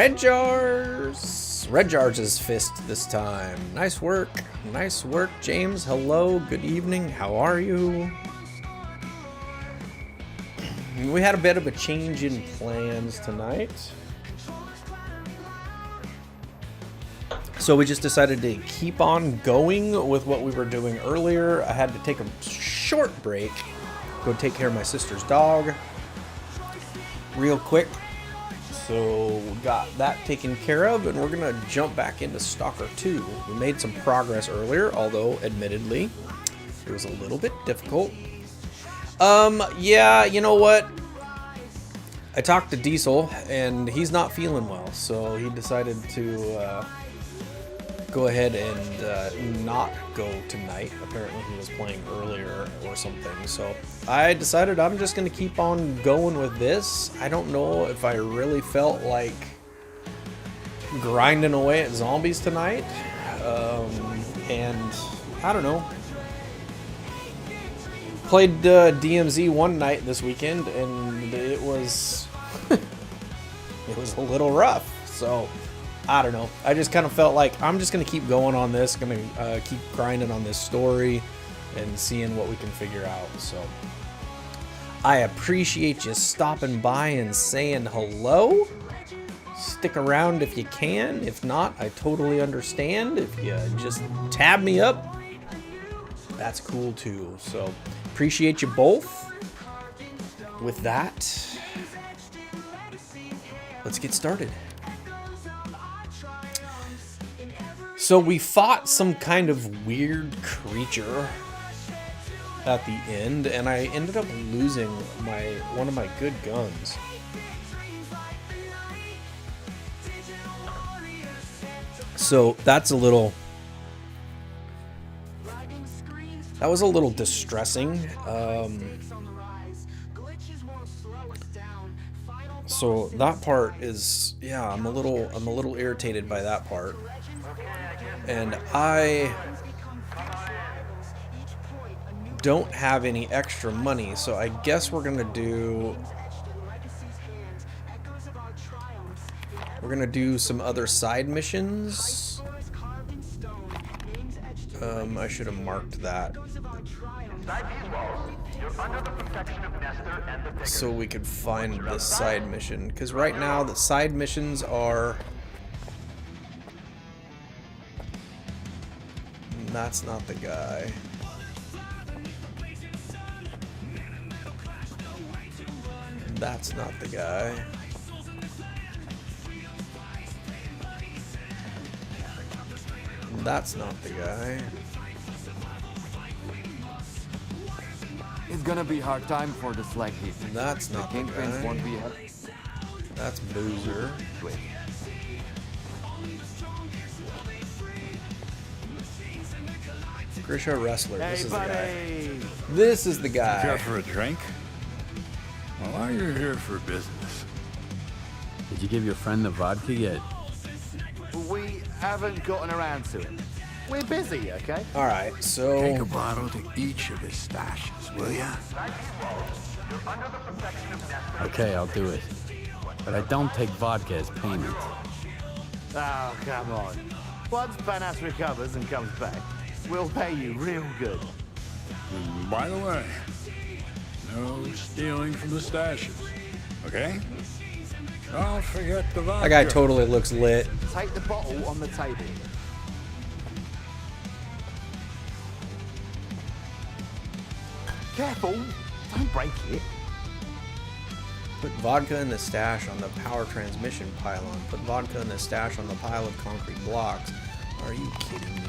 Red Jars. Red Jars is fist this time. Nice work. Nice work, James. Hello. Good evening. How are you? We had a bit of a change in plans tonight. So we just decided to keep on going with what we were doing earlier. I had to take a short break, go take care of my sister's dog real quick. So we got that taken care of, and we're gonna jump back into Stalker 2. We made some progress earlier, although admittedly it was a little bit difficult. Yeah, you know what? I talked to Diesel, and he's not feeling well, so he decided to go ahead and not go tonight. Apparently he was playing earlier or something, so I decided I'm just going to keep on going with this. I don't know if I really felt like grinding away at zombies tonight, and I don't know. Played DMZ one night this weekend, and it was it was a little rough, so I don't know. I just kind of felt like I'm just going to keep going on this, going to keep grinding on this story and seeing what we can figure out. So I appreciate you stopping by and saying hello. Stick around if you can. If not, I totally understand. If you just tab me up, that's cool too. So appreciate you both. With that, let's get started. So we fought some kind of weird creature at the end, and I ended up losing one of my good guns. So that was a little distressing. So that part is, yeah, I'm a little irritated by that part. And I don't have any extra money, so I guess we're gonna do some other side missions. I should have marked that so we could find the side mission, because right now the side missions are... That's not the guy. That's not the guy. That's not the guy. It's gonna be a hard time for the slag heat. That's not the guy. Won't be That's Boozer. Grisha Wrestler. This is the guy. This is the guy. Care for a drink? Well, are you here for business? Did you give your friend the vodka yet? We haven't gotten around to it. We're busy, okay? All right, so Take a bottle to each of his stashes, will ya? Okay, I'll do it. But I don't take vodka as payment. Oh, come on. Once Panas recovers and comes back, we'll pay you real good. And by the way, no stealing from the stashes, okay? Don't forget the vodka. that guy totally looks lit. Take the bottle on the table. Careful, don't break it. Put vodka in the stash on the power transmission pylon. Put vodka in the stash on the pile of concrete blocks. Are you kidding me?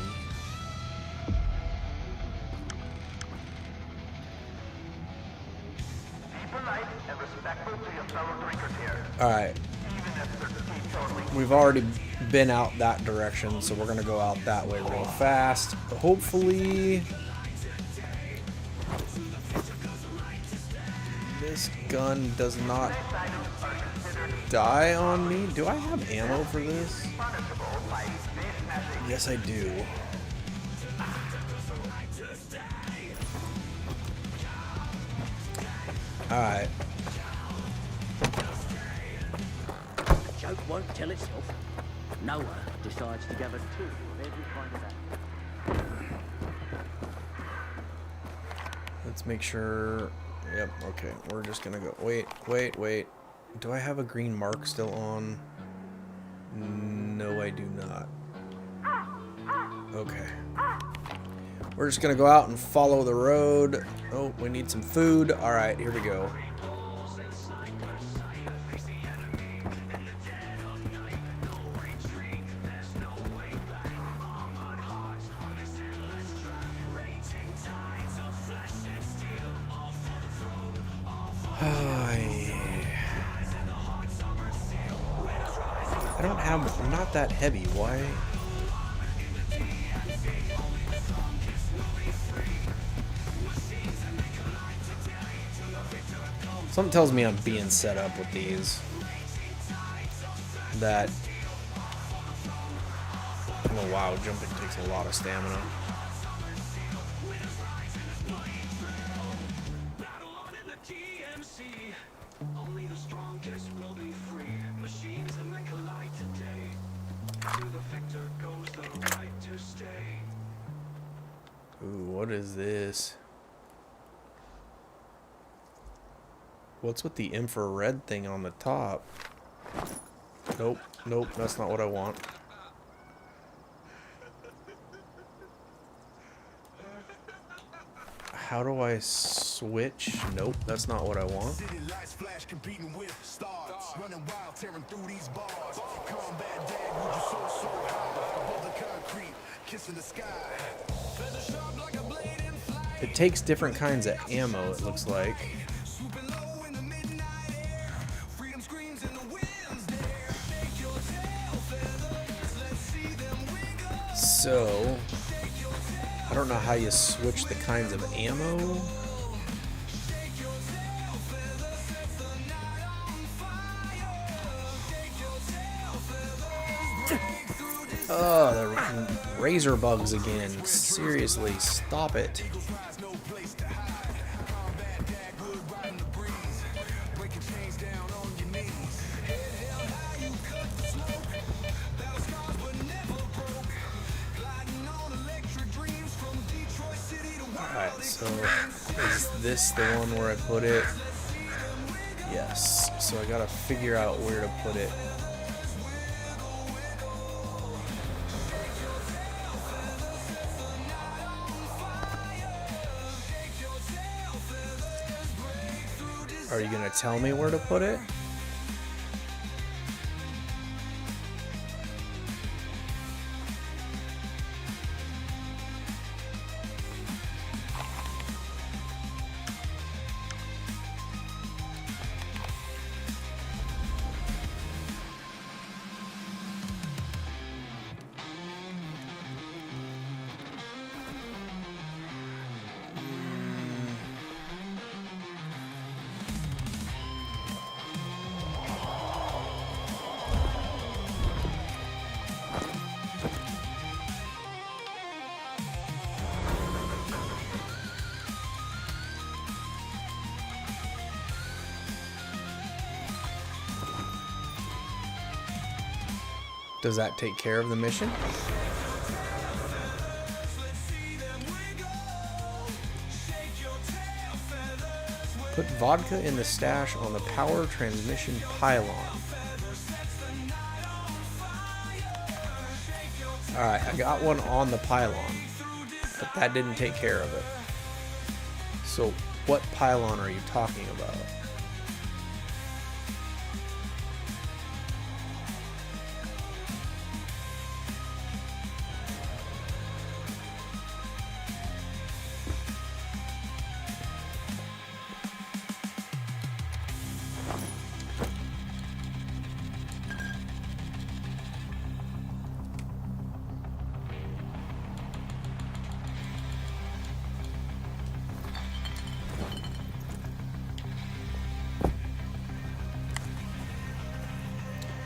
Alright. We've already been out that direction, so we're gonna go out that way real fast. Hopefully this gun does not die on me. Do I have ammo for this? Yes, I do. Alright. won't tell itself. Noah decides to gather two of every kind of animal. Let's make sure. Yep, okay. We're just gonna go. Wait. Do I have a green mark still on? No, I do not. Okay. We're just gonna go out and follow the road. Oh, we need some food. Alright, here we go. I'm not that heavy. Why? Something tells me I'm being set up with these. That. Oh wow, jumping takes a lot of stamina. Ooh, what is this? What's with the infrared thing on the top? Nope, that's not what I want. How do I switch? Nope, that's not what I want. It takes different kinds of ammo, it looks like. So, I don't know how you switch the kinds of ammo. Oh, the razor bugs again. Seriously, stop it. Alright, so is this the one where I put it? Yes. So I gotta figure out where to put it. Are you gonna tell me where to put it? Does that take care of the mission? Put vodka in the stash on the power transmission pylon. Alright, I got one on the pylon, but that didn't take care of it. So, what pylon are you talking about?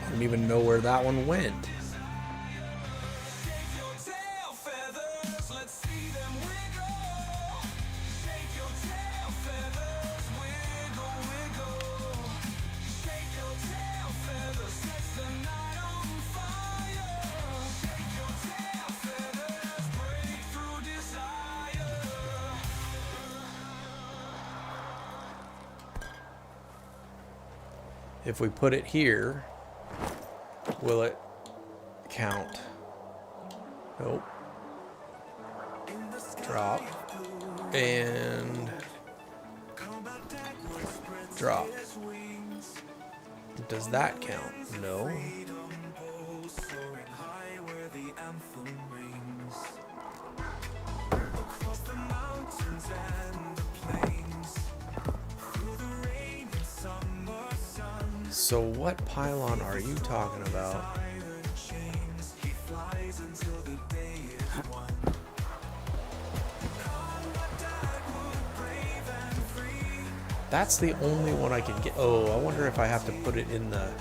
I don't even know where that one went. if we put it here, will it count? Nope. Drop. And drop. Does that count? No. So what pylon are you talking about? That's the only one I can get. Oh, I wonder if I have to put it in the...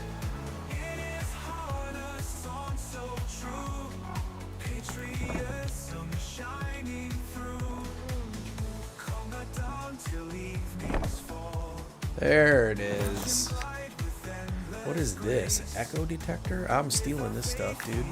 There it is. What is this? Echo detector? I'm stealing this stuff, dude.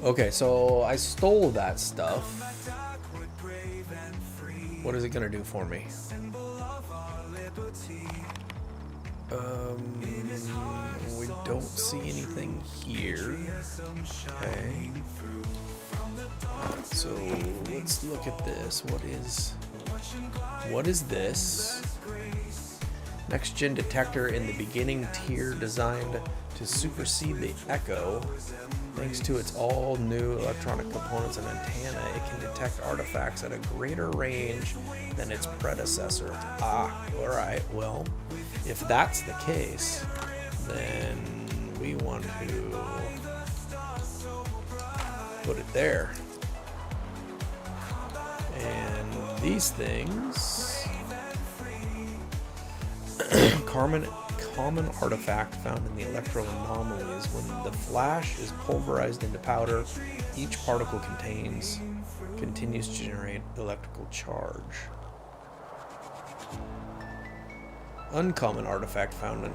Okay, so I stole that stuff. What is it gonna do for me? We don't see anything here. Okay. So let's look at this. What is this? Next gen detector in the beginning tier designed to supersede the Echo. Thanks to its all new electronic components and antenna, it can detect artifacts at a greater range than its predecessor. Ah, alright, well, if that's the case, then we want to put it there. And these things, common artifact found in the electro anomalies. When the flash is pulverized into powder, each particle continues to generate electrical charge. Uncommon artifact found in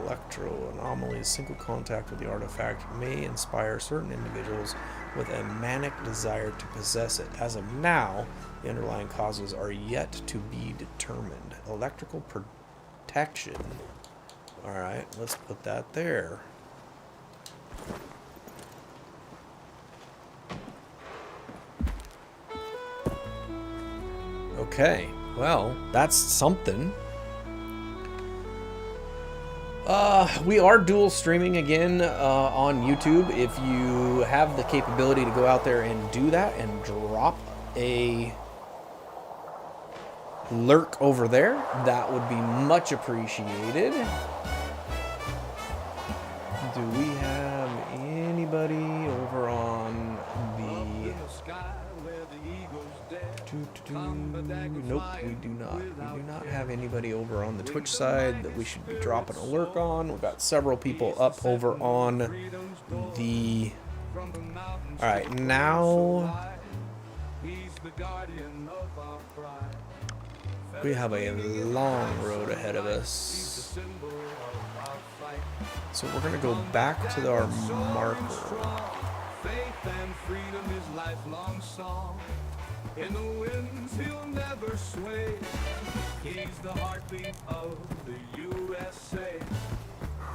electro anomalies. Single contact with the artifact may inspire certain individuals with a manic desire to possess it. As of now, the underlying causes are yet to be determined. Electrical protection. Alright, let's put that there. Okay, well, that's something. We are dual streaming again on YouTube. If you have the capability to go out there and do that and drop a lurk over there, that would be much appreciated. Do we have anybody over on the... Nope, we do not. We do not have anybody over on the Twitch side that we should be dropping a lurk on. We've got several people up over on the... Alright, now... We have a long road ahead of us. So we're going to go back to our marker. Faith and freedom is lifelong song. In the winds he'll never sway. He's the heartbeat of the USA.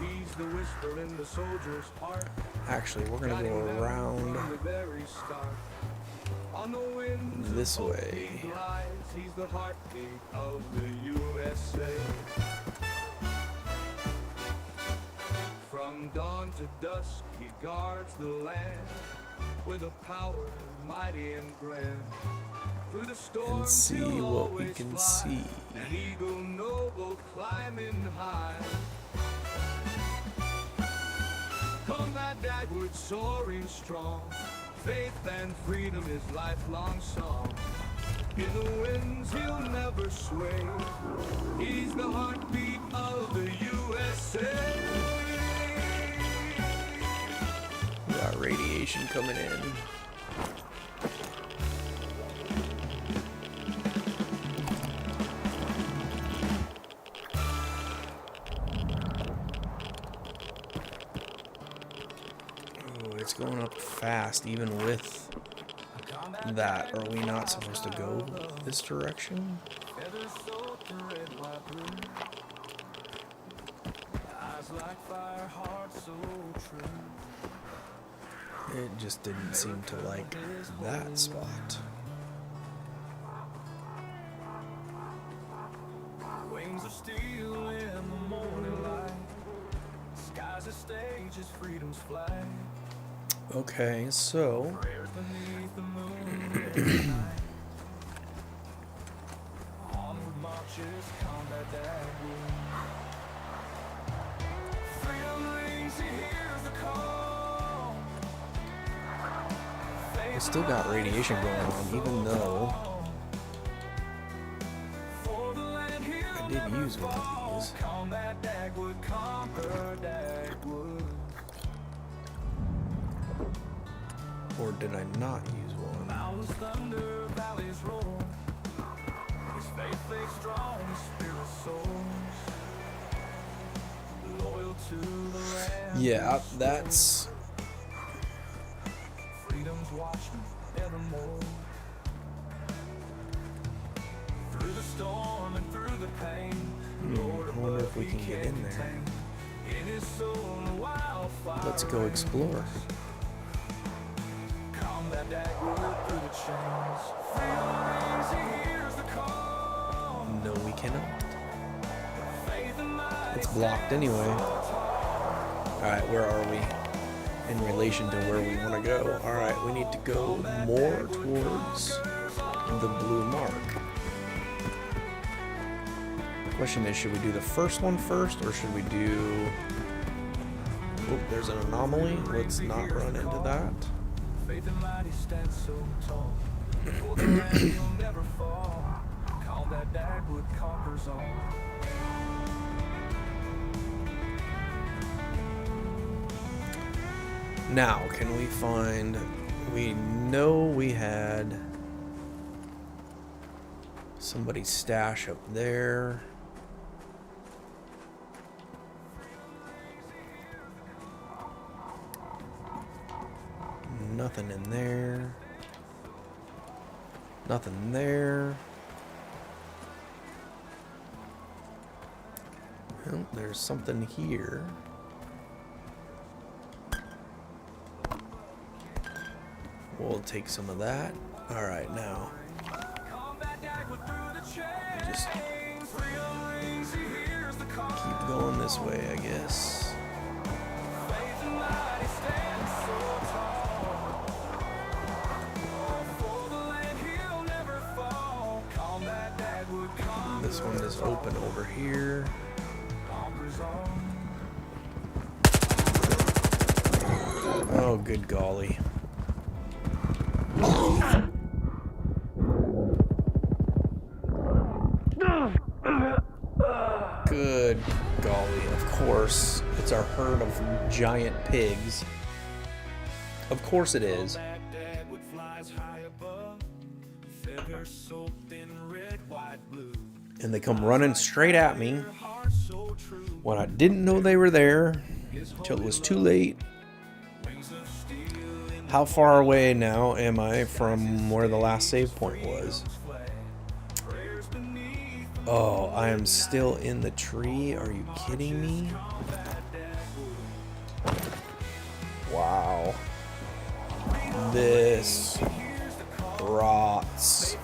He's the whisper in the soldier's heart. Actually, we're going to go around this way. He's the heartbeat of the USA. From dawn to dusk he guards the land with a power mighty and grand. Through the storm And see what we can see. An eagle noble climbing high. Combat backward soaring strong. Faith and freedom is lifelong song. In the winds he'll never sway. He's the heartbeat of the USA. We got radiation radiation coming in. Oh, it's going up fast even with that. Are we not supposed to go this direction? It just didn't seem to like that spot. Wings of steel in the morning light. Skies a stage as freedom's flag. Okay, so Prayers beneath the moon every night. Onward marches combat dagwood. Freedom rings, he hears the call. it's still got radiation going on, even though For the land here I did use one of these. combat dagwood, conquer dagwood. Or did I not use one? Mountains thunder, valleys roar. His faith makes strong, his spirit soars. Loyal to the land. Yeah, that's... Freedom's watchman evermore. Through the storm and through the pain. Lord I wonder above if we he can get in there. contain. In his soul a wildfire. Let's go explore. Combat dagwood through the chains. Freedom rings, he hears the call. No, we cannot. Faith and might. It's blocked anyway. Alright, where are we in relation to where we want to go? Alright, we need to go more towards the blue mark. The question is, should we do the first one first, or should we do... Oh, there's an anomaly. Let's not run into that. Faith and mighty stand so tall. For the land will never fall. Combat dagwood conquers all. Now, can we find... We know we had somebody's stash up there. Nothing in there. Nothing there. Well, there's something here. We'll take some of that. Alright, now. Combat dagwood through the chains. Just Freedom rings, he hears the call. keep going this way, I guess. Faith and mighty stand so tall. For the land he'll never fall. Combat dagwood This one is open over here. conquers all. Oh, good golly. Good golly. Of course, it's our herd of giant pigs. Of course it is. That dagwood flies high above. Feathers soaked in red, white, blue. And they come running straight at me Heart so true. when I didn't know they were there until it was too late. Wings of steel in How far away now am I from where the last save point was? flag. Prayers beneath Oh, I am still in the tree. Are you kidding me? Wow. This rots.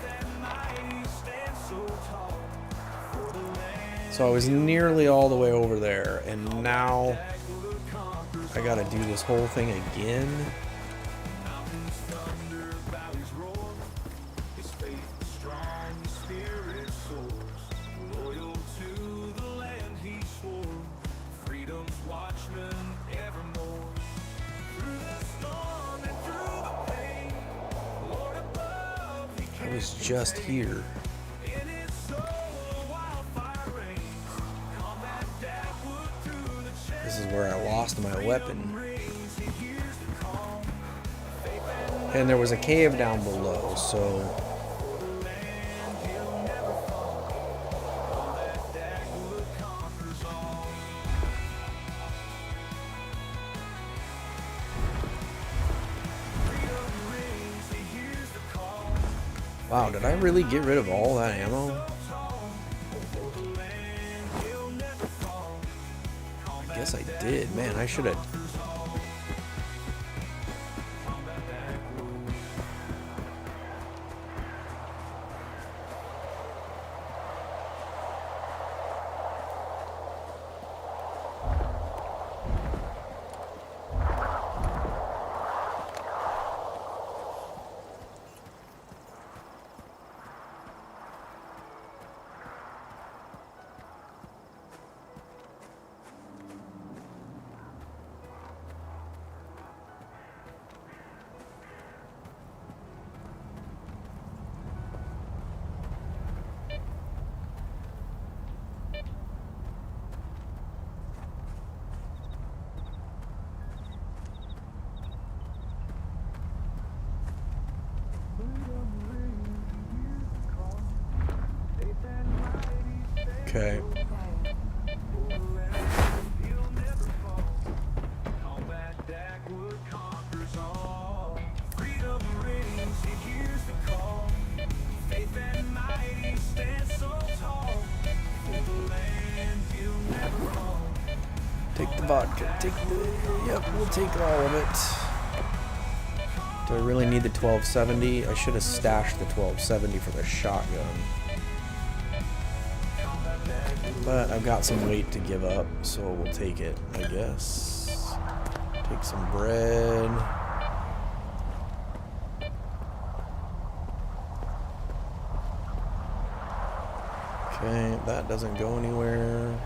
So I was nearly all the way over there, and now I gotta do this whole thing again. thunder, valleys roar. His faith is strong, his spirit soars. Loyal to the land he swore. Freedom's watchman evermore. Through the storm and through the pain. Lord above, he I was just here. in his soul a wildfire reigns. Combat dagwood through the chains. This is where I lost my weapon. Rings, he hears the call. And there was a cave down below, so... Wow, did I really get rid of all that ammo? I guess I did. Man, I should have... Okay. Take the vodka. Take the... Yep, we'll take all of it. Do I really need the 1270? I should have stashed the 1270 for the shotgun. But I've got some weight to give up, so we'll take it, I guess. Take some bread. Okay, that doesn't go anywhere.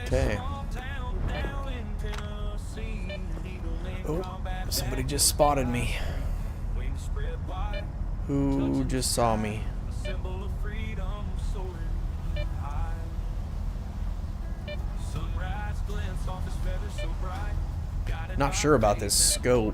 Okay. Oh, somebody just spotted me. Who just saw me? Not sure about this scope.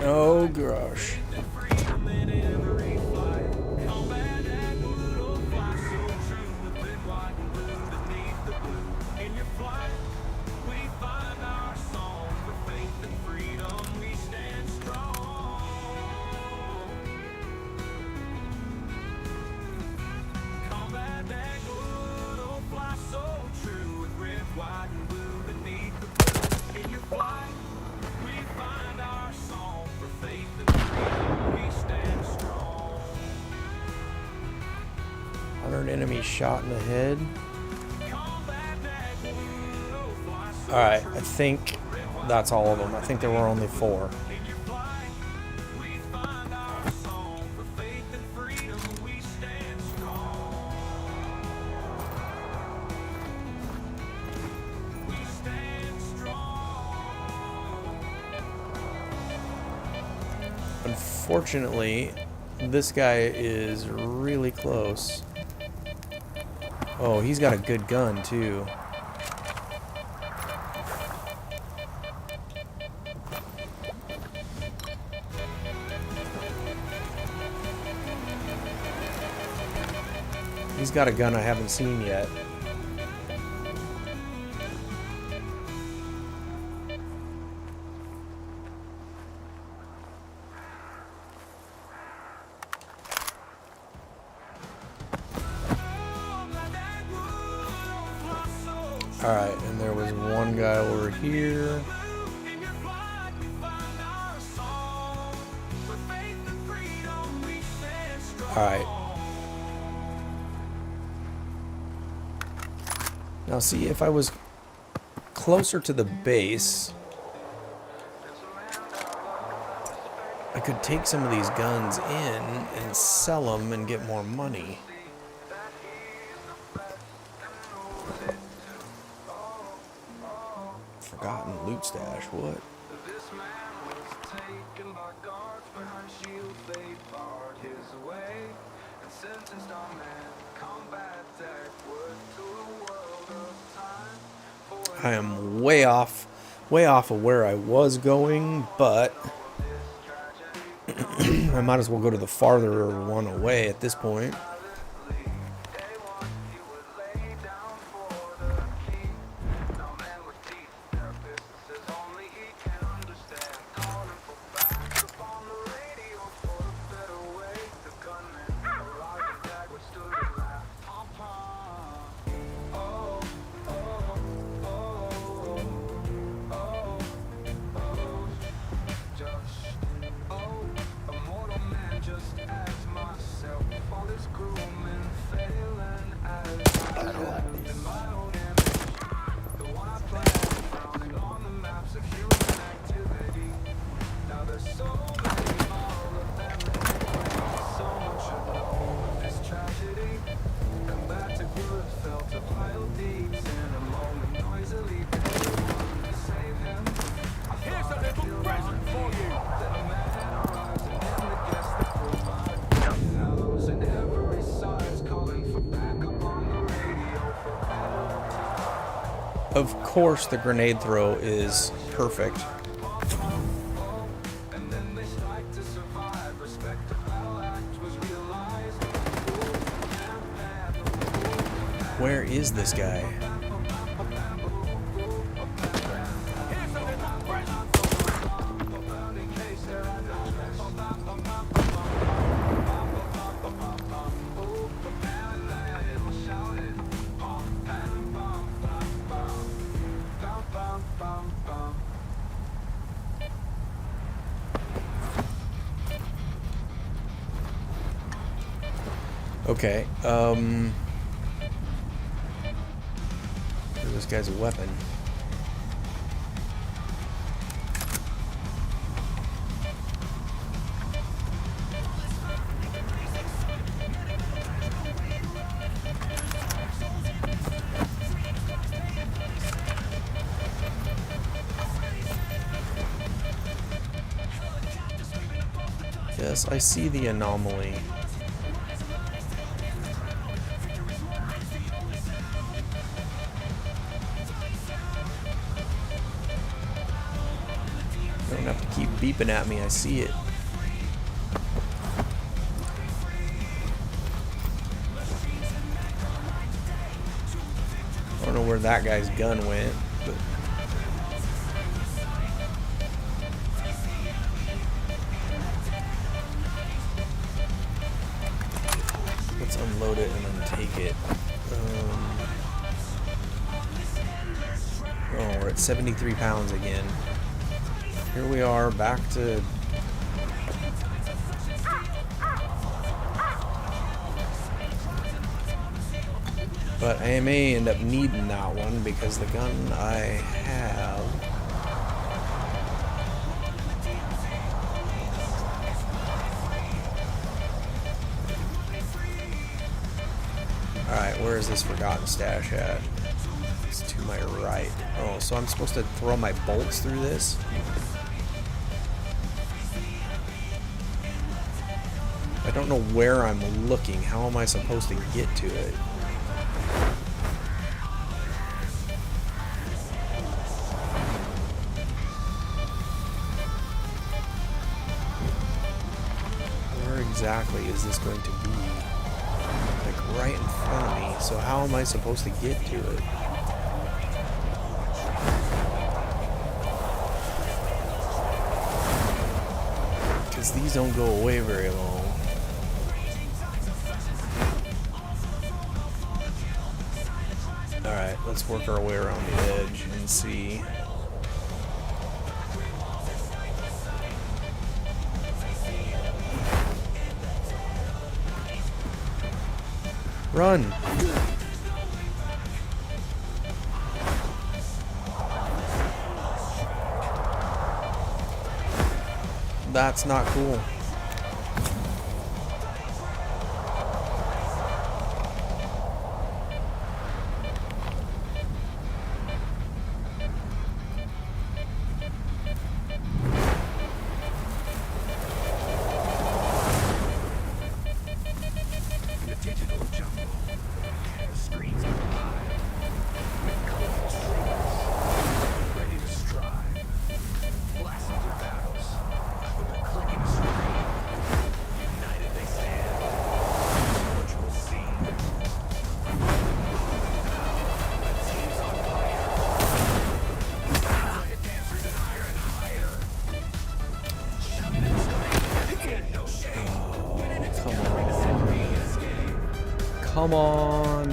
Oh gosh. Enemy shot in the head. Alright, I think that's all of them. I think there were only 4. Unfortunately, this guy is really close. Oh, he's got a good gun, too. He's got a gun I haven't seen yet. Alright, and there was one guy over here. Alright. Now see, if I was closer to the base, I could take some of these guns in and sell them and get more money. Forgotten loot stash, what? I am way off of where I was going, but I might as well go to the farther one away at this point. Of course, the grenade throw is perfect. Where is this guy? Okay, this guy's a weapon. Yes, I see the anomaly. Don't have to keep beeping at me, I see it. I don't know where that guy's gun went, but let's unload it and then take it. Oh, we're at 73 pounds again. Here we are, back to... But I may end up needing that one because the gun I have... Alright, where is this forgotten stash at? It's to my right. Oh, so I'm supposed to throw my bolts through this? I don't know where I'm looking. How am I supposed to get to it? Where exactly is this going to be? Like right in front of me, so how am I supposed to get to it? Because these don't go away very long. Alright, let's work our way around the edge and see. Run! That's not cool. Come on.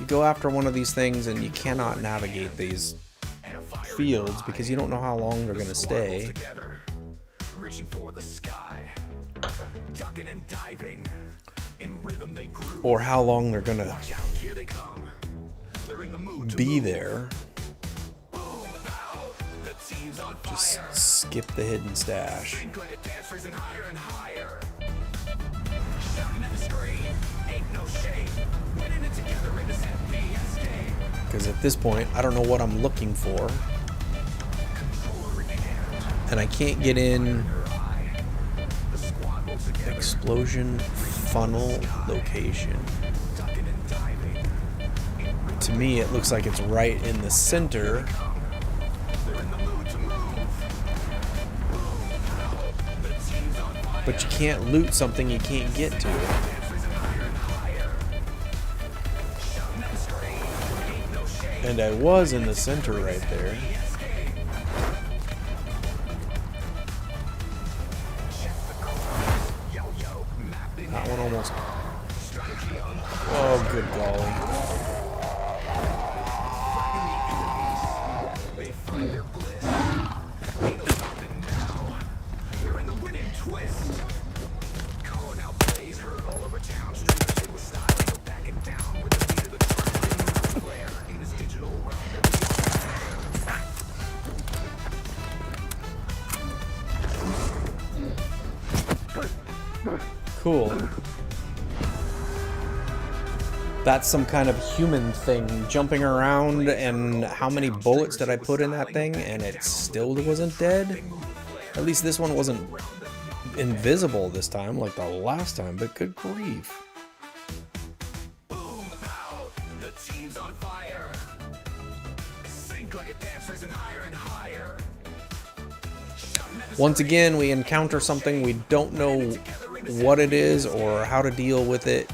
You go after one of these things and you cannot navigate these fields because you don't know how long they're going to stay. Or how long they're going to be there. Just skip the hidden stash. Because at this point, I don't know what I'm looking for. And I can't get in explosion funnel location. To me, it looks like it's right in the center. But you can't loot something you can't get to it. And I was in the center right there. That one almost... Oh, good golly. Cool. That's some kind of human thing jumping around, and how many bullets did I put in that thing and it still wasn't dead? At least this one wasn't invisible this time like the last time, but good grief. Once again, we encounter something we don't know what it is or how to deal with it.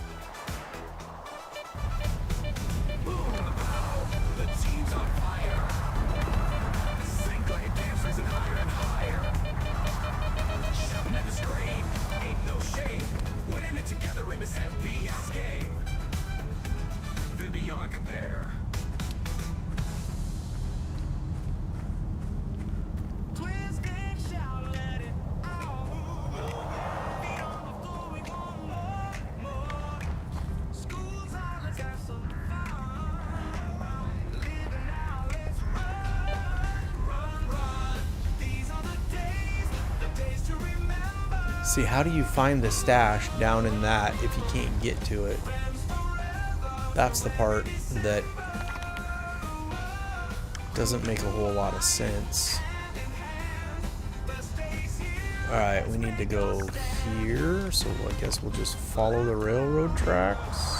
See, how do you find the stash down in that if you can't get to it? That's the part that doesn't make a whole lot of sense. Alright, we need to go here, so I guess we'll just follow the railroad tracks.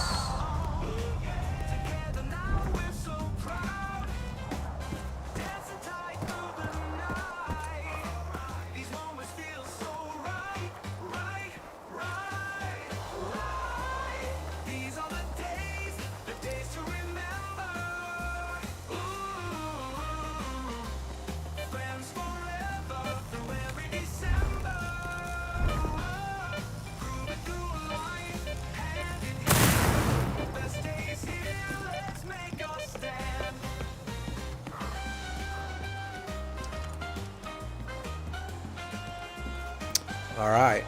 All right.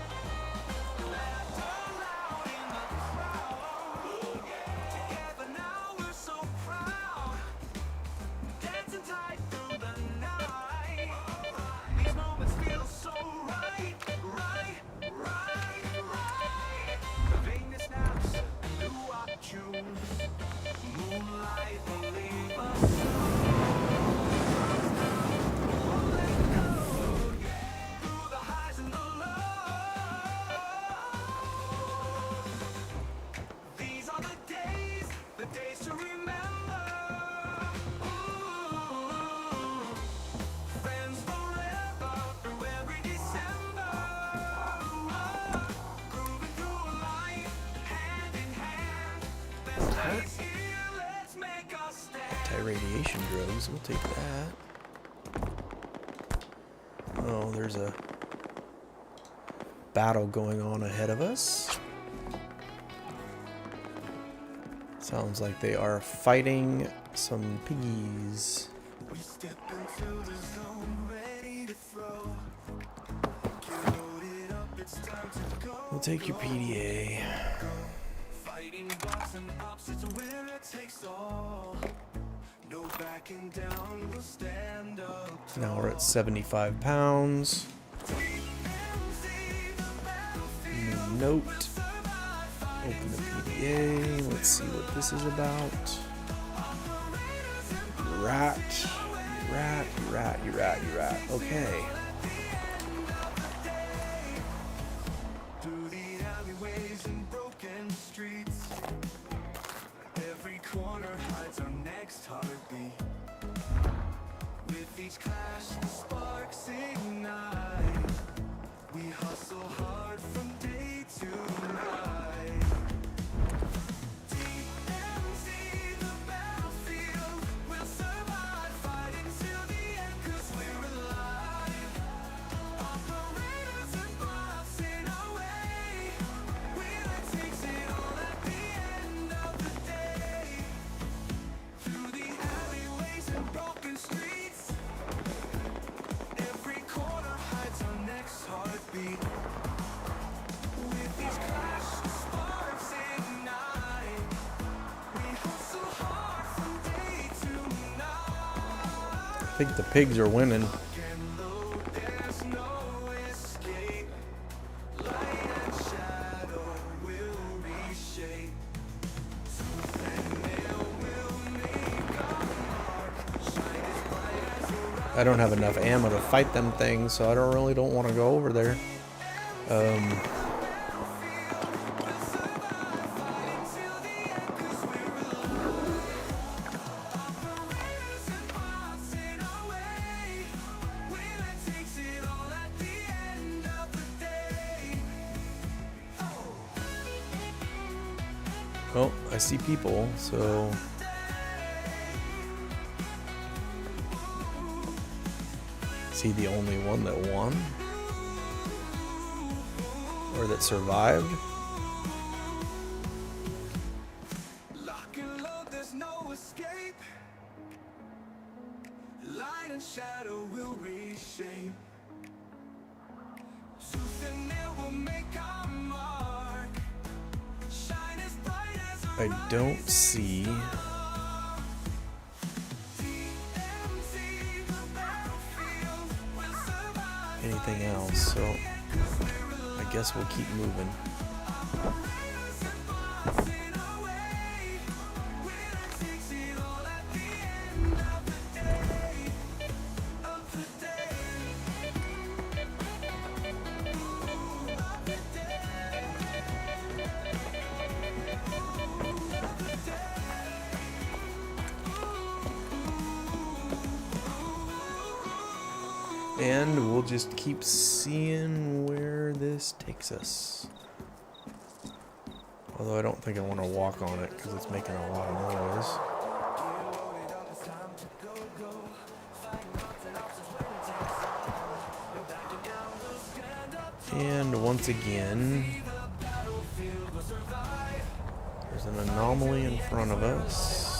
Anti-radiation drugs, we'll take that. Oh, there's a battle going on ahead of us. Sounds like they are fighting some piggies. We step into the zone, ready to throw. Get loaded up, it's time to go. We'll take your PDA. Fighting bots and ops, it's a winner takes all. No backing down, we'll stand up. Now we're at 75 pounds. New note. Open the PDA. Let's see what this is about. Rat. Okay. Through the alleyways and broken streets, every corner hides our next heartbeat. With each clash, the sparks ignite. We hustle hard from day to night. DMZ, the battlefield, we'll survive, fighting till the end, 'cause we're alive. Operators and bots in our way. Winner takes it all at the end of the day. Through the alleyways and broken streets, every corner hides our next heartbeat. With each clash, the sparks ignite. We hustle hard from day to night. I think the pigs are winning. And though there's no escape, light and shadow will reshape. Tooth and nail will make our mark. Shine as bright as a I don't have enough ammo to fight them things, so I don't want to go over there. Well, I see people, so is he the only one that won? Or that survived? lock and load, there's no escape. Light and shadow will reshape. Tooth and nail will make our mark. Shine as bright as a I don't see DMZ, the battlefield will survive. anything else, so I guess we'll keep moving. In our way, winner takes it all at the end of the day. Of the day. And we'll just keep seeing where this takes us. Although I don't think I want to walk on it because it's making a lot of noise. And once again, there's an anomaly in front of us.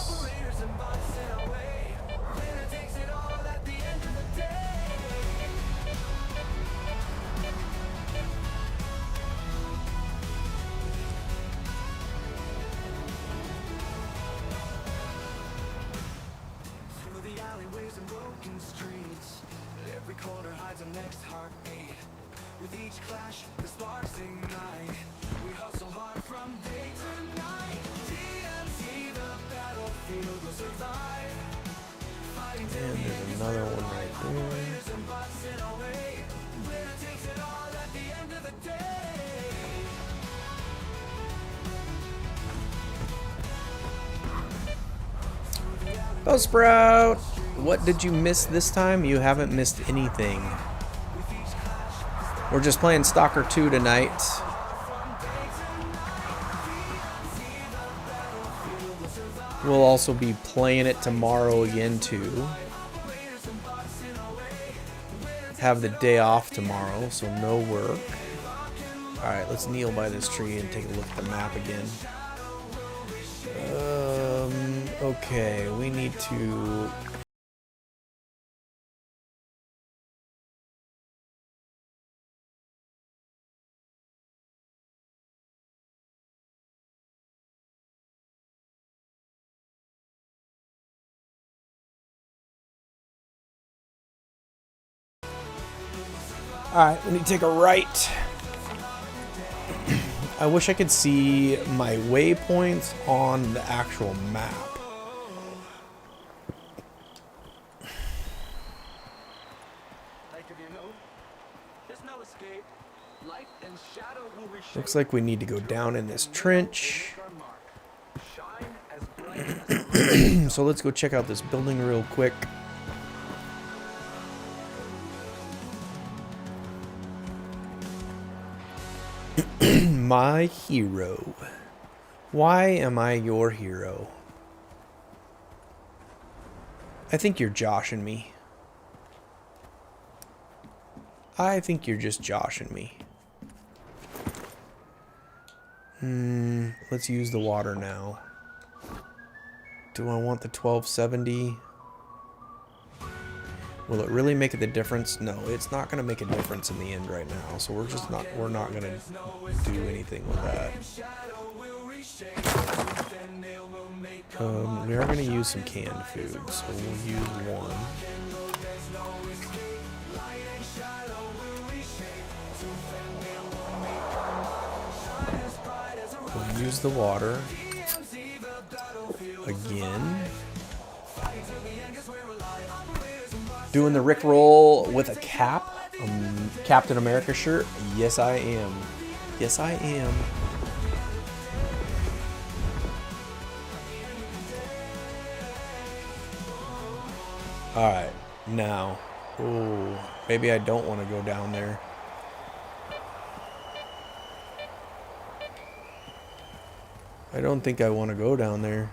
And there's another one right there. Buzzsprout, what did you miss this time? You haven't missed anything. We're just playing Stalker 2 tonight. We'll also be playing it tomorrow again too. Have the day off tomorrow, so no work. Alright, let's kneel by this tree and take a look at the map again. Okay, we need to... Alright, we need to take a right. I wish I could see my waypoints on the actual map. Looks like we need to go down in this trench. So let's go check out this building real quick. My hero. Why am I your hero? I think you're joshing me. I think you're just joshing me. Let's use the water now. Do I want the 1270? Will it really make the difference? No, it's not going to make a difference in the end right now. So we're not going to do anything with that. We are going to use some canned food, so we'll use one. We'll use the water again. Doing the Rickroll with a cap, Captain America shirt. Yes, I am. Yes, I am. All right, now, oh, maybe I don't want to go down there. I don't think I want to go down there.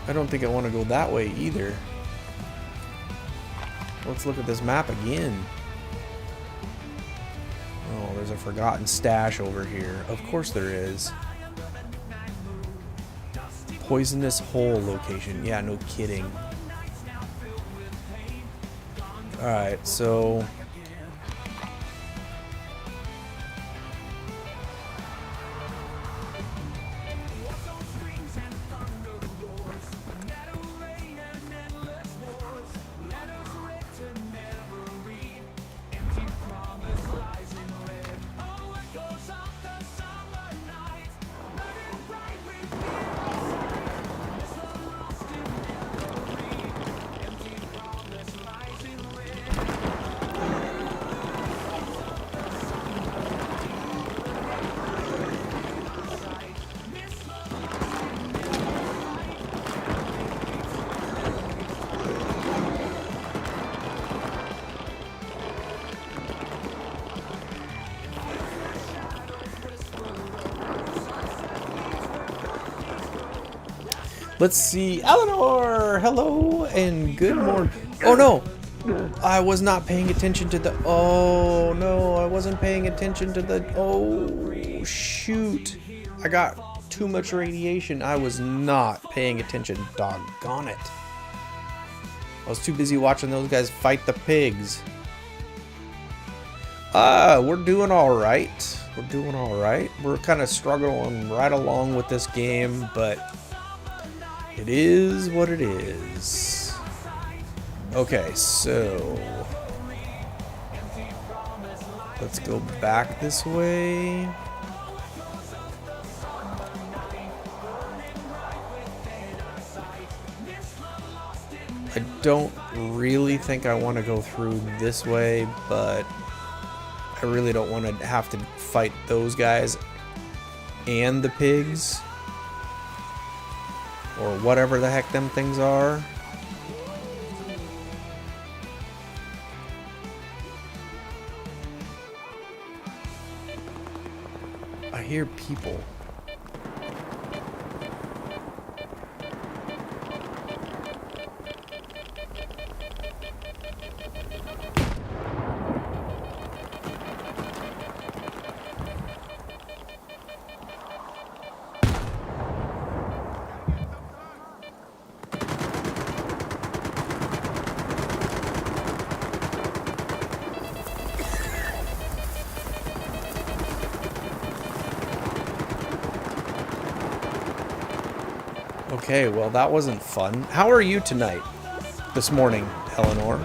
I don't think I want to go that way either. Let's look at this map again. Oh, there's a forgotten stash over here. Of course there is. Poisonous hole location. Yeah, no kidding. Alright, so... Let's see, Eleanor, hello, and good morning. Oh no, I was not paying attention to the, oh no, I wasn't paying attention to the, oh shoot. I got too much radiation. I was not paying attention, doggone it. I was too busy watching those guys fight the pigs. We're doing all right. We're doing all right. We're kind of struggling right along with this game, but It is what it is. Okay, so let's go back this way. I don't really think I want to go through this way, but I really don't want to have to fight those guys and the pigs, or whatever the heck them things are. I hear people. Okay, well that wasn't fun. How are you tonight? This morning, Eleanor?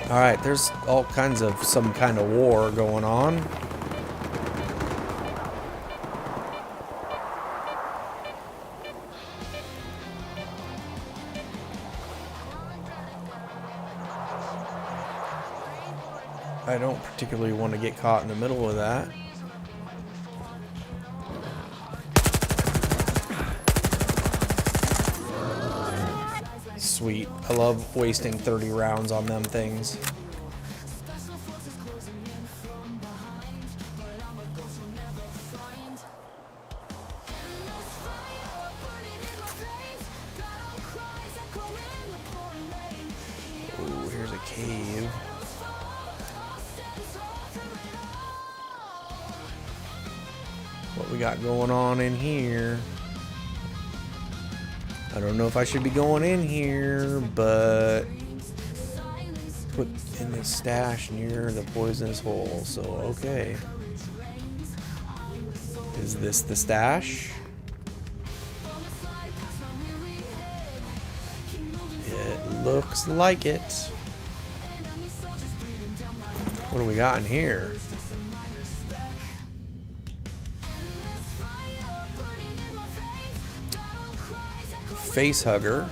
Alright, there's all kinds of some kind of war going on. I don't particularly want to get caught in the middle of that. Sweet. I love wasting 30 rounds on them things. Ooh, here's a cave. What we got going on in here? I don't know if I should be going in here, but put in the stash near the poisonous hole, so okay. Is this the stash? It looks like it. What do we got in here? Face hugger,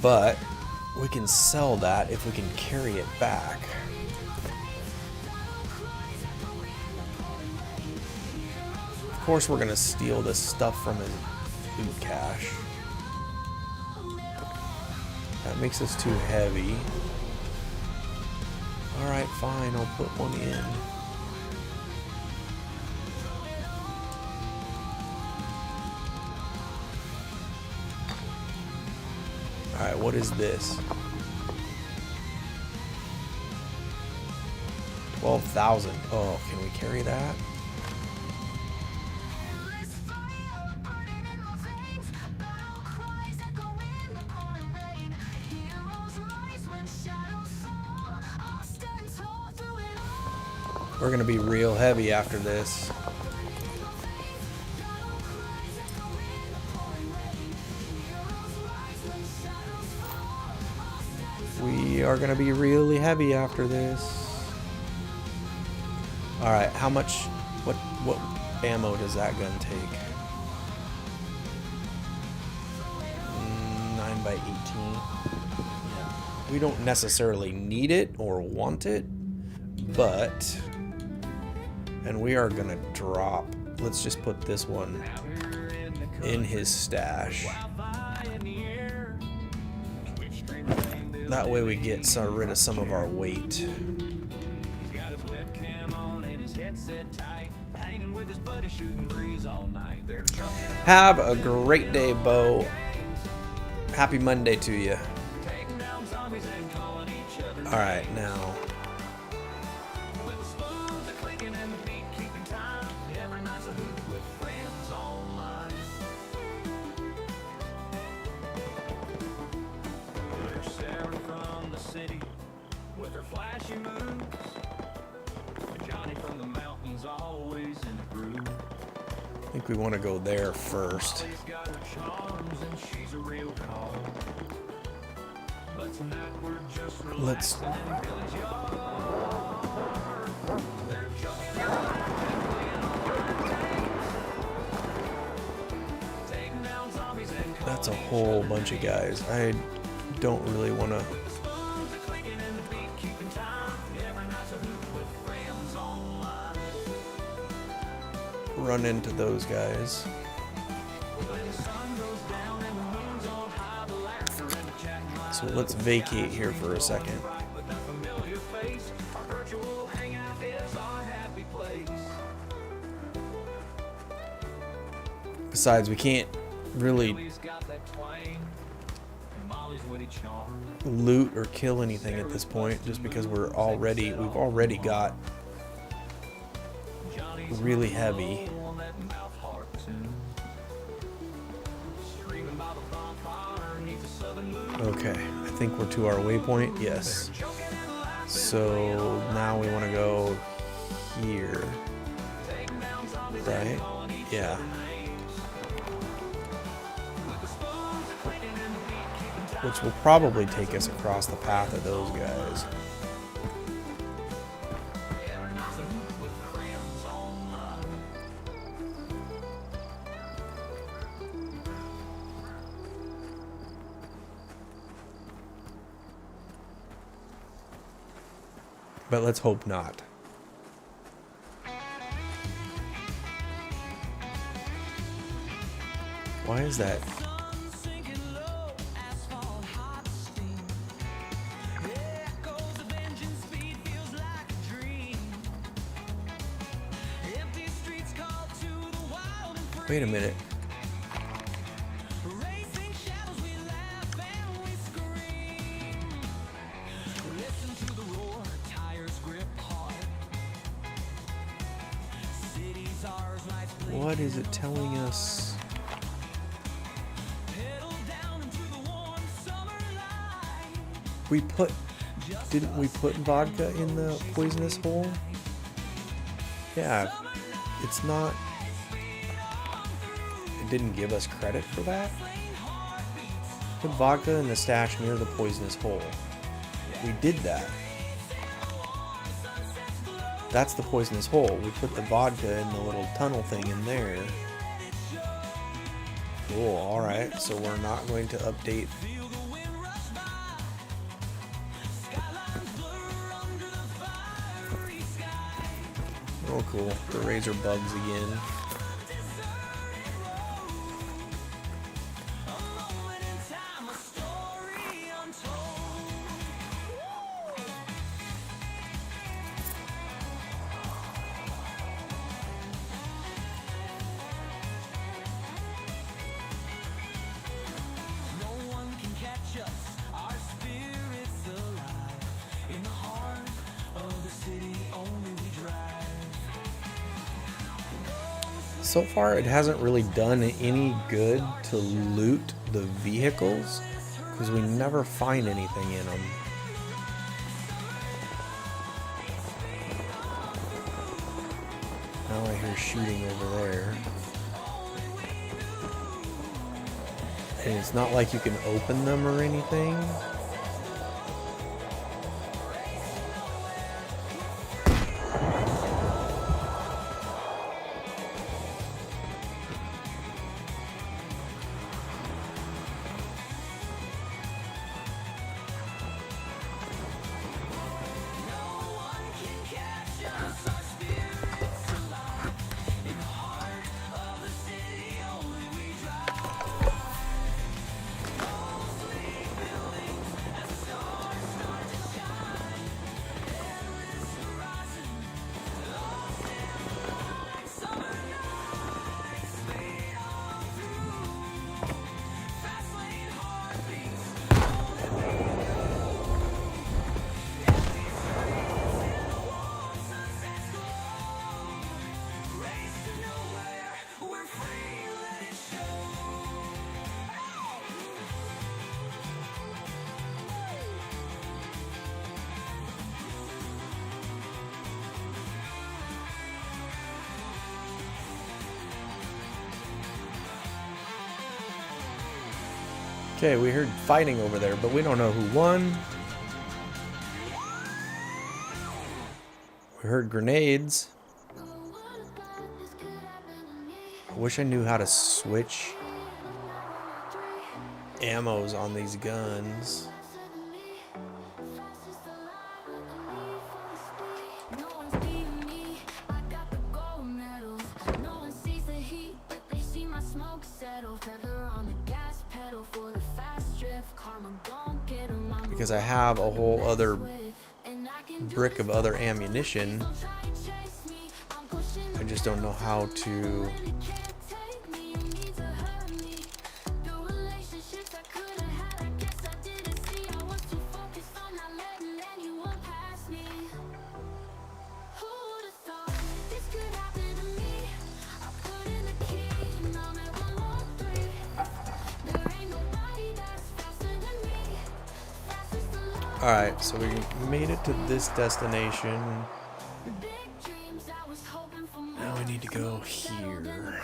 but we can sell that if we can carry it back. Of course we're gonna steal this stuff from his loot cache. That makes us too heavy. Alright, fine, I'll put one in. Alright, what is this? 12,000. Oh, can we carry that? We're gonna be real heavy after this. We are gonna be really heavy after this. All right, how much? What ammo does that gun take? 9x18. Yeah. We don't necessarily need it or want it, but, and we are gonna drop. Let's just put this one in his stash. That way we get rid of some of our weight. Have a great day, Bo. Happy Monday to you. Alright, now. I think we want to go there first. Let's... That's a whole bunch of guys. I don't really want to run into those guys. So let's vacate here for a second. Besides, we can't really loot or kill anything at this point, just because we've already got really heavy. Okay, I think we're to our waypoint. Yes. So now we want to go here. Right? Yeah. Which will probably take us across the path of those guys. But let's hope not. Why is that? Wait a minute. What is it telling us? Didn't we put vodka in the poisonous hole? Yeah, it's not. It didn't give us credit for that. Put vodka in the stash near the poisonous hole. We did that. That's the poisonous hole. We put the vodka in the little tunnel thing in there. Cool, alright. So we're not going to update. Oh cool, the razor bugs again. So far, it hasn't really done any good to loot the vehicles because we never find anything in them. Now I hear shooting over there. And it's not like you can open them or anything. Okay, we heard fighting over there, but we don't know who won. We heard grenades. I wish I knew how to switch ammos on these guns. Because I have a whole other brick of other ammunition. I just don't know how to. Alright, so we made it to this destination. Now we need to go here.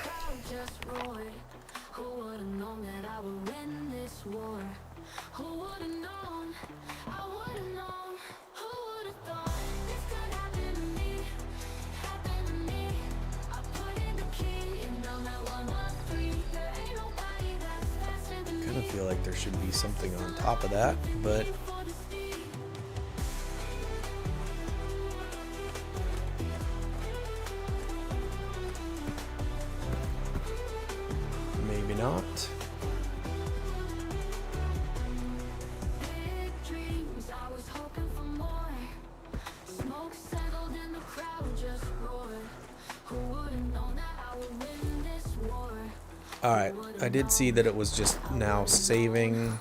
Kind of feel like there should be something on top of that, but maybe not. Alright, I did see that it was just now saving,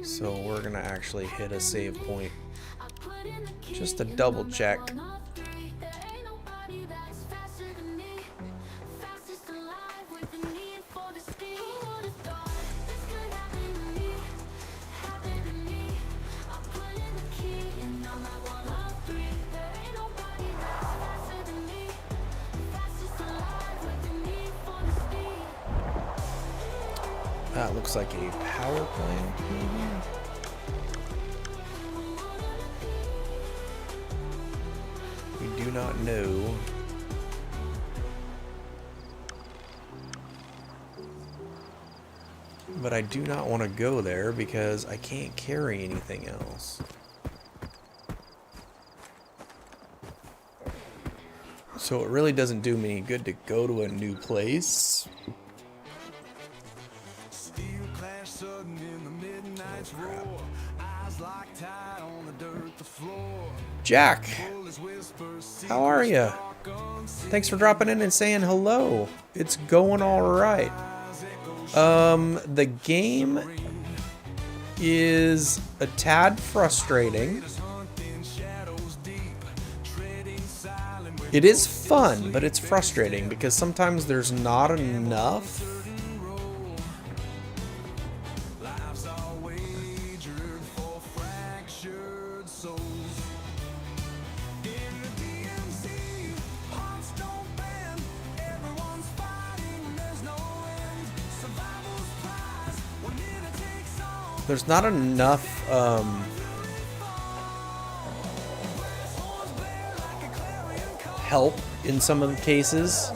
so we're gonna actually hit a save point just to double check. That looks like a power plant. We do not know. But I do not want to go there because I can't carry anything else. So it really doesn't do me any good to go to a new place. Jack, how are you? Thanks for dropping in and saying hello. It's going all right. The game is a tad frustrating. It is fun, but it's frustrating because sometimes there's not enough. There's not enough help in some of the cases.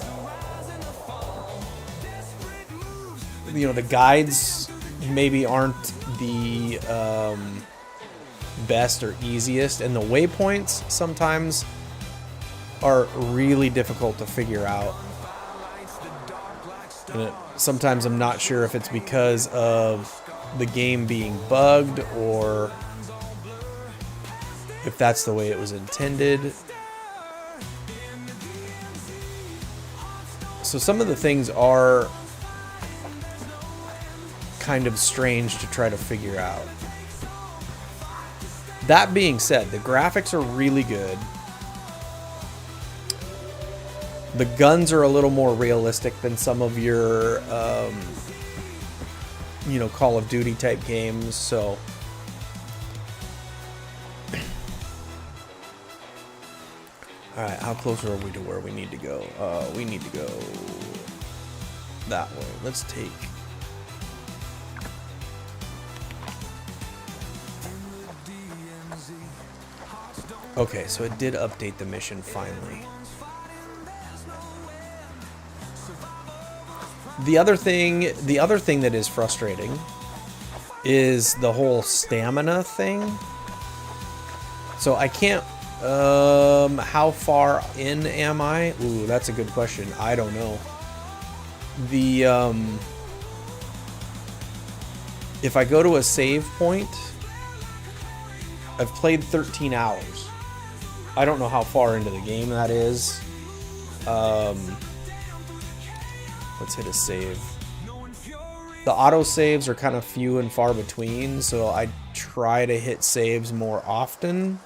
You know, the guides maybe aren't the best or easiest, and the waypoints sometimes are really difficult to figure out. And sometimes I'm not sure if it's because of the game being bugged or if that's the way it was intended. So some of the things are kind of strange to try to figure out. That being said, the graphics are really good. The guns are a little more realistic than some of your you know, Call of Duty type games, so alright, how close are we to where we need to go? We need to go that way. Let's take Okay, so it did update the mission finally. The other thing that is frustrating is the whole stamina thing. So I can't, how far in am I? Ooh, that's a good question. I don't know. If I go to a save point, I've played 13 hours. I don't know how far into the game that is. Let's hit a save. The auto saves are kind of few and far between, so I try to hit saves more often.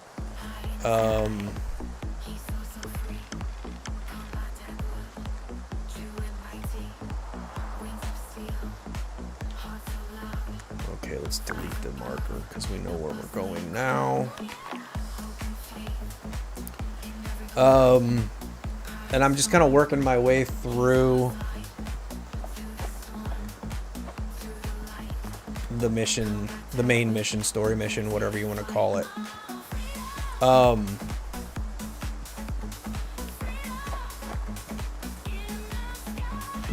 Okay, let's delete the marker because we know where we're going now. And I'm just kind of working my way through the mission, the main mission, story mission, whatever you want to call it.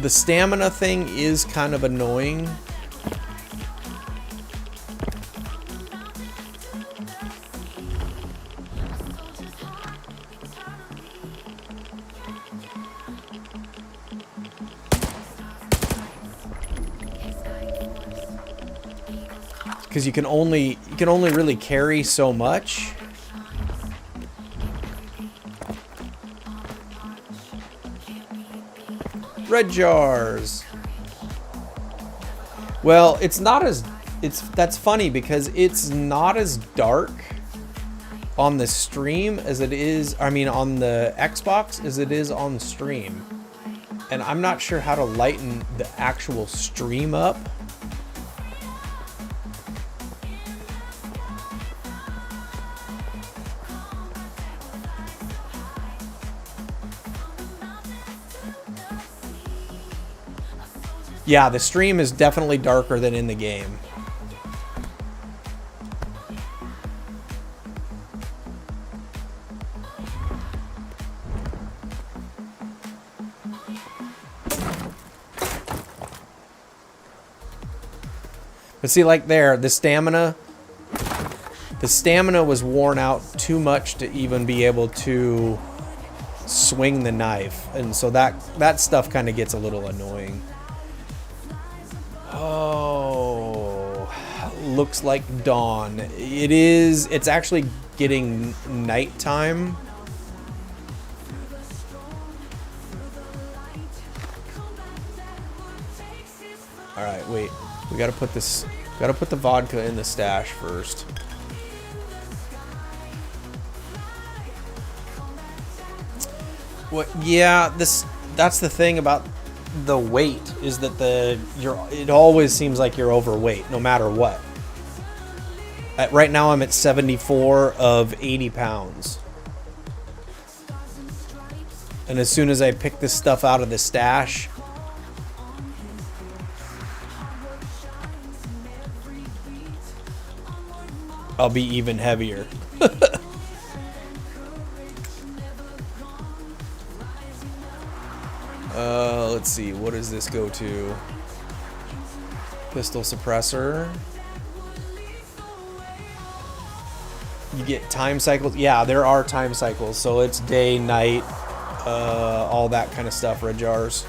The stamina thing is kind of annoying. Because you can only really carry so much. Red jars. Well, it's not as that's funny because it's not as dark on the stream as it is, I mean on the Xbox as it is on stream. And I'm not sure how to lighten the actual stream up. Yeah, the stream is definitely darker than in the game. But see, like there, the stamina was worn out too much to even be able to swing the knife. And so that stuff kind of gets a little annoying. Oh, looks like dawn. It is. It's actually getting nighttime. All right, wait. We gotta put this. Gotta put the vodka in the stash first. What? Yeah, that's the thing about the weight is that it always seems like you're overweight no matter what. Right now I'm at 74 of 80 pounds. And as soon as I pick this stuff out of the stash, I'll be even heavier. Let's see, what does this go to? Pistol suppressor. You get time cycles. Yeah, there are time cycles. So it's day, night, all that kind of stuff, red jars.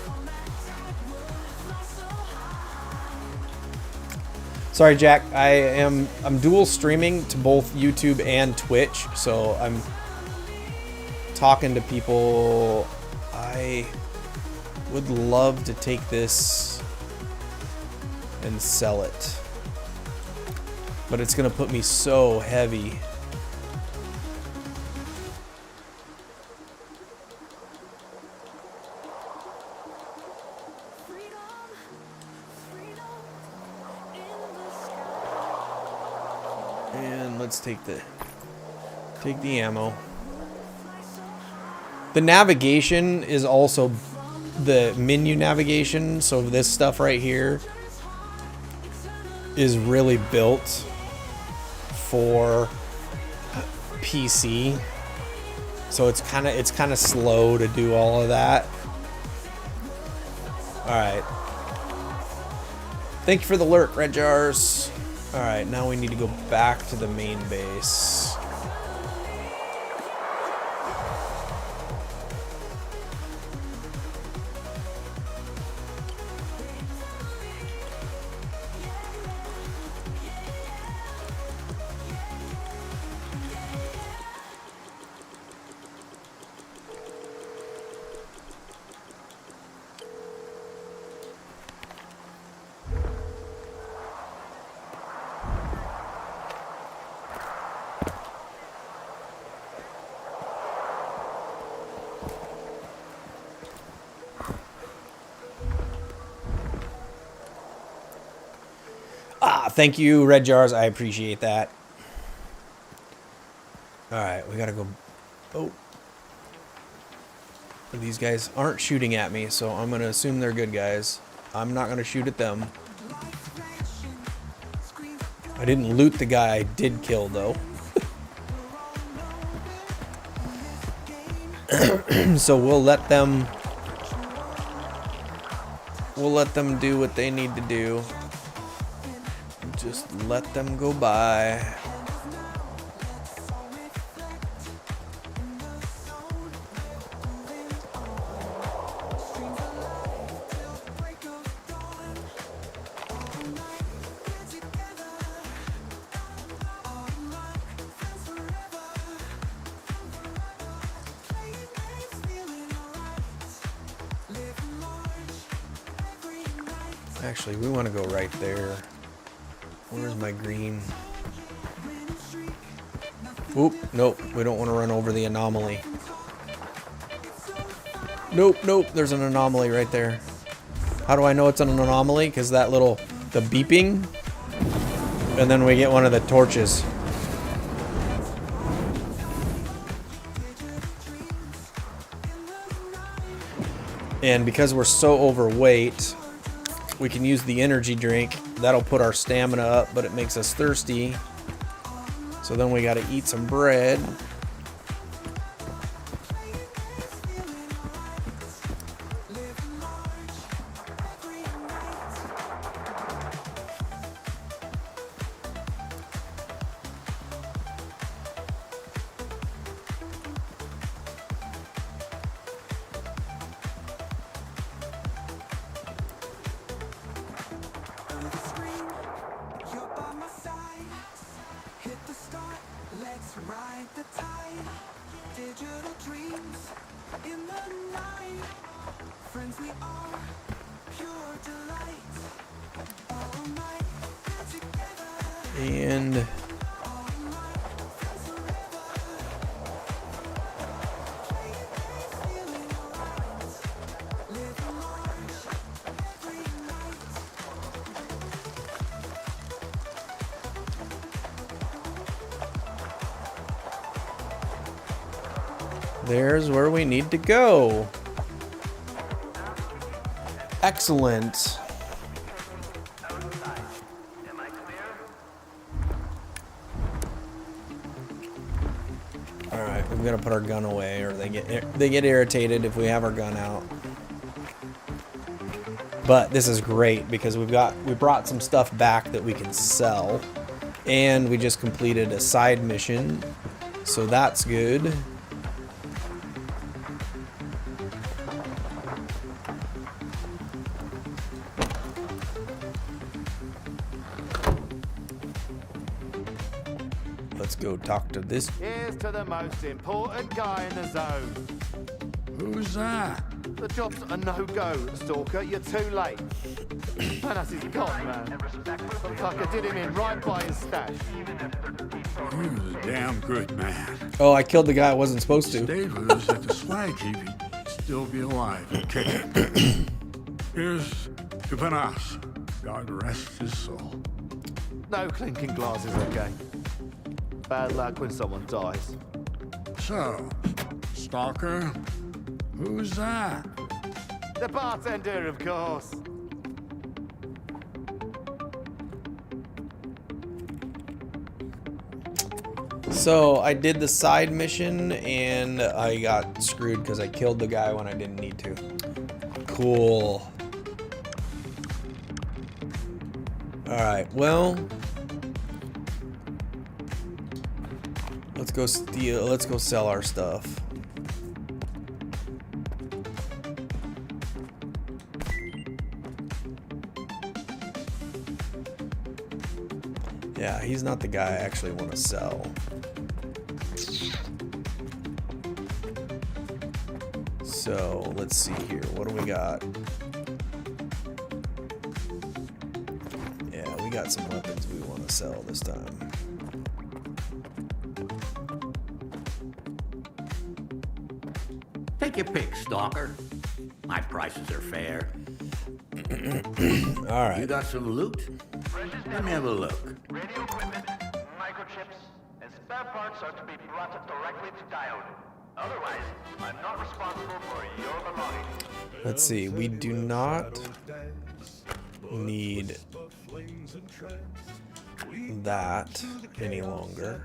Sorry, Jack. I'm dual streaming to both YouTube and Twitch, so I'm talking to people. I would love to take this and sell it, but it's gonna put me so heavy. And let's take the ammo. The navigation is also the menu navigation, so this stuff right here is really built for PC. So it's kind of slow to do all of that. All right. Thank you for the alert, Red Jars. All right, now we need to go back to the main base. Thank you, Red Jars. I appreciate that. All right, we gotta go. Oh, these guys aren't shooting at me, so I'm gonna assume they're good guys. I'm not gonna shoot at them. I didn't loot the guy I did kill, though. So we'll let them do what they need to do. Just let them go by. Actually, we want to go right there. Where's my green? Oop, nope, we don't want to run over the anomaly. Nope, there's an anomaly right there. How do I know it's an anomaly? Because that the beeping, and then we get one of the torches. And because we're so overweight, we can use the energy drink. That'll put our stamina up, but it makes us thirsty. So then we gotta eat some bread. And there's where we need to go. Excellent. Alright, we've got to put our gun away, or they get irritated if we have our gun out. But this is great because we brought some stuff back that we can sell, and we just completed a side mission, so that's good. Let's go talk to this. Here's to the most important guy in the zone. Who's that? The job's a no-go, Stalker. You're too late. Panas is gone, man. Fucker did him in right by his stash. He was a damn good man. Oh, I killed the guy I wasn't supposed to. Stayed with us at the swag heap, he'd still be alive and kicking. Here's to Panas. God rest his soul. No clinking glasses, okay? Bad luck when someone dies. So, Stalker, who's that? The bartender, of course. So I did the side mission and I got screwed because I killed the guy when I didn't need to. Cool. Alright, well, let's go sell our stuff. Yeah, he's not the guy I actually want to sell. So, let's see here. What do we got? Yeah, we got some weapons we want to sell this time. Take your pick, Stalker. My prices are fair. All right. You got some loot? Let me have a look. Radio equipment, microchips, and spare parts are to be brought directly to Diode. Otherwise, I'm not responsible for your belongings. Let's see. We do not need that any longer.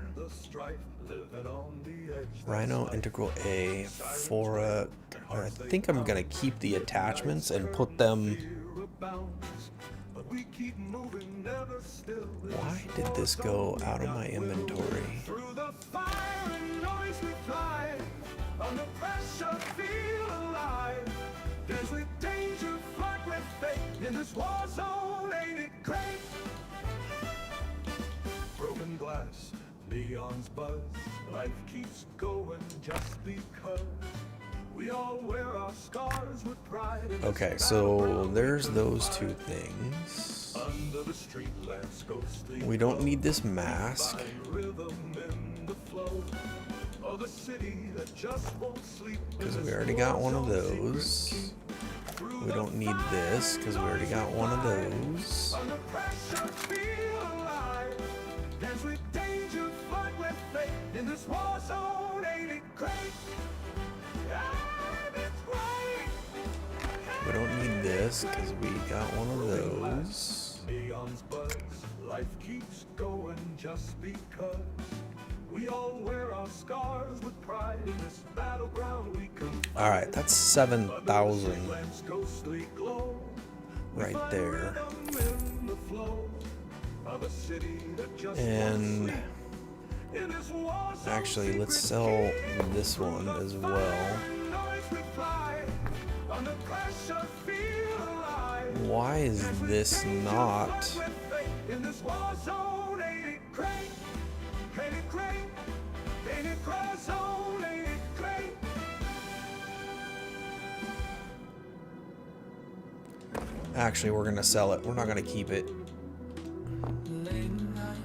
Rhino Integral A, Fora. I think I'm gonna keep the attachments and put them. Why did this go out of my inventory? Broken glass, neons buzz, life keeps going just because we all wear our scars with pride. Okay, so there's those two things. Under the street lamps, ghostly We don't need this mask. rhythm in the flow of a city that just won't sleep. Because we already got one of those. We don't need this because we already got one of those. Under pressure, feel alive. Dance with danger, fight with fate. In this war zone, ain't it great? It's great. We don't need this because we got one of those. Neons buzz, life keeps going just because we all wear our scars with pride. In this battleground we can All right, that's 7,000 lamps ghostly glow. right there. In the flow of a city that just And in this war zone, actually, let's sell this one as well. noise we fly. Under pressure, feel alive. Why is this not? In this war zone, ain't it great? Ain't it great? Ain't it war zone, ain't it great? Actually, we're gonna sell it. We're not gonna keep it.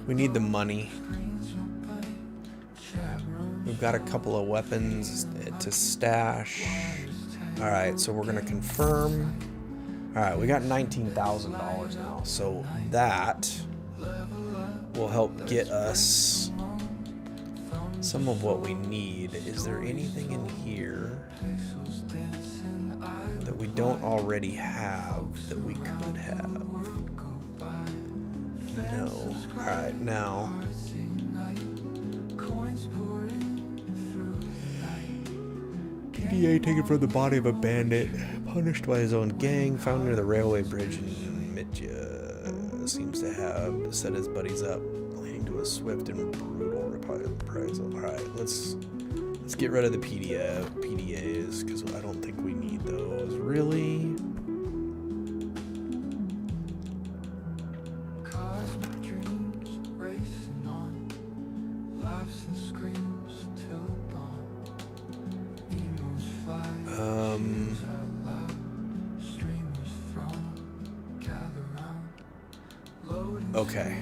We need the money. We've got a couple of weapons to stash. All right, so we're gonna confirm. All right, we got $19,000 now, so that will help get us some of what we need. Is there anything in here that we don't already have that we could have? No. All right, now. PDA taken from the body of a bandit, punished by his own gang, found near the railway bridge in Mitya. Seems to have set his buddies up, leading to a swift and brutal reprisal. Alright, let's get rid of the PDAs, because I don't think we need those. Really? Okay.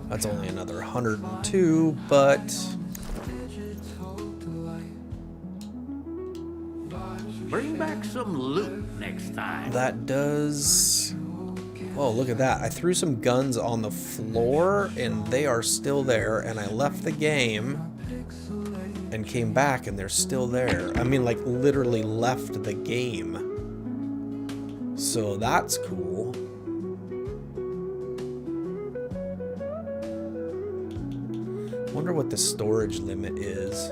That's only another 102, but Bring back some loot next time. that does... Oh, look at that. I threw some guns on the floor, and they are still there, and I left the game and came back, and they're still there. I mean, like, literally left the game. So that's cool. Wonder what the storage limit is.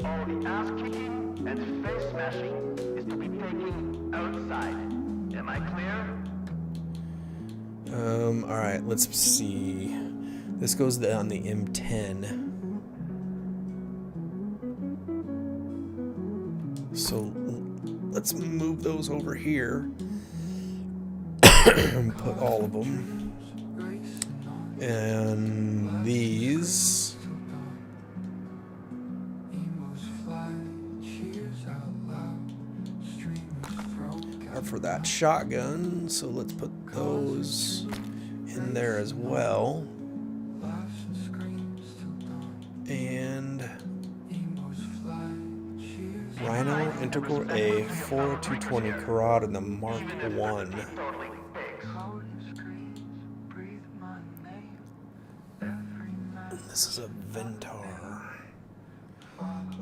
All the ass kicking and face smashing is to be taken outside. Am I clear? All right, let's see. This goes on the M10. So let's move those over here. Put all of them. And these are for that shotgun. So let's put those in there as well. And Rhino Integral A 4220 Karad in the Mark 1. This is a Ventar.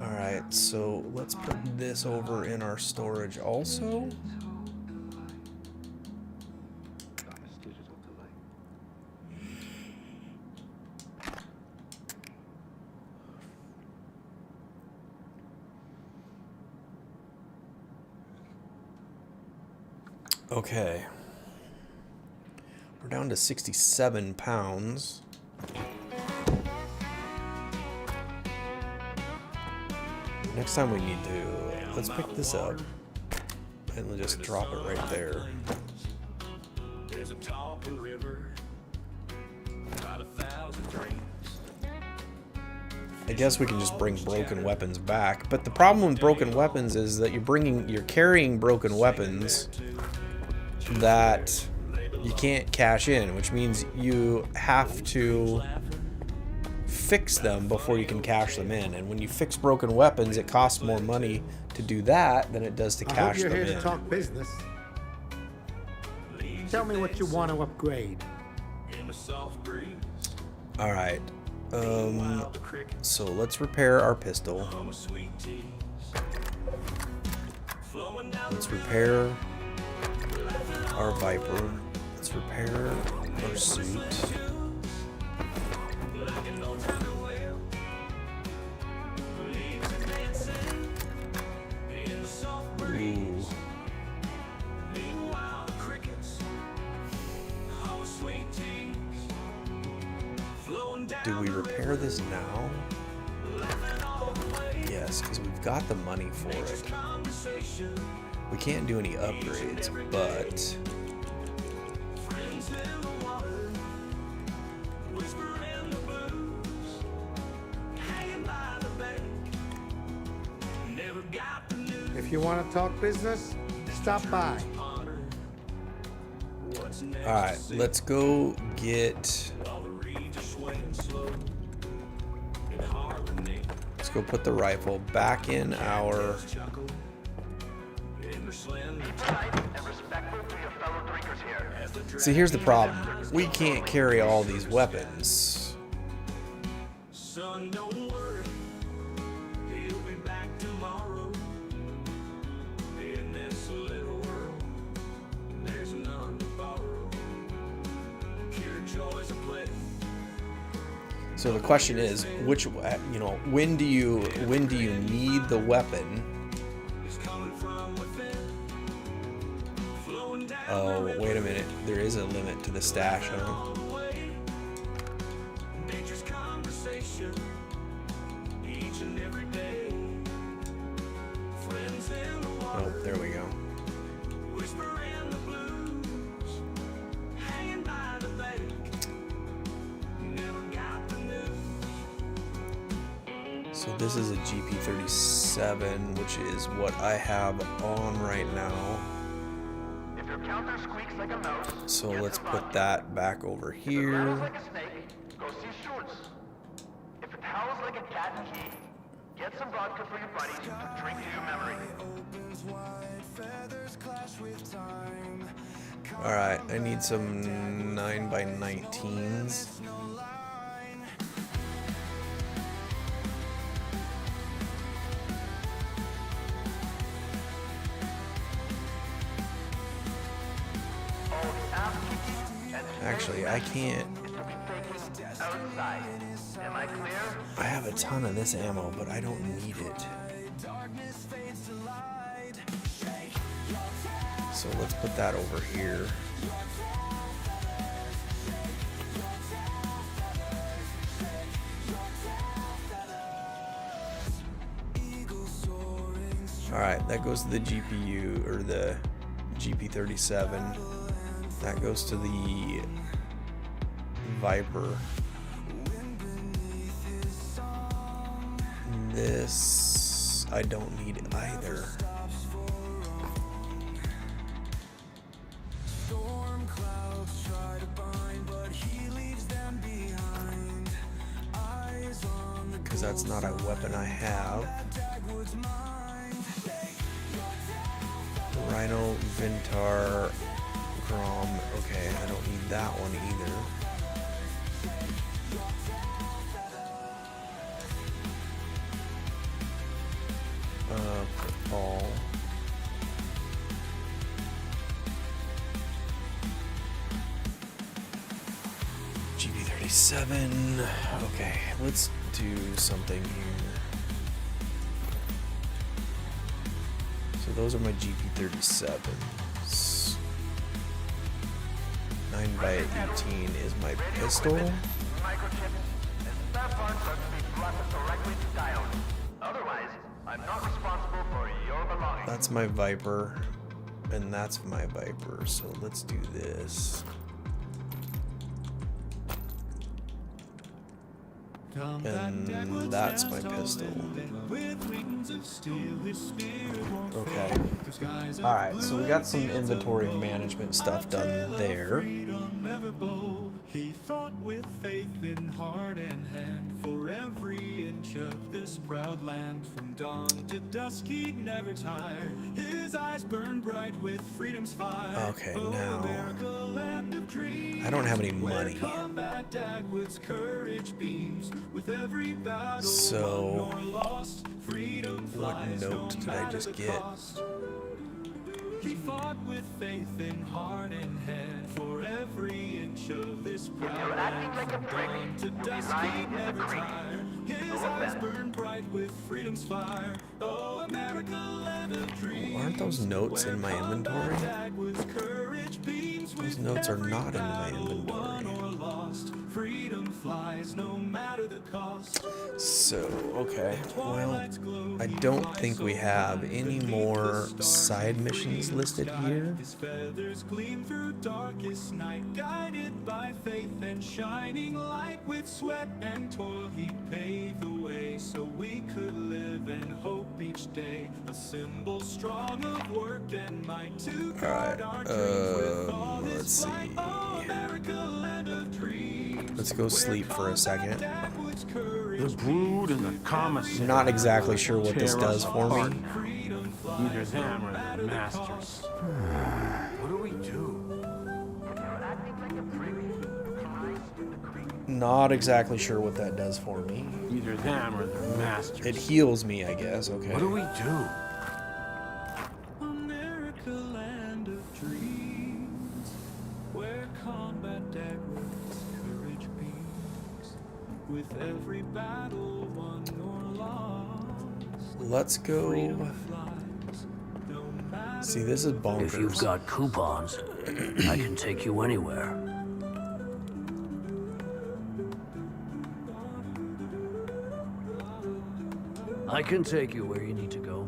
Alright, so let's put this over in our storage also. Okay. We're down to 67 pounds. Next time we need to, let's pick this up and we'll just drop it right there. There's a talking river, about 1,000 dreams. I guess we can just bring broken weapons back, but the problem with broken weapons is that you're carrying broken weapons that you can't cash in, which means you have to fix them before you can cash them in. And when you fix broken weapons, it costs more money to do that than it does to cash them in. I hope you're here to talk business. Tell me what you want to upgrade. All right. So let's repair our pistol. Let's repair our Viper. Let's repair our suit. Ooh. Do we repair this now? Yes, because we've got the money for it. We can't do any upgrades, but If you want to talk business, stop by. alright, let's go get... Let's go put the rifle back in our... See, here's the problem. We can't carry all these weapons. Son, don't worry, he'll be back tomorrow. In this little world, there's none to borrow. Pure joys of play. So the question is, which, you know, when do you need the weapon? Oh, wait a minute. There is a limit to the stash, huh? Oh, there we go. So this is a GP37, which is what I have on right now. Counter squeaks like a mouse. So let's put that back over here. If it rattles like a snake, go see Schultz. If it howls like a cat in heat, get some vodka for your buddies to drink to your memory. Alright, I need some 9x19s. Actually, I can't. Outside. Am I clear? I have a ton of this ammo, but I don't need it. So let's put that over here. Alright, that goes to the GPU, or the GP37. That goes to the Viper. This I don't need either. Because that's not a weapon I have. Rhino, Vintar, Grom. Okay, I don't need that one either. Ball. GB37. Okay, let's do something here. So those are my GP37s. 9x18 is my pistol. Microchips and spare parts are to be brought directly to diode. Otherwise, I'm not responsible for your belongings. That's my Viper, and that's my Viper. So let's do this. And that's my pistol. Okay. Alright, so we got some inventory management stuff done there. He fought with faith in heart and hand for every inch of this proud land. From dawn to dusk he'd never tire. His eyes burned bright with freedom's fire. Okay, now I don't have any money. So what note did I just get? He fought with faith in heart and head for every inch of this proud land. Like a prick, To dusk he never tired. His eyes burn bright with freedom's fire. Oh, America, land of dreams. Aren't those notes in my inventory? Those notes are not in my inventory. Freedom flies no matter the cost. So, okay. Well, I don't think we have any more side missions listed here. His feathers gleam through darkest night, guided by faith and shining light. With sweat and toil he paved the way so we could live and hope each day. A symbol strong of work and might to guard our dreams with all Let's his see. might. Oh, America, land of dreams. Let's go sleep for a second. The brood and the commissary. I'm not exactly sure what this does for me. Either them or their masters. What do we do? Not exactly sure what that does for me. Either them or their masters. It heals me, I guess. Okay. What do we do? America, land of dreams, where combat daggers, courage beams, with every battle won or lost. Let's go. See, this is bonkers. If you've got coupons, I can take you anywhere. I can take you where you need to go.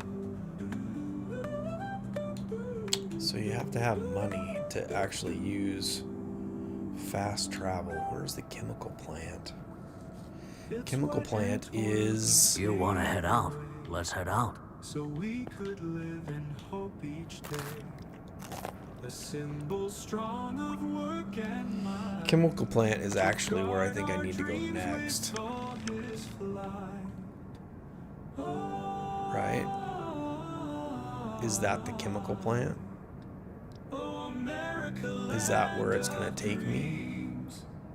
So you have to have money to actually use fast travel. Where's the chemical plant? Chemical plant is... You want to head out? Let's head out. So we could live and hope each day. A symbol strong of work and might. Chemical plant is actually where I think I need to go next. Right? Is that the chemical plant? Is that where it's gonna take me?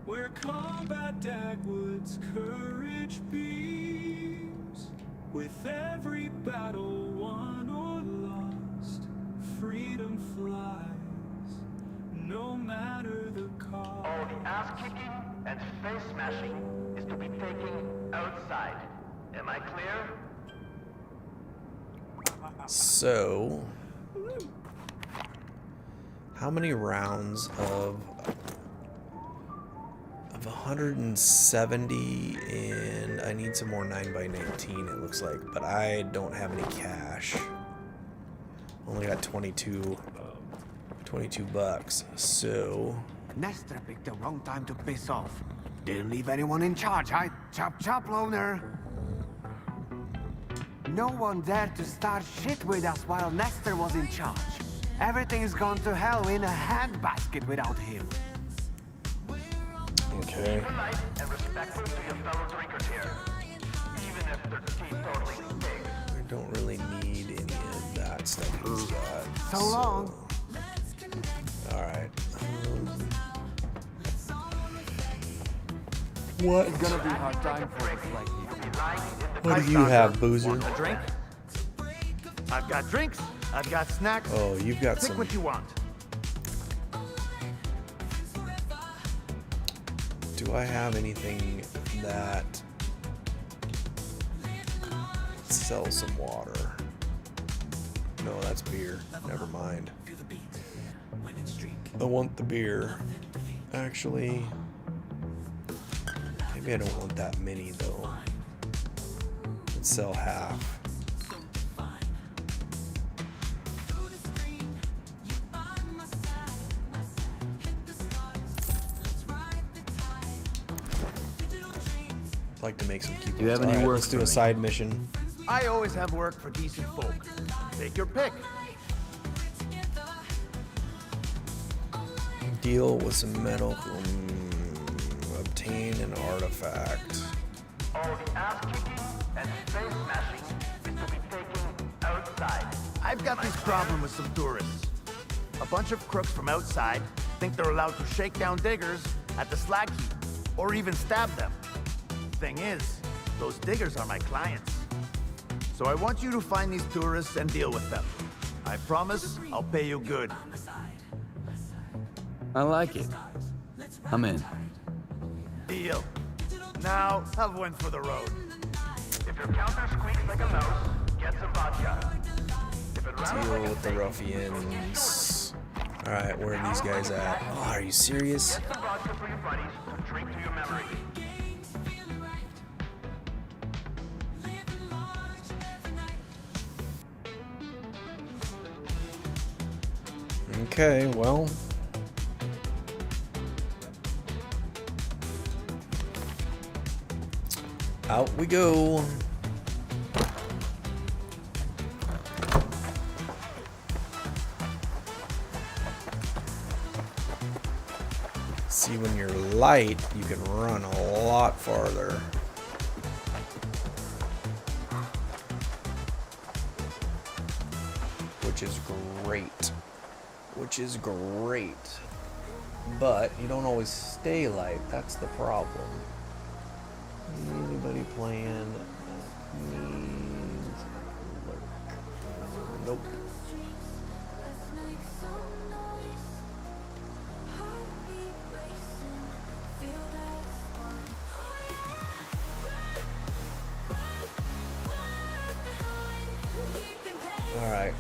Where combat dagwoods courage beams, with every battle won or lost, freedom flies, no matter the cost. All ass kicking and face smashing is to be taken outside. Am I clear? So, how many rounds of 170, and I need some more 9x19 it looks like, but I don't have any cash. Only got 22 bucks. So Nestor picked the wrong time to piss off. Didn't leave anyone in charge, huh? Chop chop, loner. No one dared to start shit with us while Nestor was in charge. Everything's gone to hell in a handbasket without him. okay. Polite and respectful to your fellow drinkers here, even if their teetotaling stinks. I don't really need any of that stuff he's got. So long. Alright. What? It's gonna be a hard time for us like you. What do you have, Boozer? Want a drink? I've got drinks. I've got snacks. Oh, you've got Pick some. what you want. Do I have anything that sells some water? No, that's beer. Never mind. I want the beer. Actually, maybe I don't want that many though. Let's sell half. I'd like to make some coupons. Do you have any Alright, work let's do for a me? side mission. I always have work for decent folk. Take your pick. Deal with some metal. Obtain an artifact. All the ass kicking and face smashing is to be taken outside. I've got this problem with some tourists. A bunch of crooks from outside think they're allowed to shake down diggers at the slag heap, or even stab them. Thing is, those diggers are my clients. So I want you to find these tourists and deal with them. I promise I'll pay you good. I like it. I'm in. Deal. Now, have one for the road. If your counter squeaks like a mouse, get some vodka. If it rattles Deal like a with the snake, ruffians. Alright, where are these guys at? Oh, are you serious? get some vodka for your buddies to drink to your memory. Okay, well. Out we go. See, when you're light, you can run a lot farther. Which is great. Which is great. But you don't always stay light. That's the problem. Anybody playing needs lurk? Nope. All right.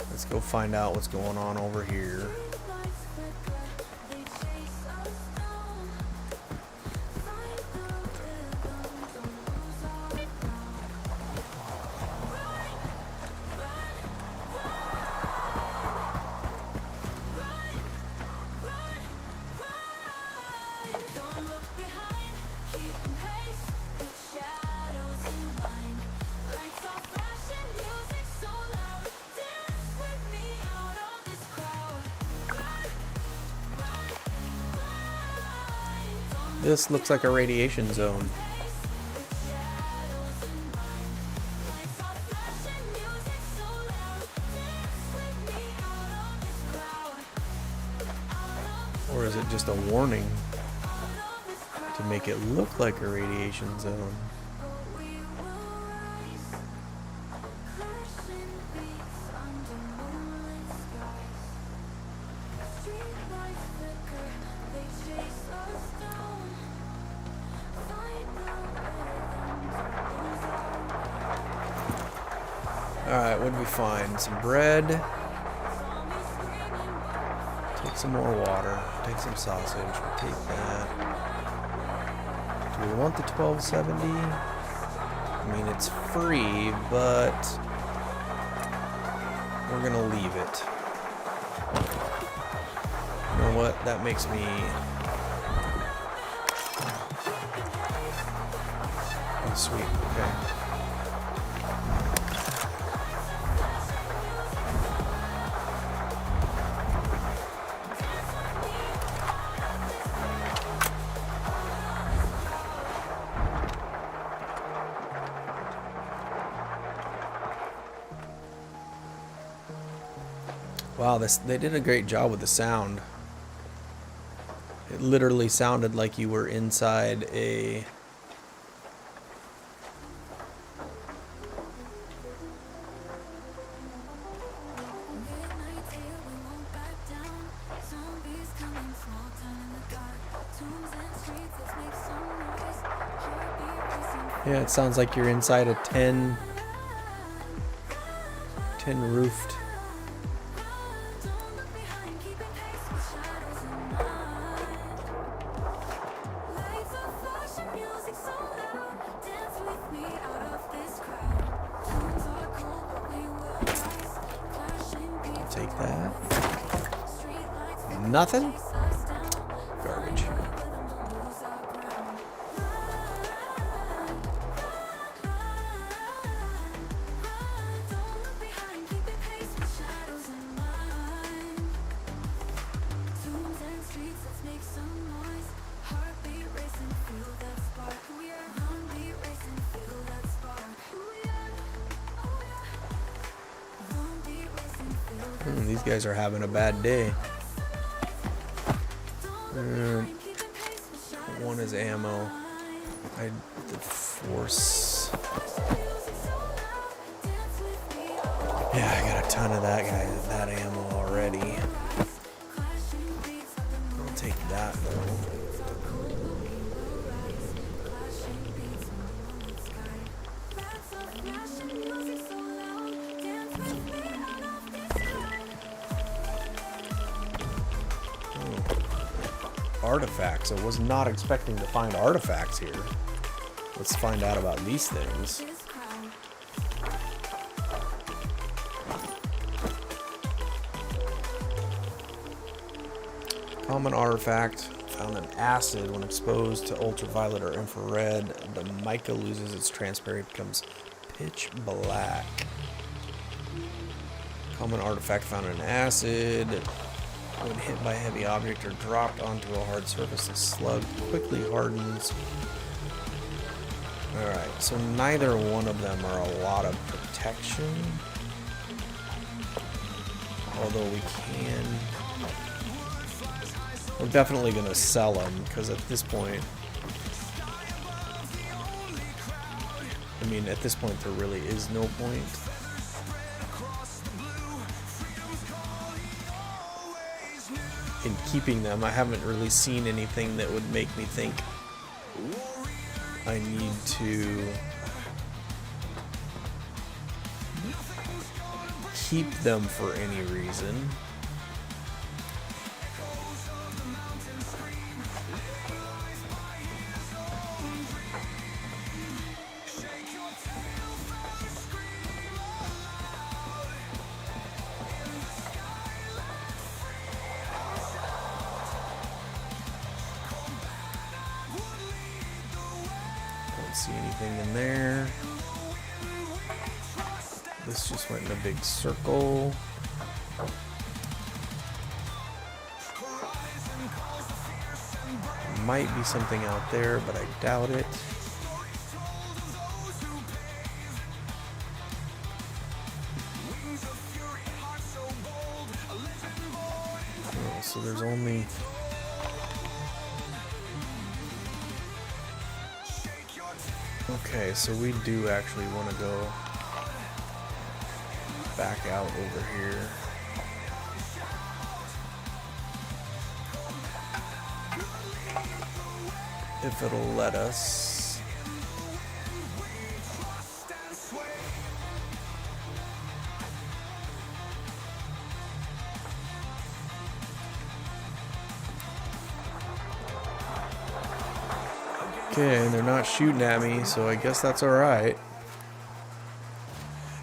Let's go find out what's going on over here. This looks like a radiation zone. just a warning to make it look like a radiation zone. Alright, what did we find? Some bread. Take some more water. Take some sausage. We'll take that. Do we want the 1270? I mean, it's free, but we're gonna leave it. You know what? That makes me... Oh, sweet. Okay. Wow, they did a great job with the sound. It literally sounded like you were inside a... Yeah, it sounds like you're inside a 10 roofed. Take that. Nothing? Garbage. These guys are having a bad day. One is ammo. The force. Yeah, I got a ton of that ammo already. I'll take that though. Artifacts. I was not expecting to find artifacts here. Let's find out about these things. Common artifact. Found an acid when exposed to ultraviolet or infrared. The mica loses its transparency, becomes pitch black. Common artifact found in acid. When hit by a heavy object or dropped onto a hard surface, the slug quickly hardens. Alright, so neither one of them are a lot of protection. Although we can... We're definitely going to sell them, because at this point... I mean, at this point there really is no point. In keeping them. I haven't really seen anything that would make me think I need to keep them for any reason. See anything in there. This just went in a big circle. Might be something out there, but I doubt it. Oh, so there's only Okay, so we do actually want to go back out over here. If it'll let us. Okay, and they're not shooting at me, so I guess that's alright.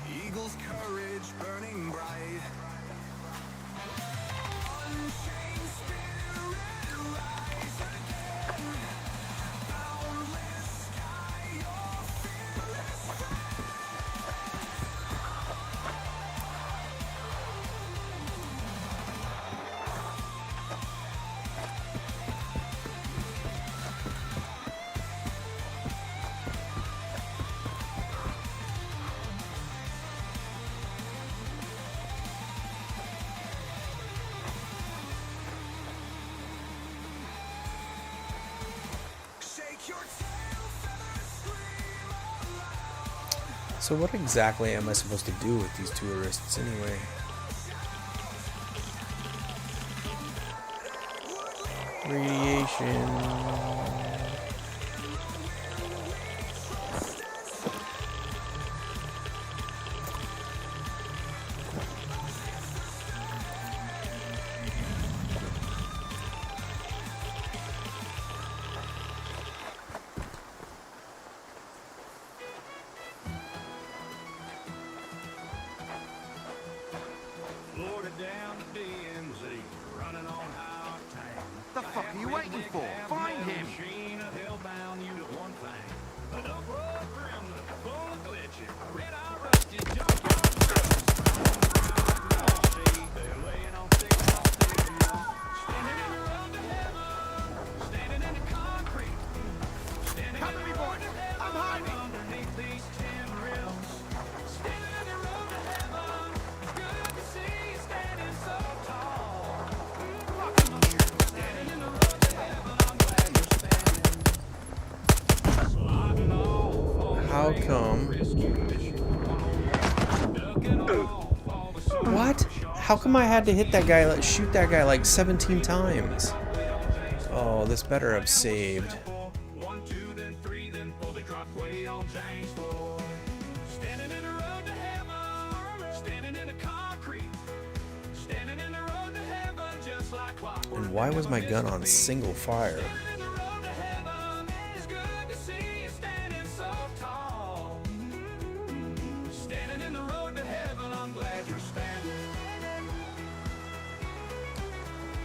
Eagle's courage burning bright. Unchained spirit rise again. Boundless sky, your fearless shake your tail, feathers scream aloud. So what exactly am I supposed to do with these tourists anyway? Radiation. Florida down to DMZ, running on high octane. The fuck are you waiting for? Find him! Machine of hellbound you to one thing. An uproar gremlin, full of glitches. Red-eye rusted junkyard bridges. See, they're laying on thick sausage. Standing in the road to heaven. Standing in the concrete. Standing Cover me, boys! I'm hiding! underneath these tin rims. Standing in the road to heaven. Good to see you standing so tall. Standing in the road to heaven. I'm glad you're standing. Slogging off all the How come? rescue mission. Ducking off all the soldiers. What? How come I had to hit that guy, like, shoot that guy like 17 times? Oh, this better have saved. 1, 2, then 3, then 4, they drop way on James floor. Standing in the road to heaven, standing in the concrete, standing in the road to heaven, just like clockwork. And why was my gun on single fire? Standing in the road to heaven, it's good to see you standing so tall. Standing in the road to heaven, I'm glad you're standing.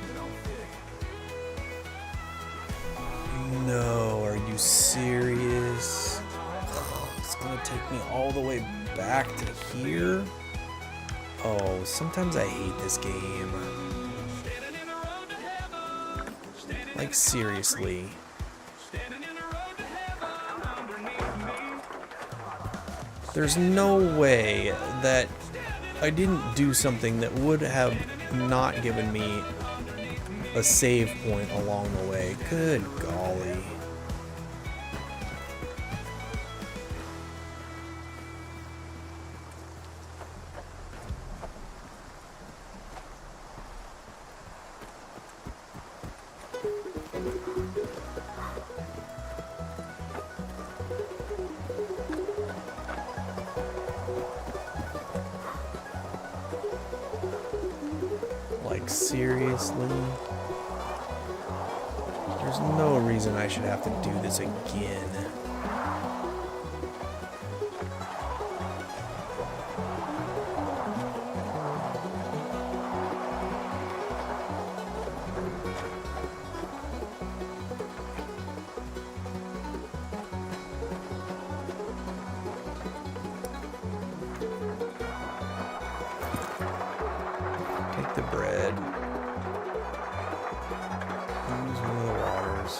It don't fit. No, are you serious? It's gonna take me all the way back to here? Oh, sometimes I hate this game. Like, seriously. There's no way that I didn't do something that would have not given me a save point along the way. Good golly. Like, seriously? There's no reason I should have to do this again. Take the bread. Use one of the waters.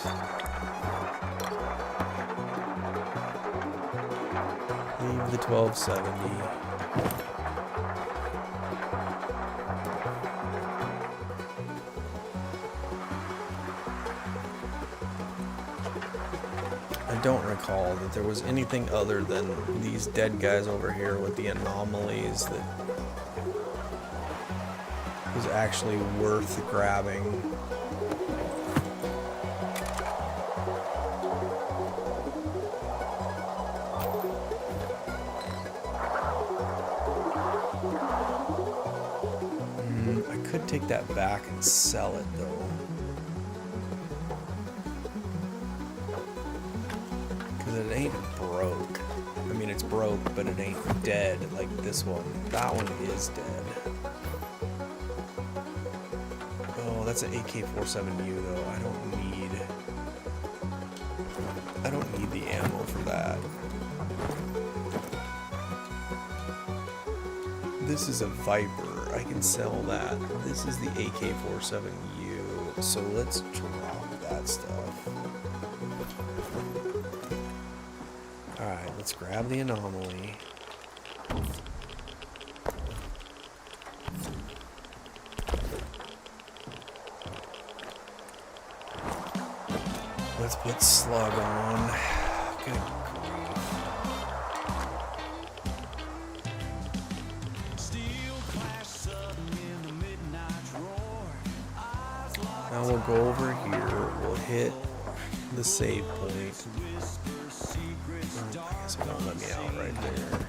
Leave the 1270. I don't recall that there was anything other than these dead guys over here with the anomalies that was actually worth grabbing. I could take that back and sell it though. It ain't broke. I mean, it's broke, but it ain't dead like this one. That one is dead. Oh, that's an AK-47U though. I don't need the ammo for that. This is a Viper. I can sell that. This is the AK-47U. So let's drop that stuff. Alright, let's grab the anomaly. Let's put slug on. Good grief. Now we'll go over here. We'll hit the save point. I guess it won't let me out right there.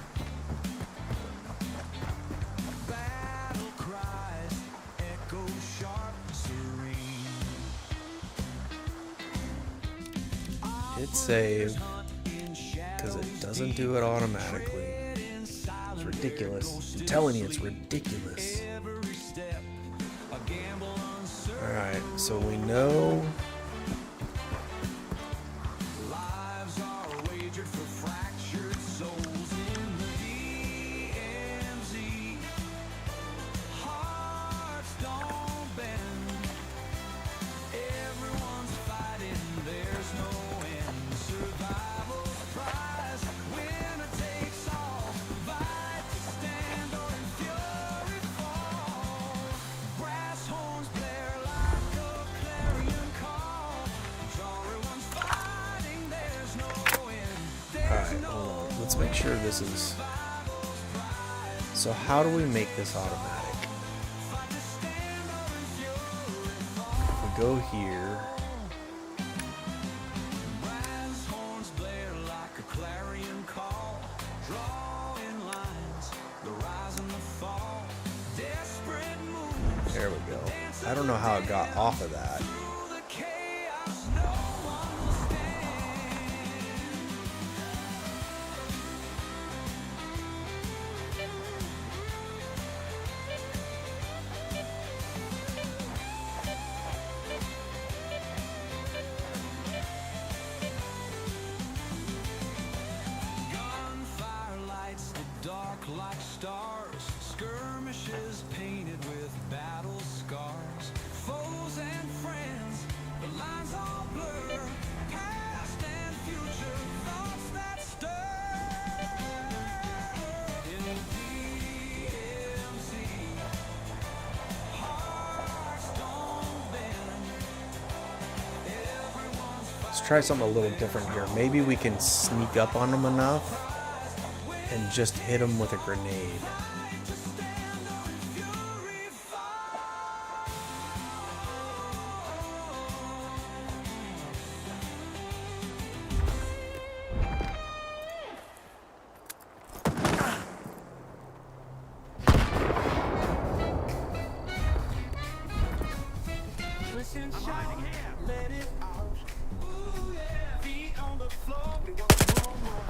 Hit save, because it doesn't do it automatically. It's ridiculous. I'm telling you, it's ridiculous. Alright, so we know let's make sure this is... So how do we make this automatic? If we go here... There we go. I don't know how it got off of that. Like stars, skirmishes painted with battle scars, foes and friends, the lines all blur, past and future, thoughts that stir. In the DMZ, hearts don't bend. Let's try something a little different here. Maybe we can sneak up on them enough and just hit them with a grenade. Listen, shout, let it out. Ooh, yeah. Feet on the floor, we want more.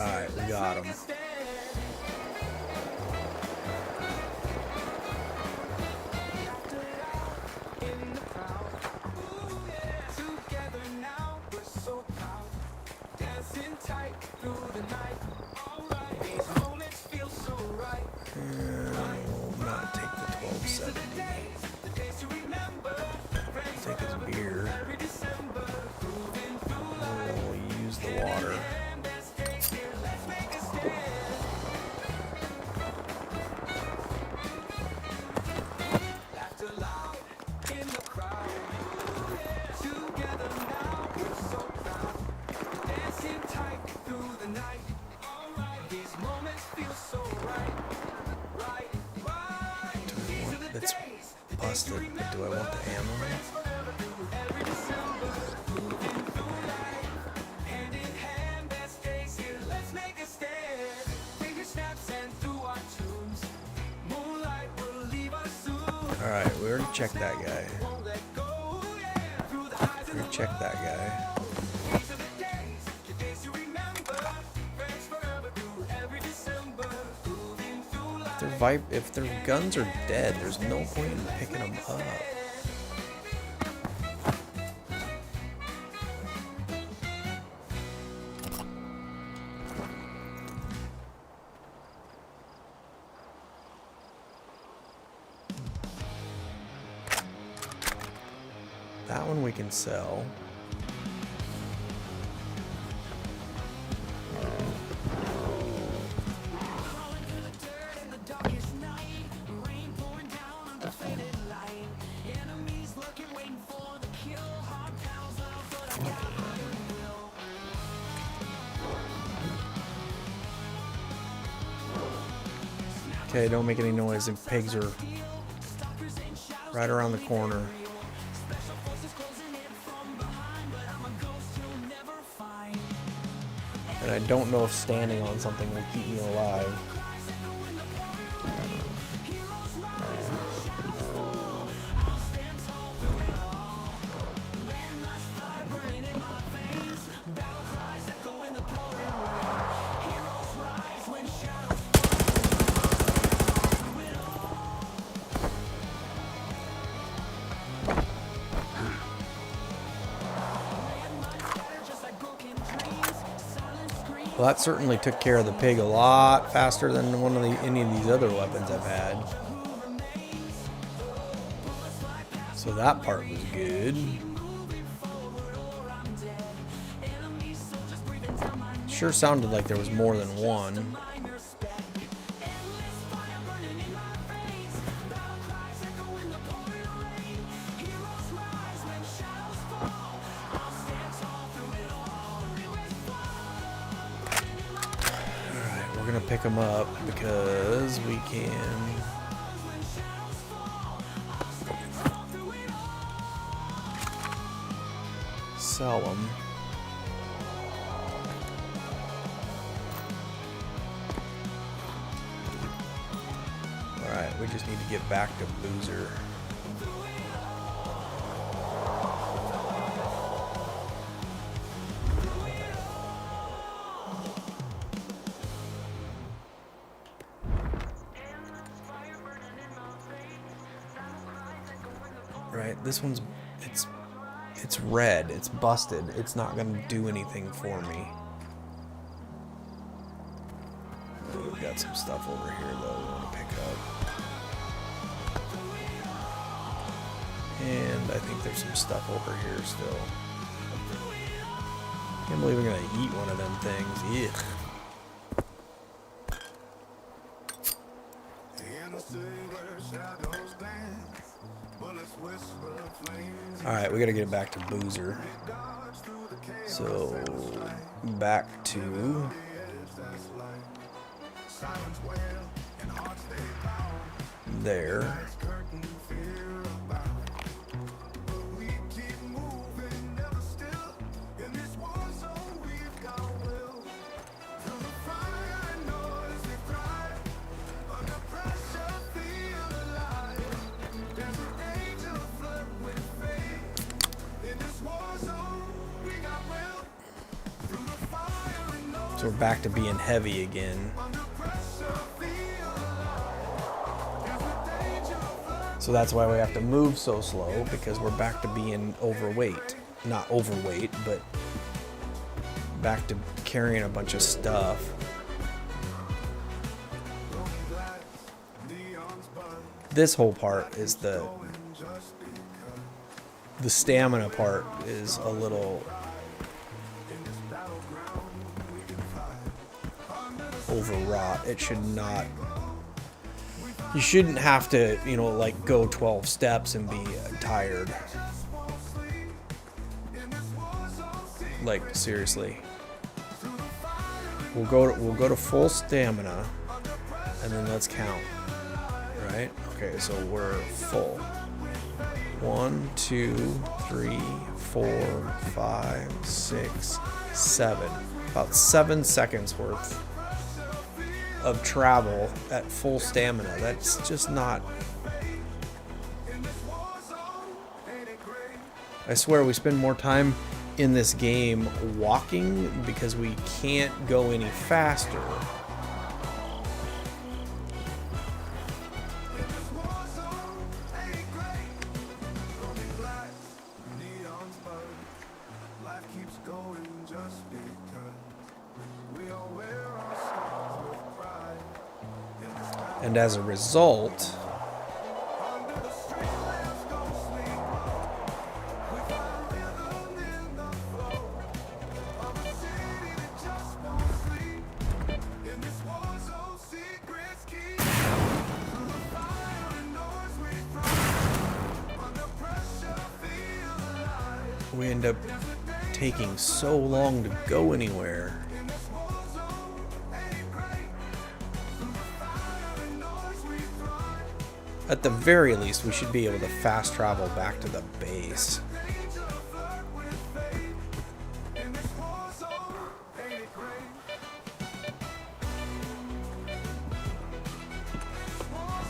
Alright, we got him. We'll not take the 1270. Take his beer. Alright, we already checked that guy. We already checked that guy. If their guns are dead, there's no point in picking them up. That one we can sell. Okay, don't make any noise. The pigs are right around the corner. And I don't know if standing on something will keep me alive. Well, that certainly took care of the pig a lot faster than any of these other weapons I've had. So that part was good. Sure sounded like there was more than one. We're gonna pick them up because we can sell them. Alright, we just need to get back to Boozer. Right, this one's it's red, it's busted, it's not gonna do anything for me. We've got some stuff over here though we want to pick up. And I think there's some stuff over here still. Can't believe we're gonna eat one of them things. Ugh. Alright, we gotta get back to Boozer. So, back to there. So we're back to being heavy again. So that's why we have to move so slow, because we're back to being overweight. Not overweight, but back to carrying a bunch of stuff. This whole part is the stamina part is a little overwrought. It should not. You shouldn't have to, you know, like go 12 steps and be tired. Like seriously. We'll go to full stamina, and then let's count. Right? Okay, so we're full. 1, 2, 3, 4, 5, 6, 7. About 7 seconds worth of travel at full stamina. That's just not I swear we spend more time in this game walking because we can't go any faster. And as a result, we end up taking so long to go anywhere. At the very least, we should be able to fast travel back to the base.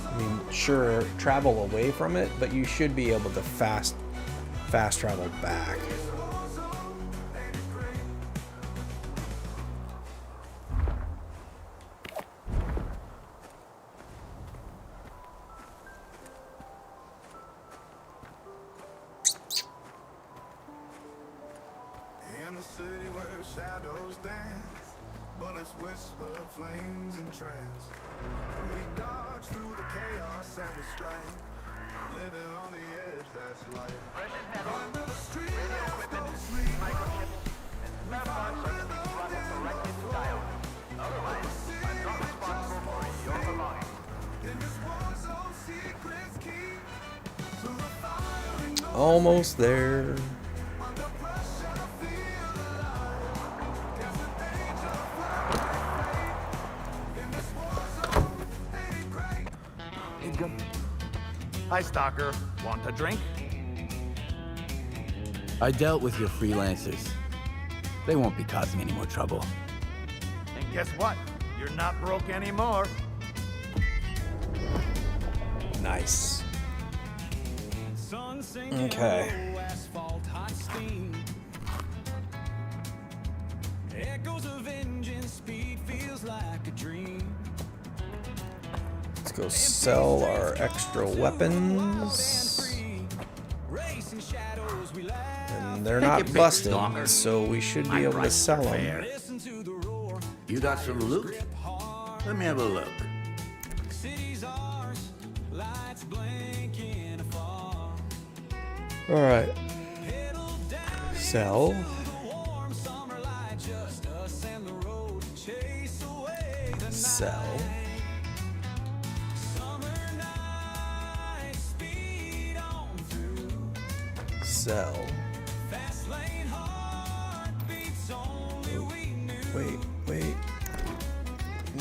I mean, sure, travel away from it, but you should be able to fast travel back. In the city where shadows dance, bullets whisper, flames and trance. We dodge through the chaos and the strife, living on the edge, that's life. Under the street, Radio equipment, microchips, and spare parts are to be brought directly to diode. Otherwise, I'm not responsible for your belongings. in this war zone, secrets keep through the fire and no Almost there. under pressure, feel alive. There's a danger, in this war zone, ain't it great? Hi, Stalker. Want a drink? I dealt with your freelancers. They won't be causing any more trouble. And guess what? You're not broke anymore. Nice. Okay. Let's go sell our extra weapons. And they're Take not your pick, busted, Stalker. so we should My be able to prices sell are them. fair. You got some loot? Let me have a look. Alright. Sell. Sell. Sell. Wait.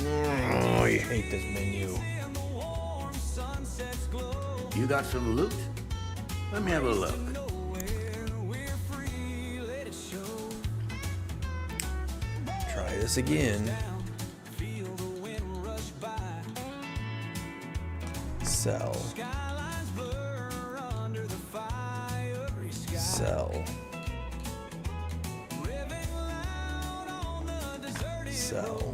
Oh, I hate this menu. You got some loot? Let me have a look. Try this again. Sell. Sell. Sell.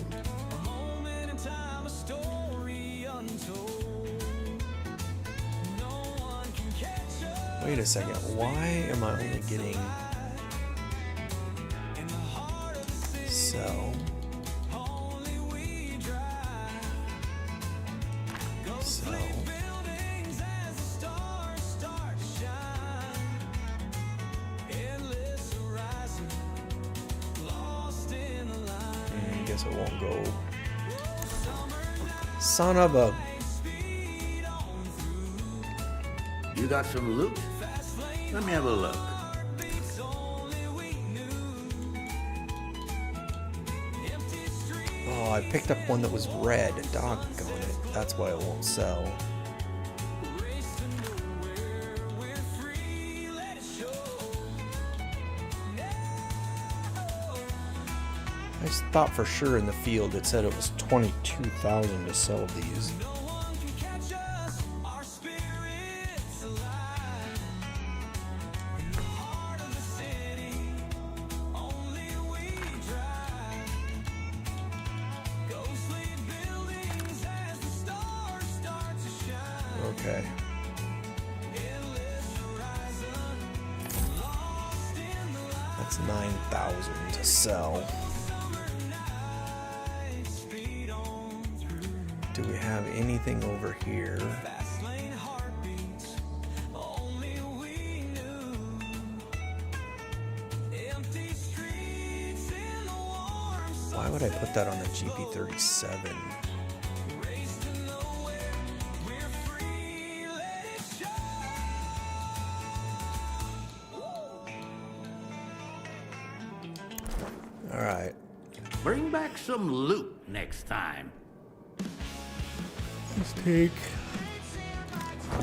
Wait a second, why am I only getting sell? Sell. I guess it won't go. Son of a. You got some loot? Let me have a look. Oh, I picked up one that was red. Doggone it. That's why it won't sell. I just thought for sure in the field it said it was 22,000 to sell these. Okay. That's 9,000 to sell. Do we have anything over here? Why would I put that on the GP37? All right. Bring back some loot next time. Let's take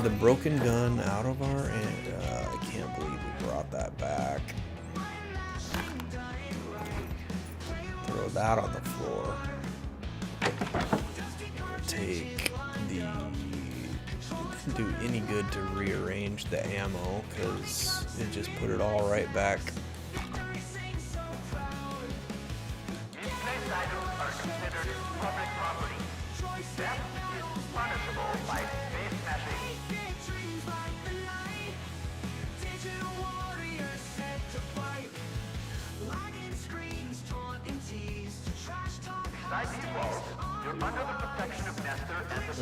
the broken gun out of our end. I can't believe we brought that back. Throw that on the floor. Take the... Didn't do any good to rearrange the ammo because it just put it all right back.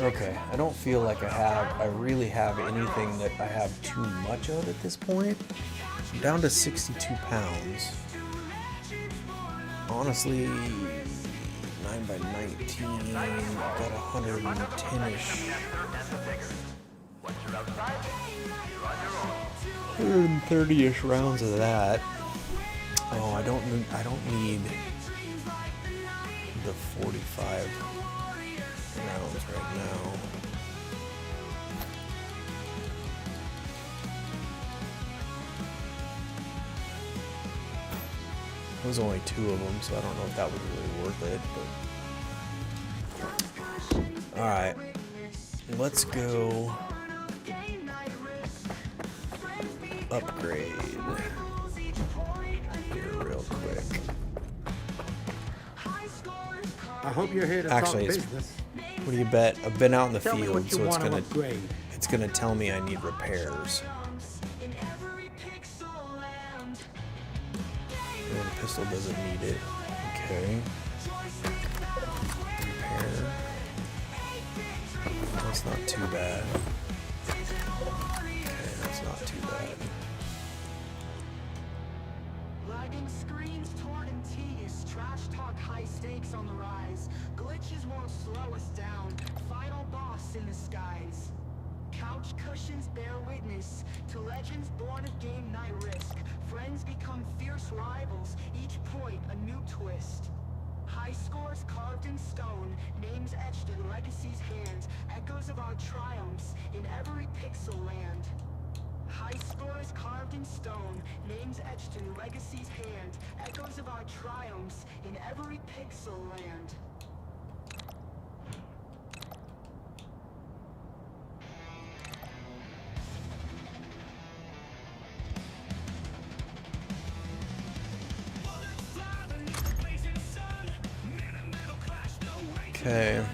Okay, I don't feel like I really have anything that I have too much of at this point. I'm down to 62 pounds. Honestly, 9 by 19, got 110-ish. 130-ish rounds of that. Oh, I don't need the 45 rounds right now. There was only 2 of them, so I don't know if that was really worth it. But alright, let's go upgrade here real quick. I hope you're here to Actually, talk it's, business. what do you bet? I've been out in the Tell me field, what you so want to upgrade. it's gonna tell me I need repairs. And the pistol doesn't need it. Okay. Repair. That's not too bad. Okay, that's not too bad. Lagging screens, torn and tedious, trash talk, high stakes on the rise. Glitches won't slow us down. Final boss in the skies. Couch cushions bear witness to legends born of game night risk. Friends become fierce rivals, each point a new twist. High scores carved in stone, names etched in legacy's hands, echoes of our triumphs in every pixel land. High scores carved in stone, names etched in legacy's hand, echoes of our triumphs in every pixel land. Okay.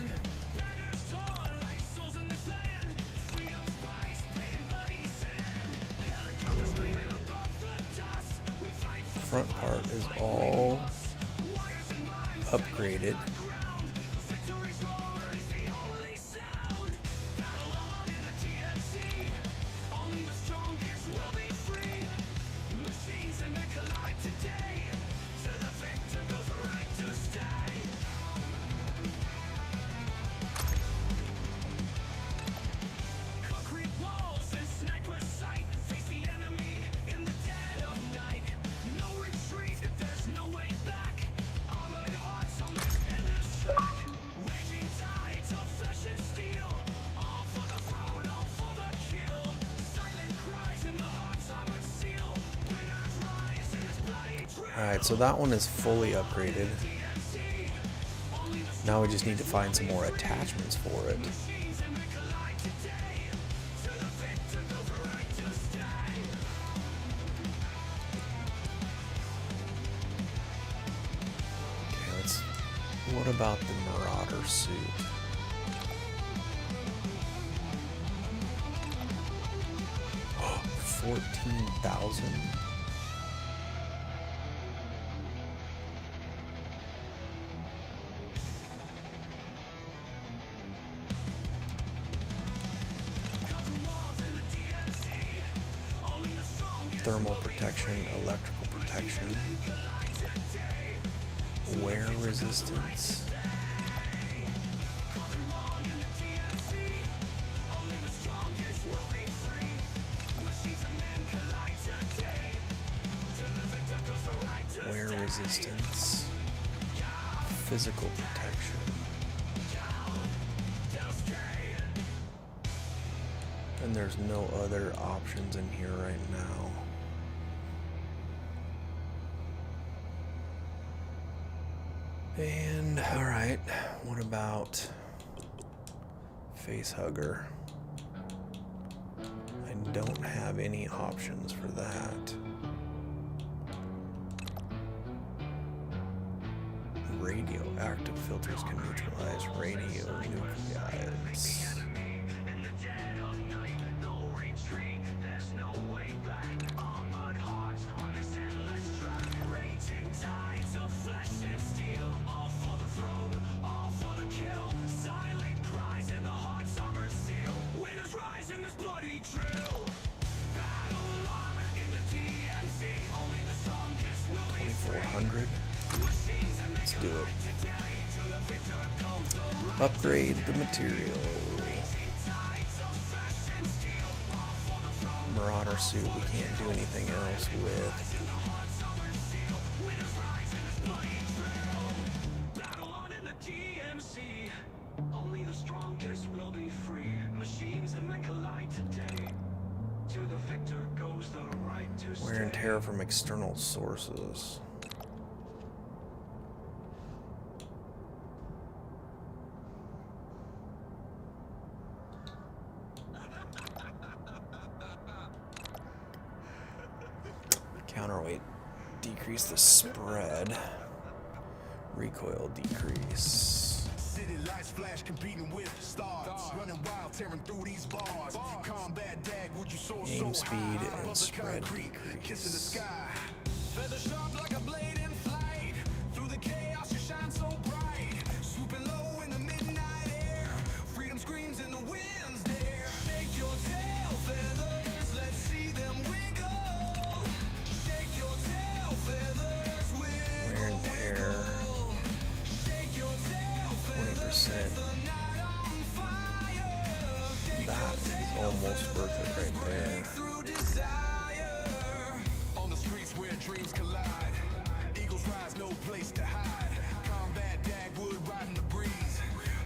Front part is all upgraded. Alright, so that one is fully upgraded. Now we just need to find some more attachments for it. Okay, what about the Marauder suit? 14,000. Thermal protection, electrical protection, wear resistance. Wear resistance, physical protection. And there's no other options in here right now. And alright, what about face hugger? I don't have any options for that. Radioactive filters can neutralize radionuclides. Let's do it. Upgrade the material. Marauder suit, we can't do anything else with. Only the strongest will be free. Machines that make a light today. To the victor goes the right to stay. Wear and tear from external sources. Counterweight, decrease the spread. Recoil decrease. City lights flash competing with stars. Running wild, tearing through these bars. Combat dag, would you soar so Aim speed high? and spread Kissing the decrease. sky. Feather sharp like a blade in flight. Through the chaos, you shine so bright. Swooping low in the midnight air. Freedom screams in the wind's dare. Shake your tail feathers, let's see them wiggle. Shake your tail feathers, wiggle. Wear and tear. 20%. That is almost worth it right there. On the streets where dreams collide, eagles rise, no place to hide. Combat dagwood riding the breeze,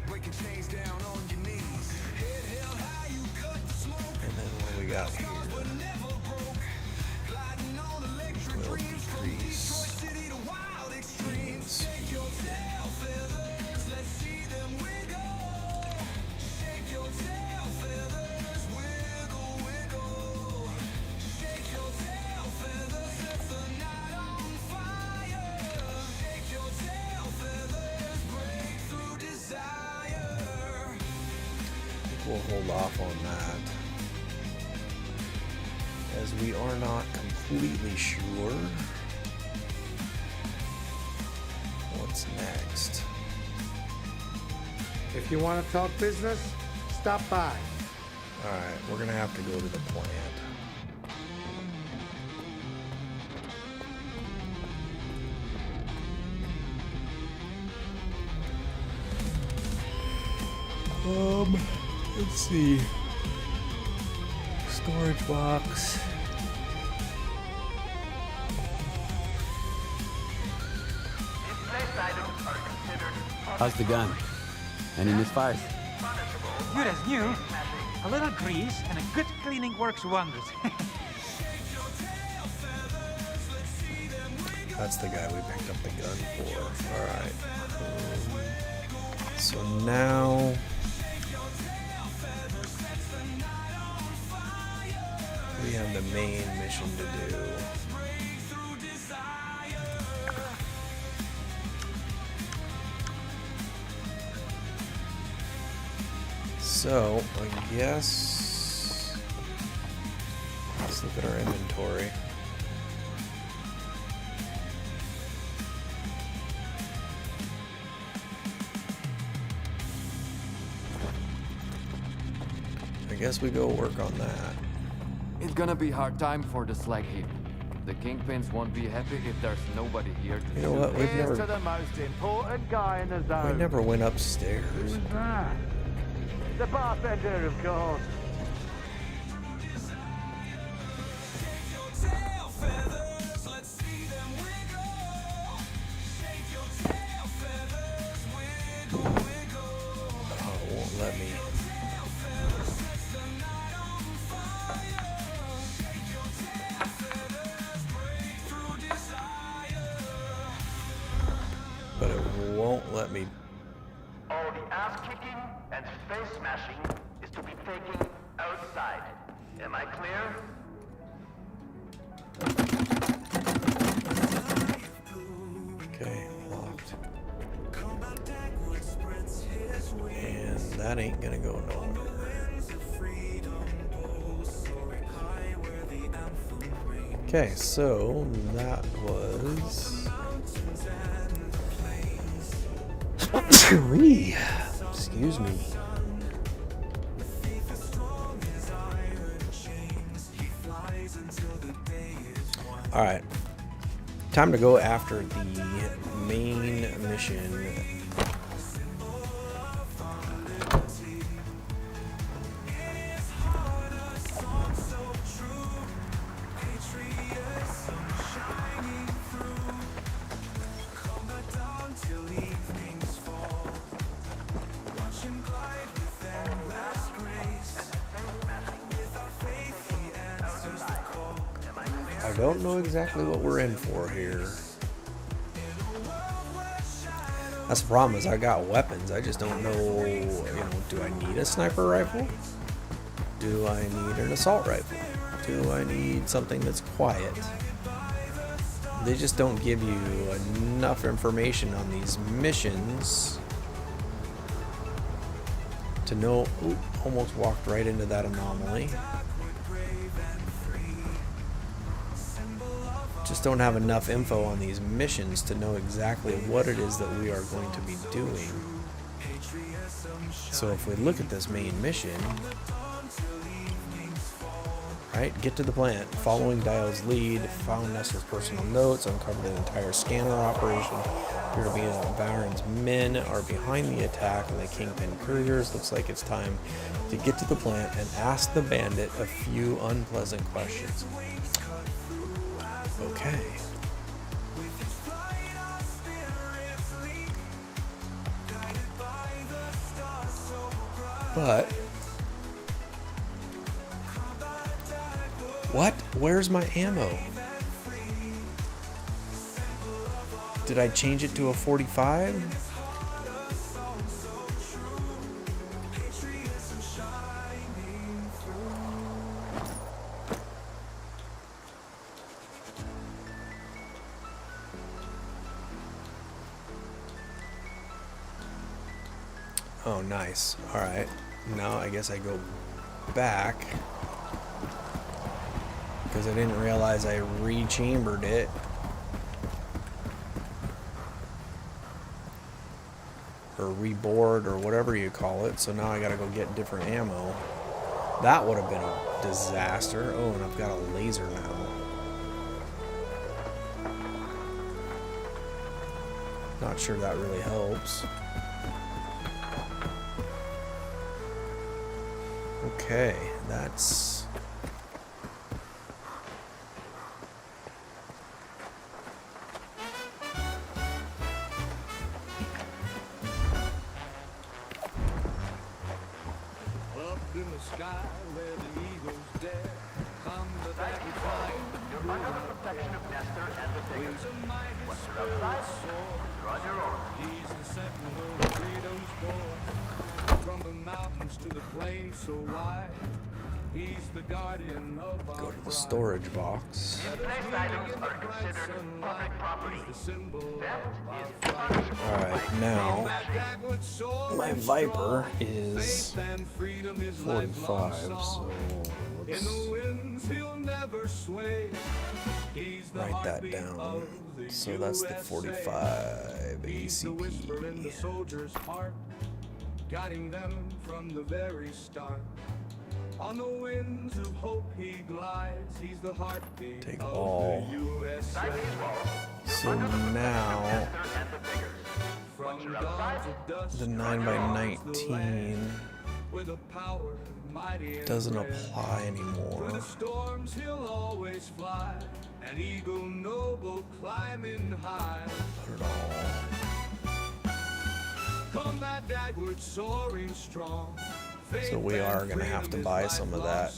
breaking chains down on your knees. Head held high, you cut the smoke. And then what do we got here? Gliding on electric Will dreams from decrease. Detroit City to wild extremes. Shake your tail feathers, let's see them wiggle. Shake your tail feathers, wiggle, wiggle. Shake your tail feathers, set the night on fire. Shake your tail feathers, break through desire. I think we'll hold off on that, as we are not completely sure what's next. If you want to talk business, stop by. Alright, we're gonna have to go to the plant. Let's see. Storage box. Displaced items are considered How's the gun? Any misfires? Good as new. A little grease and a good cleaning works wonders. That's the guy we picked up the gun for. Alright. So now we have the main mission to do. So I guess it's look at our inventory. I guess we go work on that. It's gonna be hard time for the slag heap. The kingpins won't be happy if there's nobody here to You know what? We've Here's never to the most important guy in the zone. we never went upstairs. Who's that? The bartender, of course. Oh, it won't let me. But it won't let me. All the ass kicking and face smashing is to be taken outside. Am I clear? Okay, locked. And that ain't gonna go nowhere. Okay, so that was. Excuse me. All right, time to go after the main mission. I don't know exactly what we're in for here. That's the problem, is I got weapons. I just don't know, you know, do I need a sniper rifle? Do I need an assault rifle? Do I need something that's quiet? They just don't give you enough information on these missions to know. Ooh, almost walked right into that anomaly. Just don't have enough info on these missions to know exactly what it is that we are going to be doing. So if we look at this main mission, right, get to the plant, following Dial's lead, found Nestor's personal notes, uncovered an entire scanner operation. Appear to be Baron's men are behind the attack and the Kingpin couriers. Looks like it's time to get to the plant and ask the bandit a few unpleasant questions. Okay. But what? Where's my ammo? Did I change it to a 45? Oh, nice. All right. Now I guess I go back because I didn't realize I rechambered it. Or rebored or whatever you call it. So now I gotta go get different ammo. That would have been a disaster. Oh, and I've got a laser now. Not sure that really helps. Okay, that's... Up in the sky where the eagles dare come to that You're under the protection of Nestor and the Diggers. Once you're outside, you're on your own. He's the sentinel of freedom's born. from the mountains to the plains so wide. He's the guardian of our Go to the storage box. These items are considered public property. Alright, now my Viper is 45, so let's write that down. So that's the 45 ACP. Guiding them from the very start. On the winds of hope he glides. He's the heartbeat Take of all. the USA. So now From dawn to dusk, the 9x19 with a power mighty and doesn't grand. apply Through anymore. the storms he'll always fly. An eagle noble climbing high. Put it all. Combat backward soaring strong. So we are gonna have to buy some of that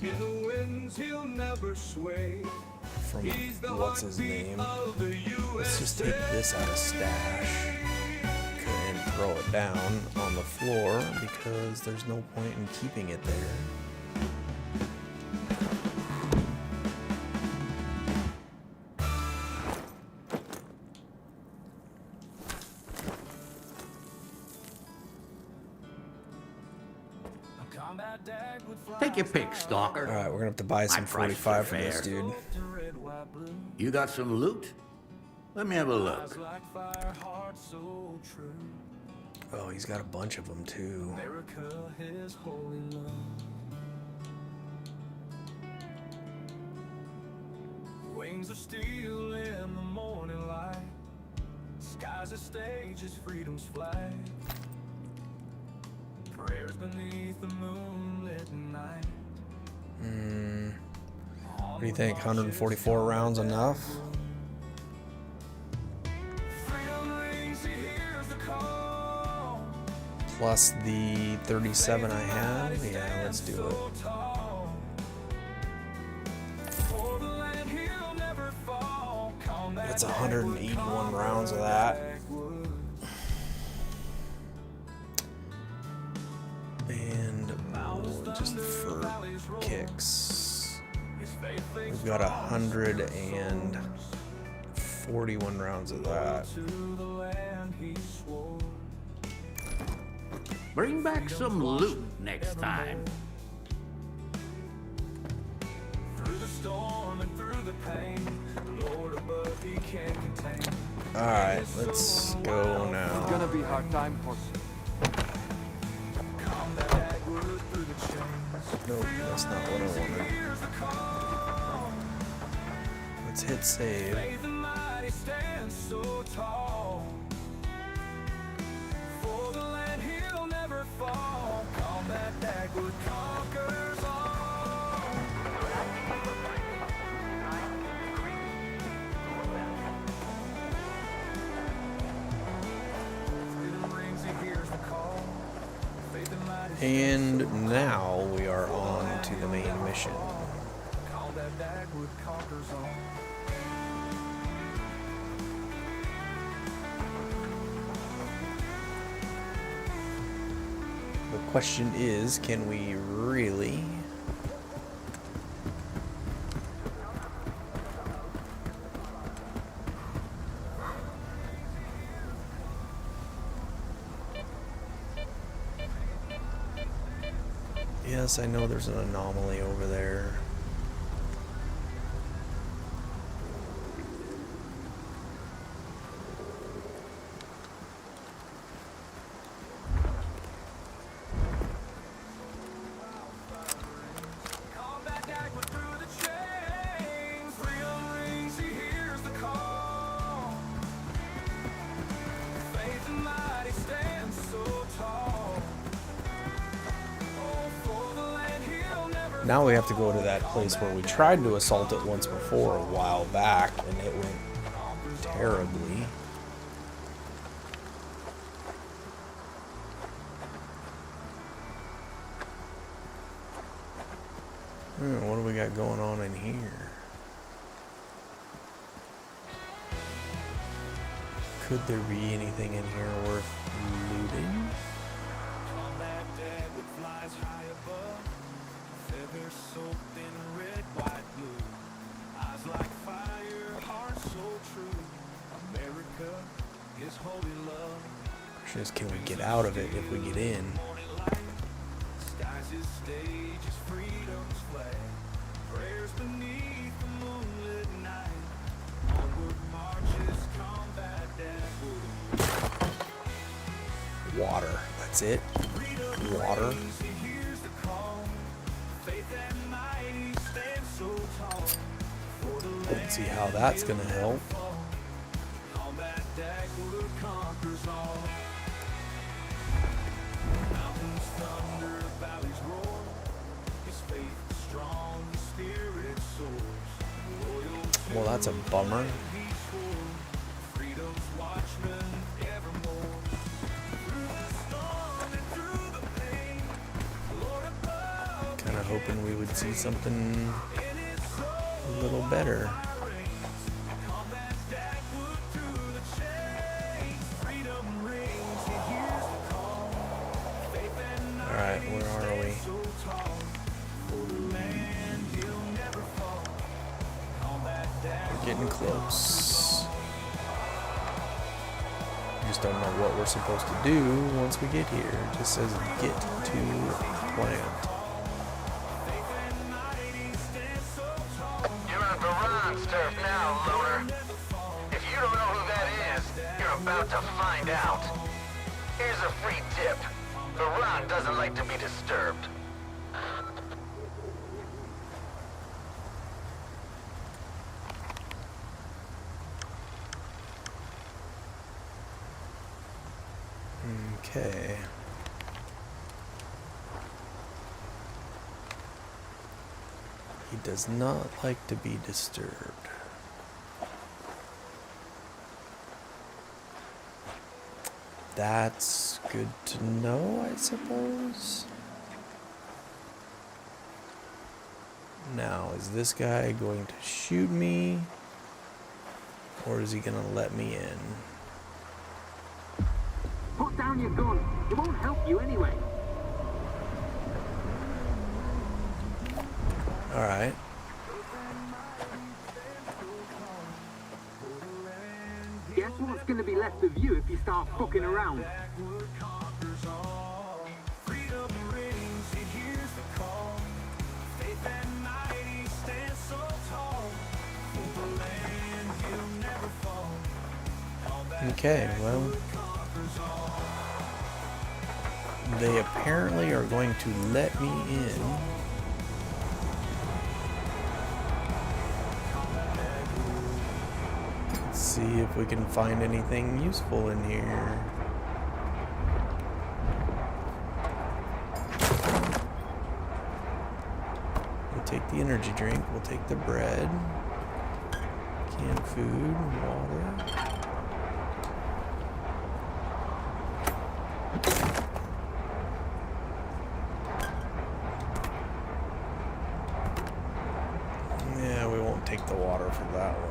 In the winds he'll never sway. from what's his name. Let's just take this out of stash and throw it down on the floor because there's no point in keeping it there. Take your pick, Stalker. Alright, we're gonna have to buy some My prices 45 are for this fair. dude. You got some loot? Let me have a look. Oh, he's got a bunch of them too. Wings of steel in the morning light. Skies a stage as freedom's flag. Prayers beneath the moonlit night. What do you think? 144 rounds enough? Plus the 37 I have? Yeah, let's do it. That's 181 rounds of that. And just for kicks, we've got 141 rounds of that. Bring back some loot next time. Through the storm and through the pain, Lord above he can contain. Alright, let's go It's now. gonna be a hard time for Nope, that's not what I wanted. Let's hit save. Faith and mighty stand so tall. For the land he'll never fall. Combat backward conquers all. Freedom rings, he hears the call. Faith and mighty And now we are on to the main mission. combat backward conquers all. The question is, can we really? Yes, I know there's an anomaly over there. Combat backward through the chains. Freedom rings, he hears the call. Faith and mighty stand so tall. Oh, for the land he'll never Now we have to go to that place where we tried to assault it once before a while back, and it went terribly. What do we got going on in here? Could there be anything in here worth looting? skies high above, feathers soaked in red, white, blue. Eyes like fire, heart so true. America is holy love. Question is, can we get out of it if we get in? Skies is stage, is freedom's flag. Prayers beneath the moonlit night. Onward marches combat dagwood. Water. That's it. Water. Here's the call. Faith and might stand so tall. Let's see how that's gonna help. Combat dagwood conquers all. Mountains thunder, valleys roar. His faith is strong, his spirit soars. Loyal Well, that's a bummer. freedom's watchman evermore. Through the storm and through the pain, Lord above Kind of hoping we would see something a little better. combat dagwood through the chains. Freedom rings, he hears the call. Faith and All right, where are we? so tall. For the land, he'll never fall. Combat dagwood. We're getting close. Just don't know what we're supposed to do once we get here. It just says get to plant. You're on Veron's turf now, loner. If you don't know who that is, you're about to find out. Here's a free tip. Veron doesn't like to be disturbed. Okay. He does not like to be disturbed. That's good to know, I suppose. Now, is this guy going to shoot me? Or is he going to let me in? Put down your gun. It won't help you anyway. Alright. Guess what's going to be left of you if you start fucking around? Freedom rings, he hears the call. Faith and might, he stands so tall. For the land, he'll never fall. Okay, well. They apparently are going to let me in. Let's see if we can find anything useful in here. We'll take the energy drink, we'll take the bread, canned food, water. Yeah, we won't take the water for that one.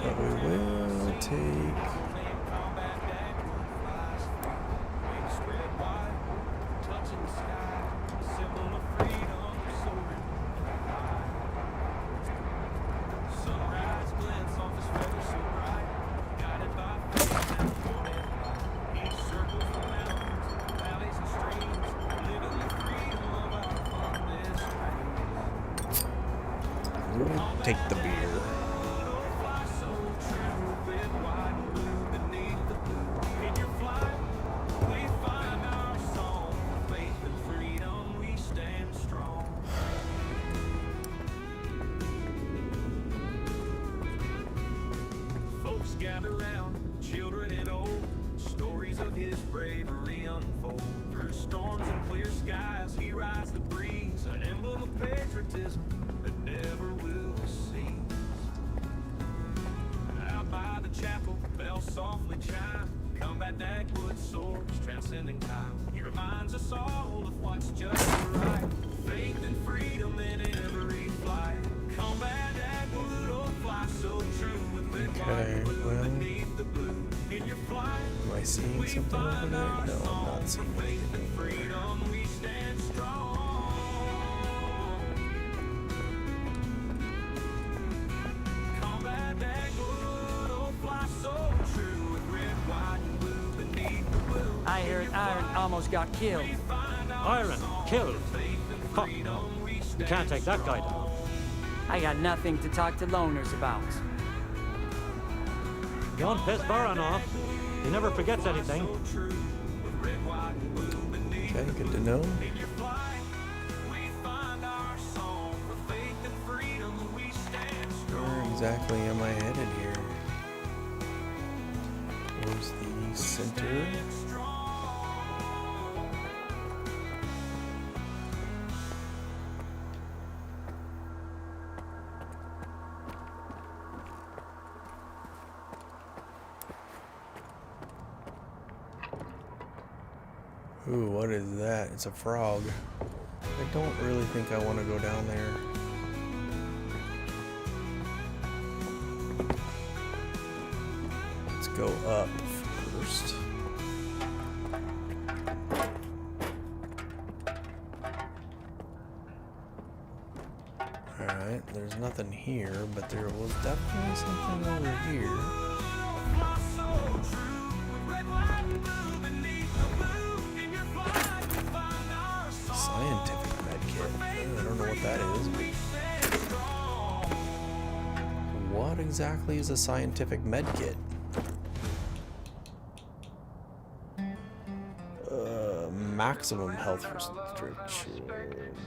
But we will take... We'll take the beer. Folks gather round, children and old. Stories of his bravery unfold. Through storms and clear skies, he rides the breeze. An emblem of patriotism that never will cease. Out by the chapel, bells softly chime. Combat that wood swords, transcending time. He reminds us all of what's just right. Faith and freedom in every flight. Combat that wood or fly so true. With red, white, blue beneath the blue. In your flight, am I seeing something over there? No, I'm not seeing anything. freedom we stand strong. Combat that wood or fly so true. With red, white, and blue beneath the blue. I heard Iron almost got killed. Iron, killed. Huh. You can't take that guy down. I got nothing to talk to loners about. Don't piss Baron off. He never forgets anything. Okay, good to know. Where exactly am I headed here? Towards the center. Ooh, what is that? It's a frog. I don't really think I want to go down there. Let's go up first. Alright, there's nothing here, but there was definitely something over here. Scientific medkit. I don't know what that is. What exactly is a scientific medkit? Maximum health restriction.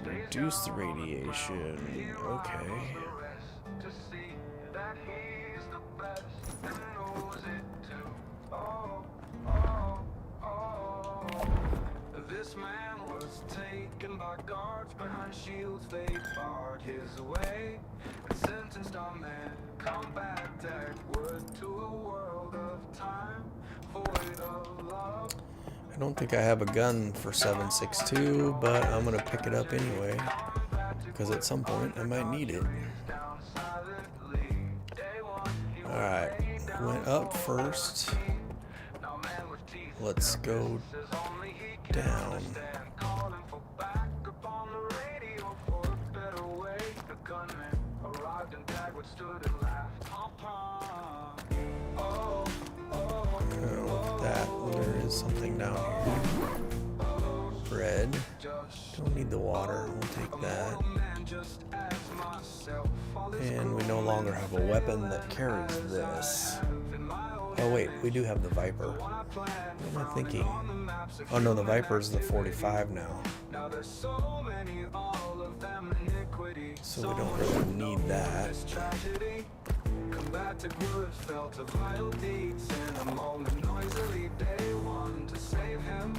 Reduce the radiation. Okay. This man was taken by guards behind shields, they barred his way and sentenced on their combat deck wood to a world of time void of love. I don't think I have a gun for 7.62, but I'm gonna pick it up anyway, because at some point I might need it. Alright, went up first. Let's go down. There is something down here. Bread. Don't need the water. We'll take that. And we no longer have a weapon that carries this. Oh wait, we do have the Viper. What am I thinking? Oh no, the Viper is the 45 now. So we don't really need that. Combat to good felt of vital deeds in a moment noisily day one to save him.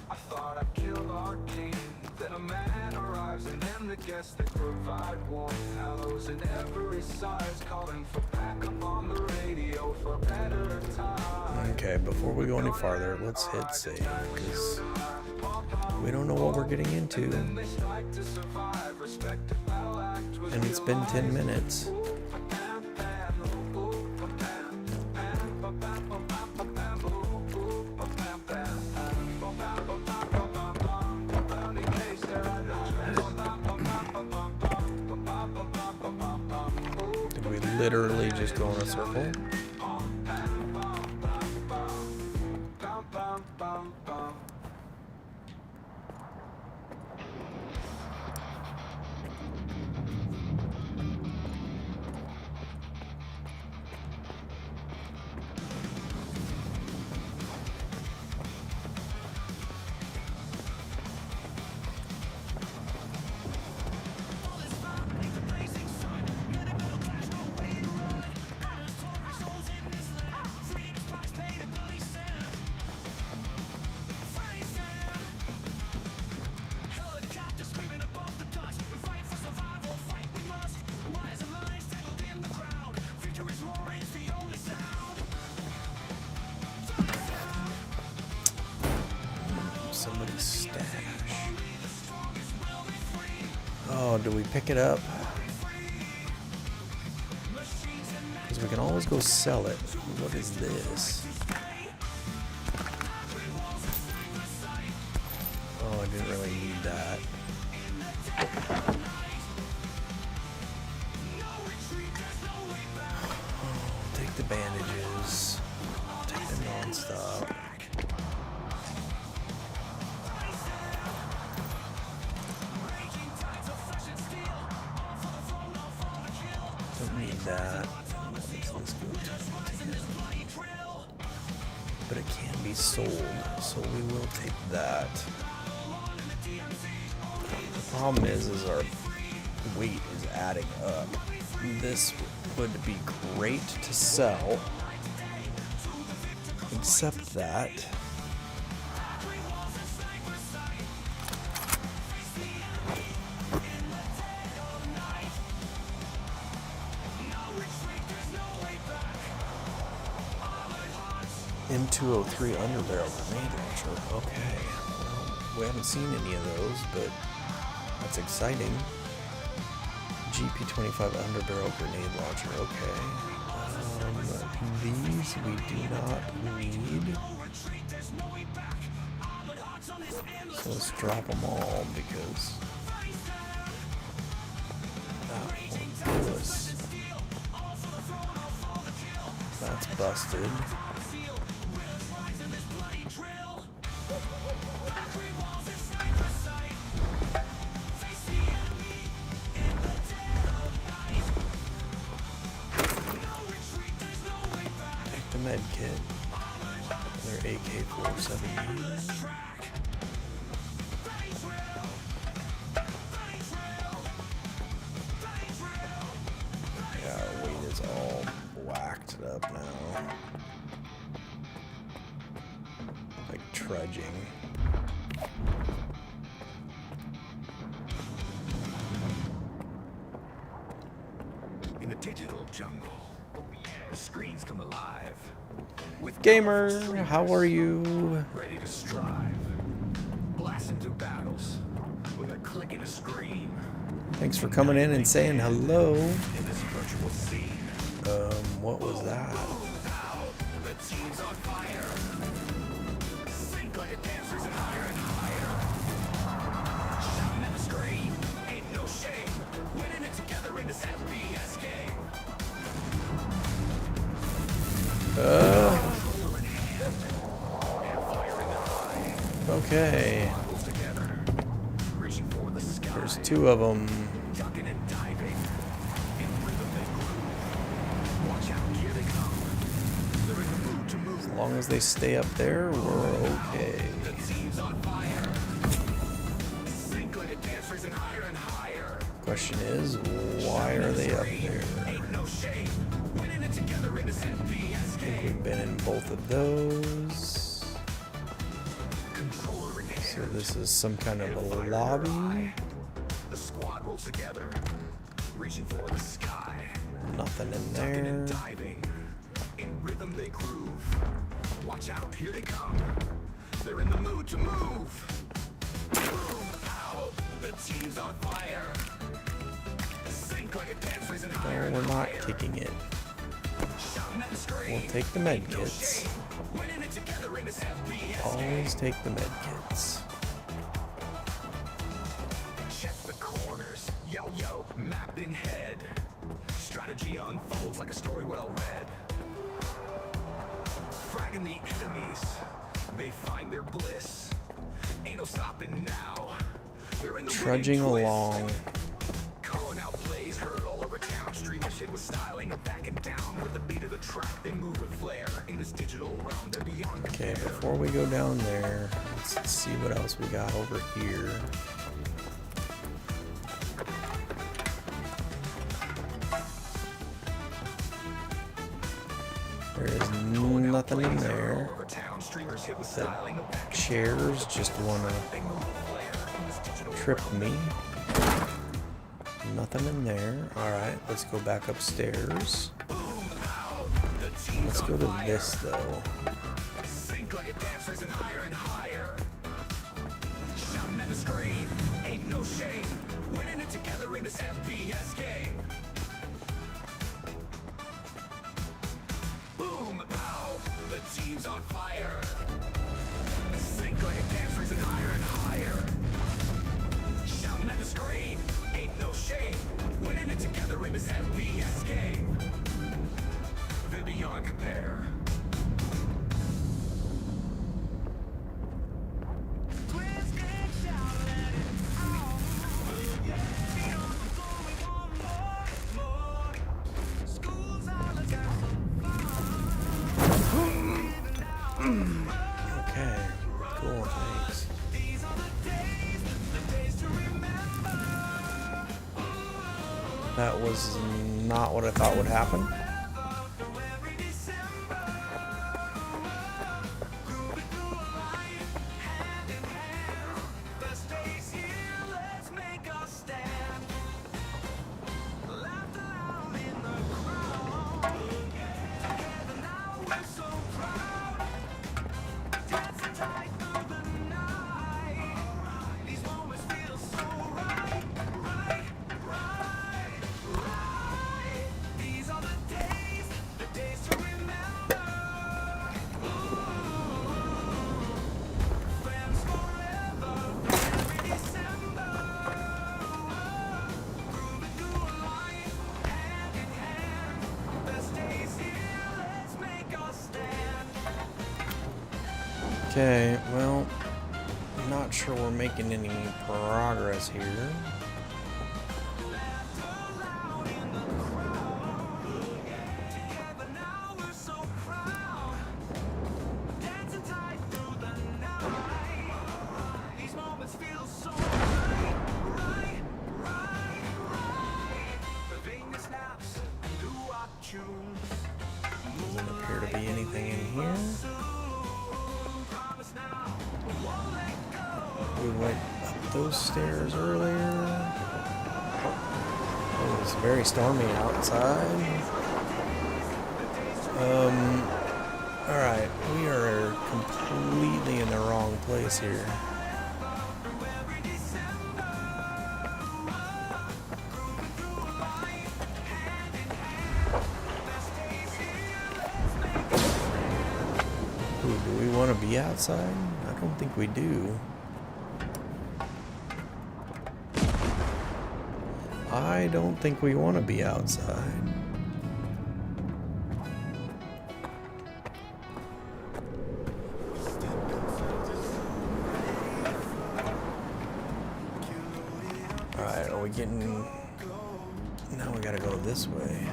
I thought I'd kill our king. Then a man arrives and then the guests that provide warmth. Hallows in every size calling for backup on the radio for better time. Okay, before we go any farther, let's hit save because we don't know what we're getting into. And it's been 10 minutes. Literally just go in a circle. somebody's stash. Oh, do we pick it up? Because we can always go sell it. What is this? Oh, I didn't really need that. Oh, take the bandages. Take the non-stop. Don't need that. What does this go to? But it can be sold, so we will take that. The problem is our weight is adding up. This would be great to sell, except that M203 underbarrel grenade launcher. Okay, well, we haven't seen any of those, but that's exciting. GP25 underbarrel grenade launcher. Okay, these we do not need. So let's drop them all because that won't do us. That's busted. Med kit. Their AK-470. Yeah, our weight is all whacked up now. Like trudging. In the digital jungle, the screens come alive. Gamer, how are you? Ready to strive. Blast into battles with a click and a screen. Thanks for coming in and saying hello. In this virtual scene. What was that? The team's on fire. Sink like a dancers and higher and higher. Shouting at the screen. Ain't no shame. Winning it together in this FBS game. Okay. There's two of them. As long as they stay up there, we're okay. Question is, why are they up there? I think we've been in both of those. So this is some kind of a lobby. The squad rolls together, reaching for the sky. Nothing in there. Diving. In rhythm they groove. Watch out, here they come. They're in the mood to move. Boom, out. The team's on fire. Sink like a dance raising higher. No, we're not taking it. We'll take the med kits. Always take the med kits. Check the corners. Yo, yo, map in head. Strategy unfolds like a story well read. Fragging the enemies. They find their bliss. Ain't no stopping now. They're in the trudging along. Calling out plays heard all over town. Streaming shit with styling and backing down. With the beat of the track, they move with flair. In this digital realm, they're beyond. Okay, before we go down there, let's see what else we got over here. There is nothing in there. The chairs just want to trip me. Nothing in there. Alright, let's go back upstairs. Let's go to this though. That was not what I thought would happen. Okay, well, I'm not sure we're making any progress here. Doesn't appear to be anything in here. We went up those stairs earlier. Oh, it's very stormy outside. Alright, we are completely in the wrong place here. Ooh, do we want to be outside? I don't think we do. I don't think we want to be outside. Alright, are we getting... Now we gotta go this way.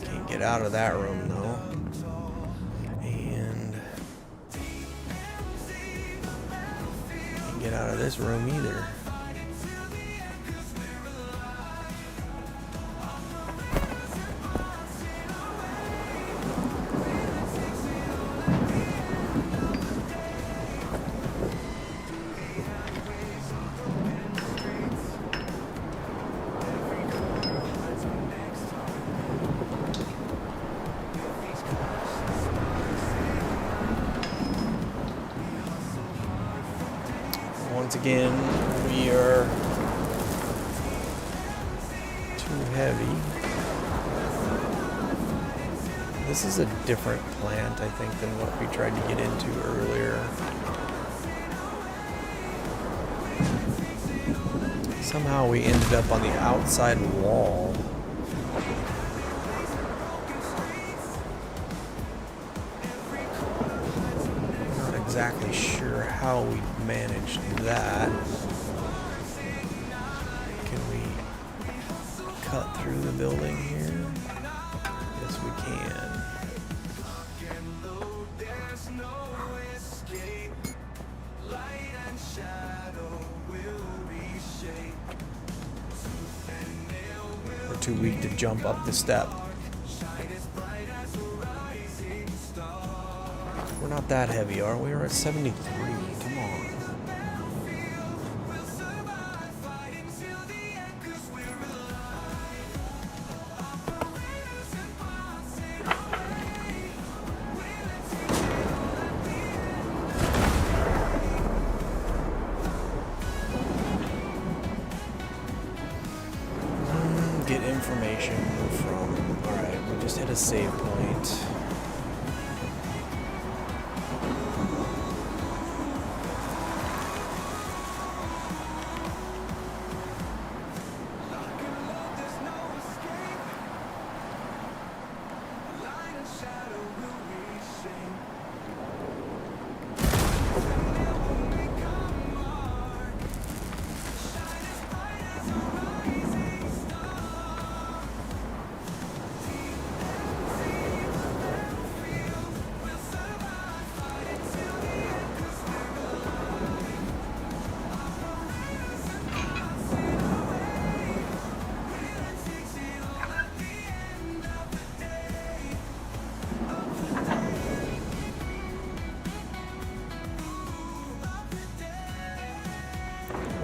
Can't get out of that room though. Get out of this room either. Once again, we are too heavy. This is a different plant, I think, than what we tried to get into earlier. Somehow we ended up on the outside wall. Exactly sure how we managed that. Can we cut through the building here? Yes, we can. We're too weak to jump up the step. We're not that heavy, are we? We're at 73. Come on. Get information from... Alright, we just hit a save point.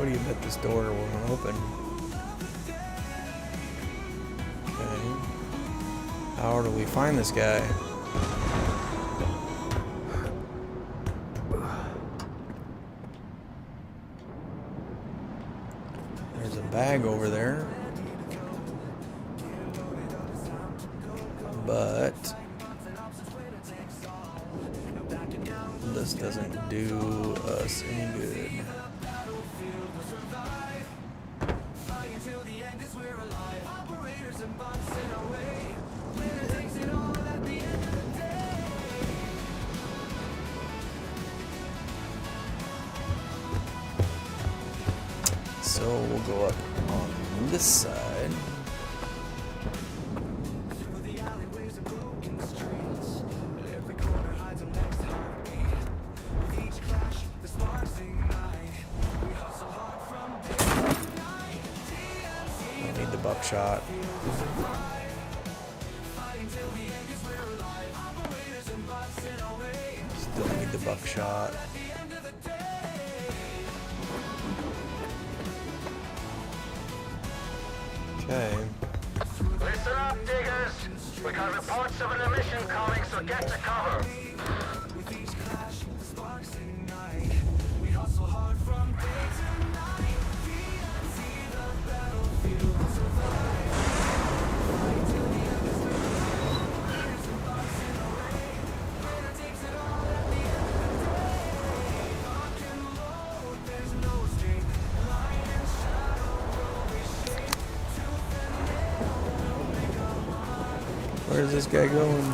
What do you bet this door won't open? Okay. How do we find this guy? There's a bag over there. But this doesn't do us any good. So we'll go up on this side. Need the buckshot. Still need the buckshot. Okay. Listen up, diggers. We got reports of an emission coming, so get to cover. Where's this guy going?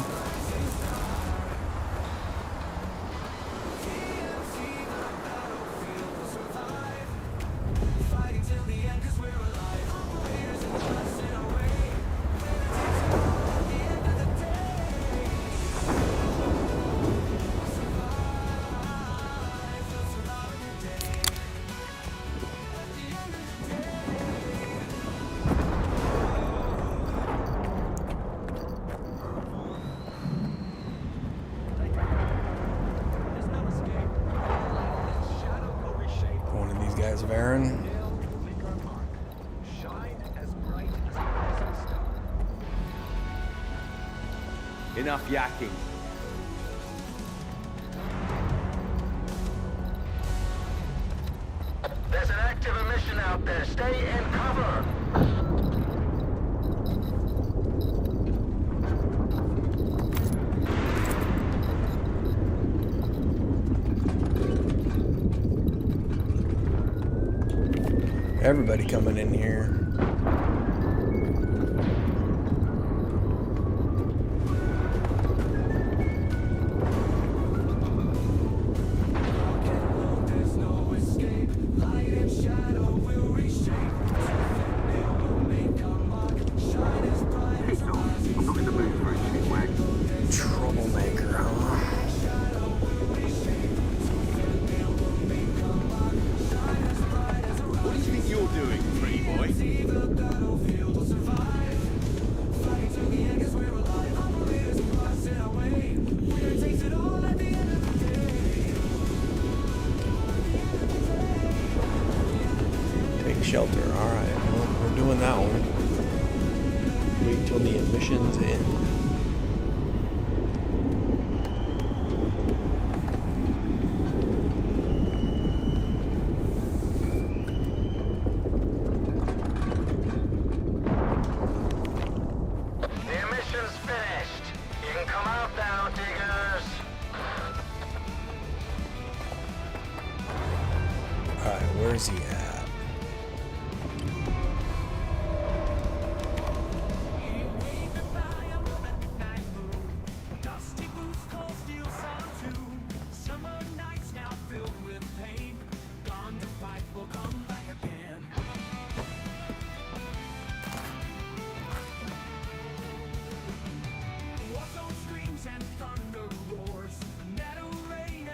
Guys of Aaron. Enough yakking. There's an active emission out there. Stay in cover. Everybody coming in here. Troublemaker, huh? What do you think you're doing, pretty boy? Take shelter. Alright, well, we're doing that one. Wait till the emissions end. Where's he at?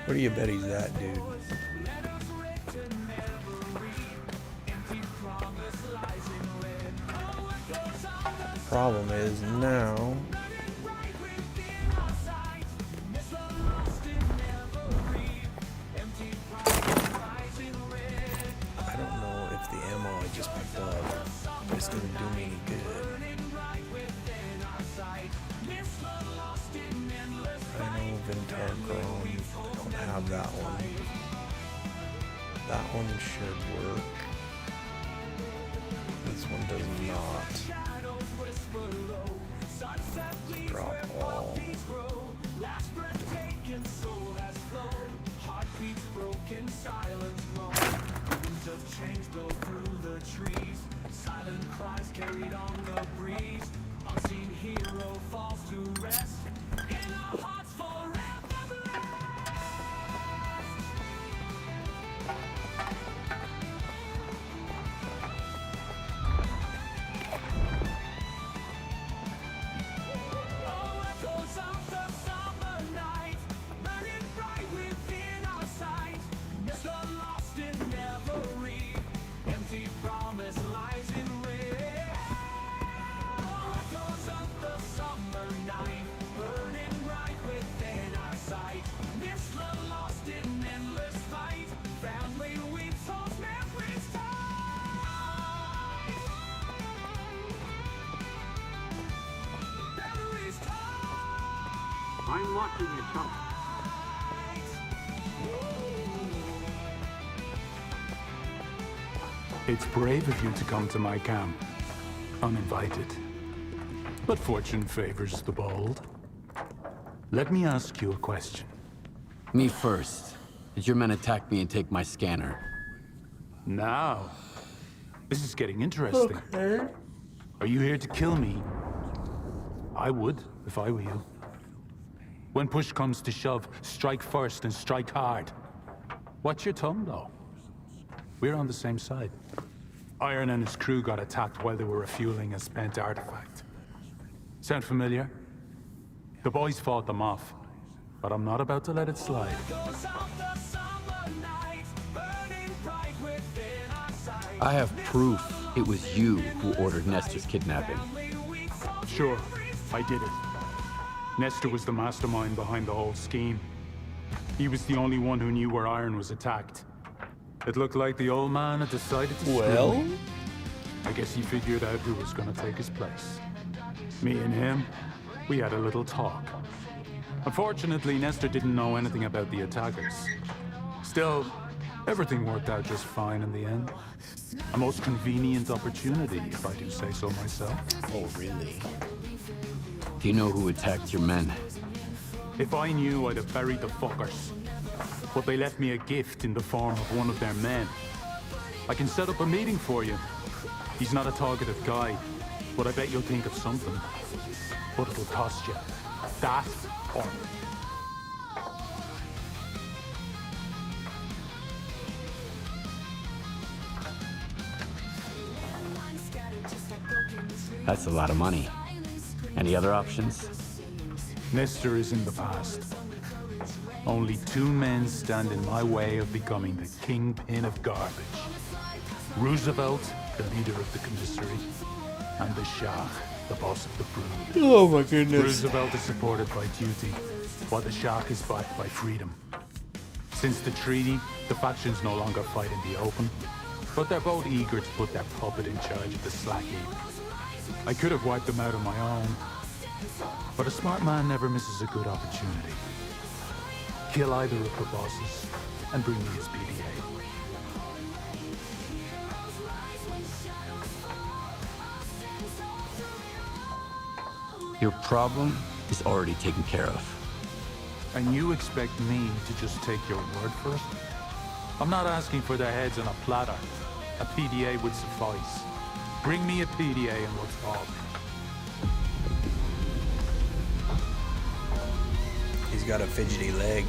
Where do you bet he's at, dude? Problem is now I don't know have that one. That one should work. This one does not. Drop all. I'm watching you, chump. It's brave of you to come to my camp, uninvited. But fortune favors the bold. Let me ask you a question. Me first. Did your men attack me and take my scanner? Now, this is getting interesting. Okay. Are you here to kill me? I would, if I were you. When push comes to shove, strike first and strike hard. Watch your tongue, though. We're on the same side. Iron and his crew got attacked while they were refueling a spent artifact. Sound familiar? The boys fought them off, but I'm not about to let it slide. I have proof it was you who ordered Nestor's kidnapping. Sure, I did it. Nestor was the mastermind behind the whole scheme. He was the only one who knew where Iron was attacked. It looked like the old man had decided to screw me. I guess he figured out who was gonna take his place. Me and him, we had a little talk. Unfortunately, Nestor didn't know anything about the attackers. Still, everything worked out just fine in the end. A most convenient opportunity, if I do say so myself. Oh, really? Do you know who attacked your men? If I knew, I'd have buried the fuckers. But they left me a gift in the form of one of their men. I can set up a meeting for you. He's not a talkative guy, but I bet you'll think of something. But it'll cost you. That or... That's a lot of money. Any other options? Nestor is in the past. Only two men stand in my way of becoming the kingpin of garbage. Roosevelt, the leader of the commissary, and the Shah, the boss of the brood. Oh my goodness. Roosevelt is supported by duty, while the Shah is backed by freedom. Since the treaty, the factions no longer fight in the open, but they're both eager to put their puppet in charge of the slack heap. I could have wiped them out on my own, but a smart man never misses a good opportunity. Kill either of the bosses, and bring me his PDA. Your problem is already taken care of. And you expect me to just take your word for it? I'm not asking for their heads on a platter. A PDA would suffice. Bring me a PDA and we'll talk. He's got a fidgety leg.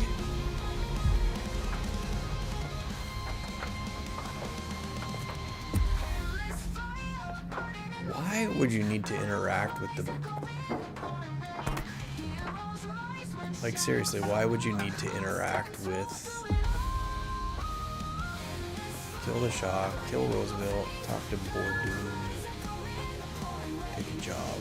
Why would you need to interact with the... Like, seriously, why would you need to interact with... Kill the Shah, kill Roosevelt, talk to Bordoon, take a job.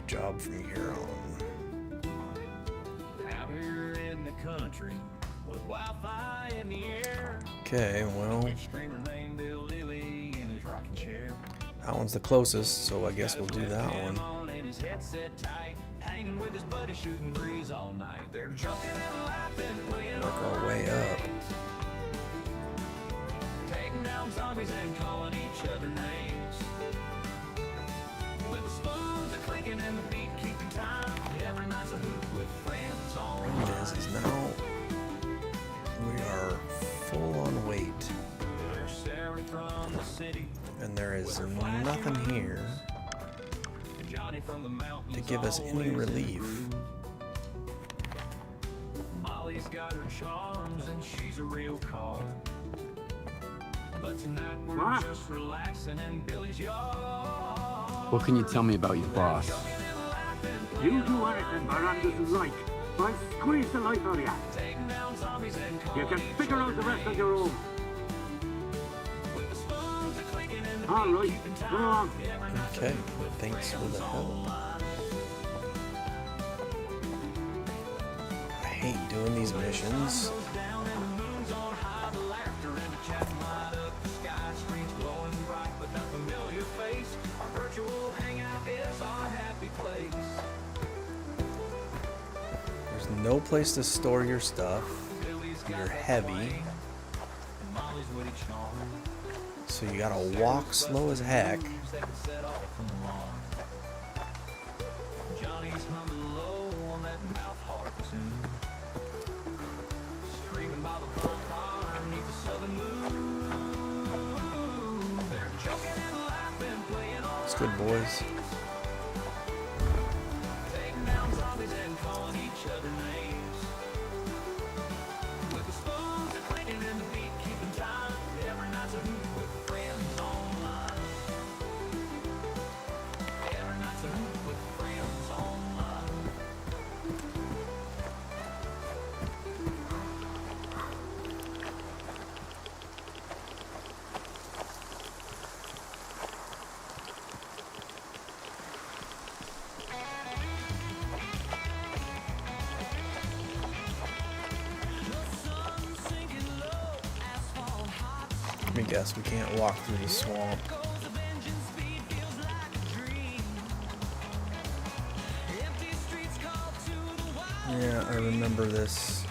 safe job from here on. Out here in the country with Wi-Fi in the air. Okay, well, Streamer named Bill Lilly in his rocking chair. that one's the closest, so I guess we'll do that one. On and his headset tight, hanging with his buddy shooting breeze all night. They're drunken and laughing, playing Work our way up. taking down zombies and calling each other names. With the spoons a clinking and the beat keeping time. Every night's a hoop with friends on. Problem is now we are full on weight, There's Sarah from the city, and there is nothing here Johnny from the mountains to give us any relief. Molly's got her charms and she's a real call. But tonight we're just relaxing in Billy's yard. What can you tell me about your boss? You do anything Miranda doesn't like, I'll squeeze the life out of you. Taking down zombies and You can calling figure out the rest on your own. with the spoons a clinking and the All beat right, keeping go time. on. Every night's a Okay, hoop with thanks for friends the help. online. I hate doing these missions. Down and the moon's on high, the laughter and the chat light up the sky. Screens glowing bright, but that familiar face. Our virtual hangout is our happy place. There's no place to store your stuff. You're heavy, Molly's witty charm. so you gotta walk slow as heck. They could set off from the lawn. Johnny's humming low on that mouth harp tune. Screaming by the bonfire beneath the southern moon. They're joking and laughing, playing all It's good, boys. taking down zombies and calling each other names. With the spoons a clinking and the beat keeping time. Every night's a hoop with friends online. Every night's a hoop with friends online. Let me guess, we can't walk through the swamp. Yeah, I remember this.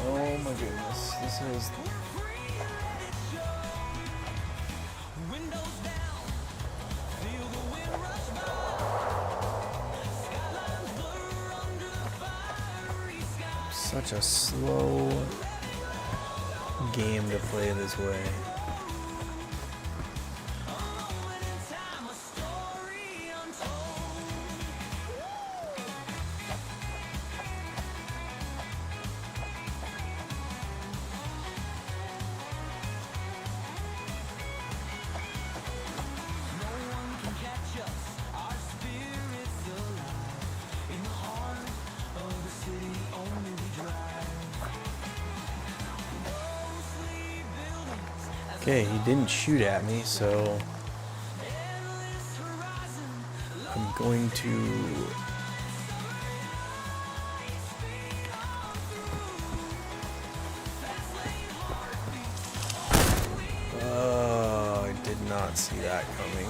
Oh my goodness, this is... Such a slow game to play this way. Okay, he didn't shoot at me, so I'm going to I did not see that coming.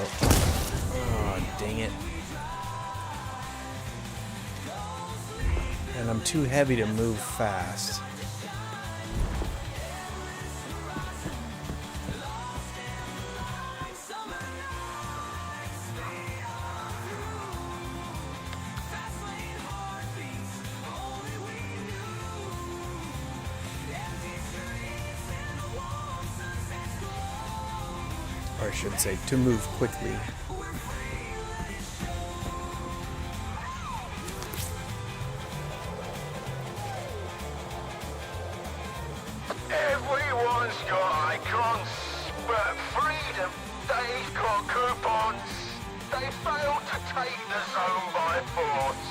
Oh, dang it. And I'm too heavy to move fast. Or I should say, to move quickly. Everyone's got icons, but freedom, they've got coupons. They failed to take the zone by force,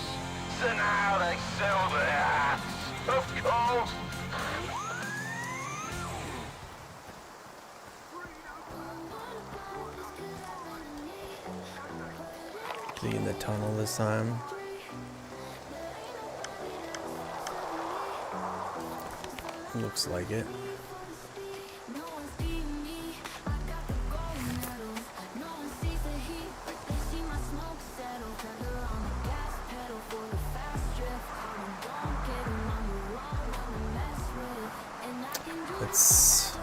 so now they sell their hats, of course. Is he in the tunnel this time? Looks like it. Let's...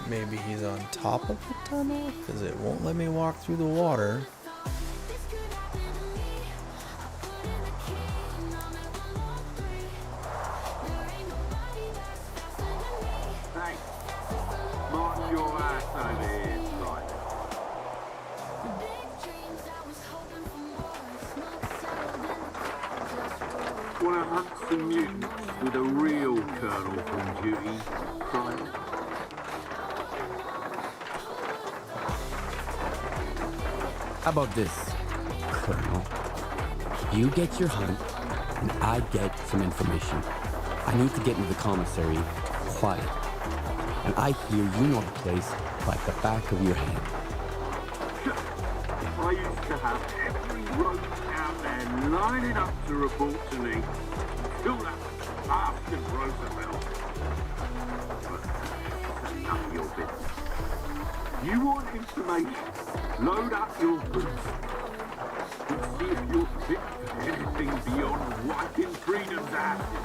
Maybe he's on top of the tunnel because it won't let me walk through the water. Hey, march your ass over here, right? Wanna hunt some mutants with a real colonel from duty, Private? How about this, Colonel? You get your hunt, and I get some information. I need to get into the commissary quiet. And I hear you know the place like the back of your hand. I used to have every rope out there lining up to report to me. Still that bastard Roosevelt. But that's enough of your business. You want information? Load up your boots. And see if you're fit for anything beyond wiping freedom's asses.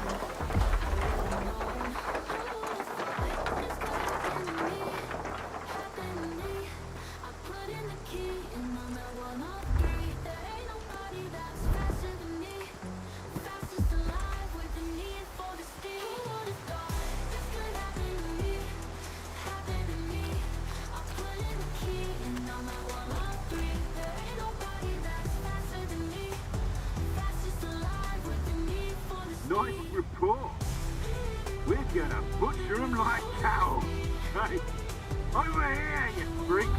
Nice report. We're gonna butcher them like cows. Hey, over here, you freak.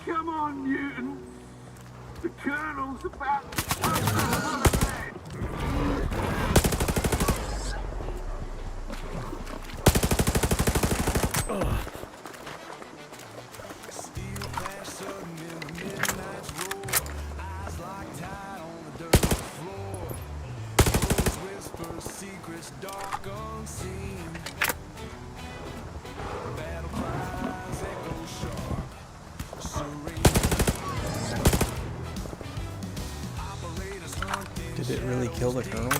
Come on, mutants. The Colonel's about to come out of bed. Did it really kill the Colonel?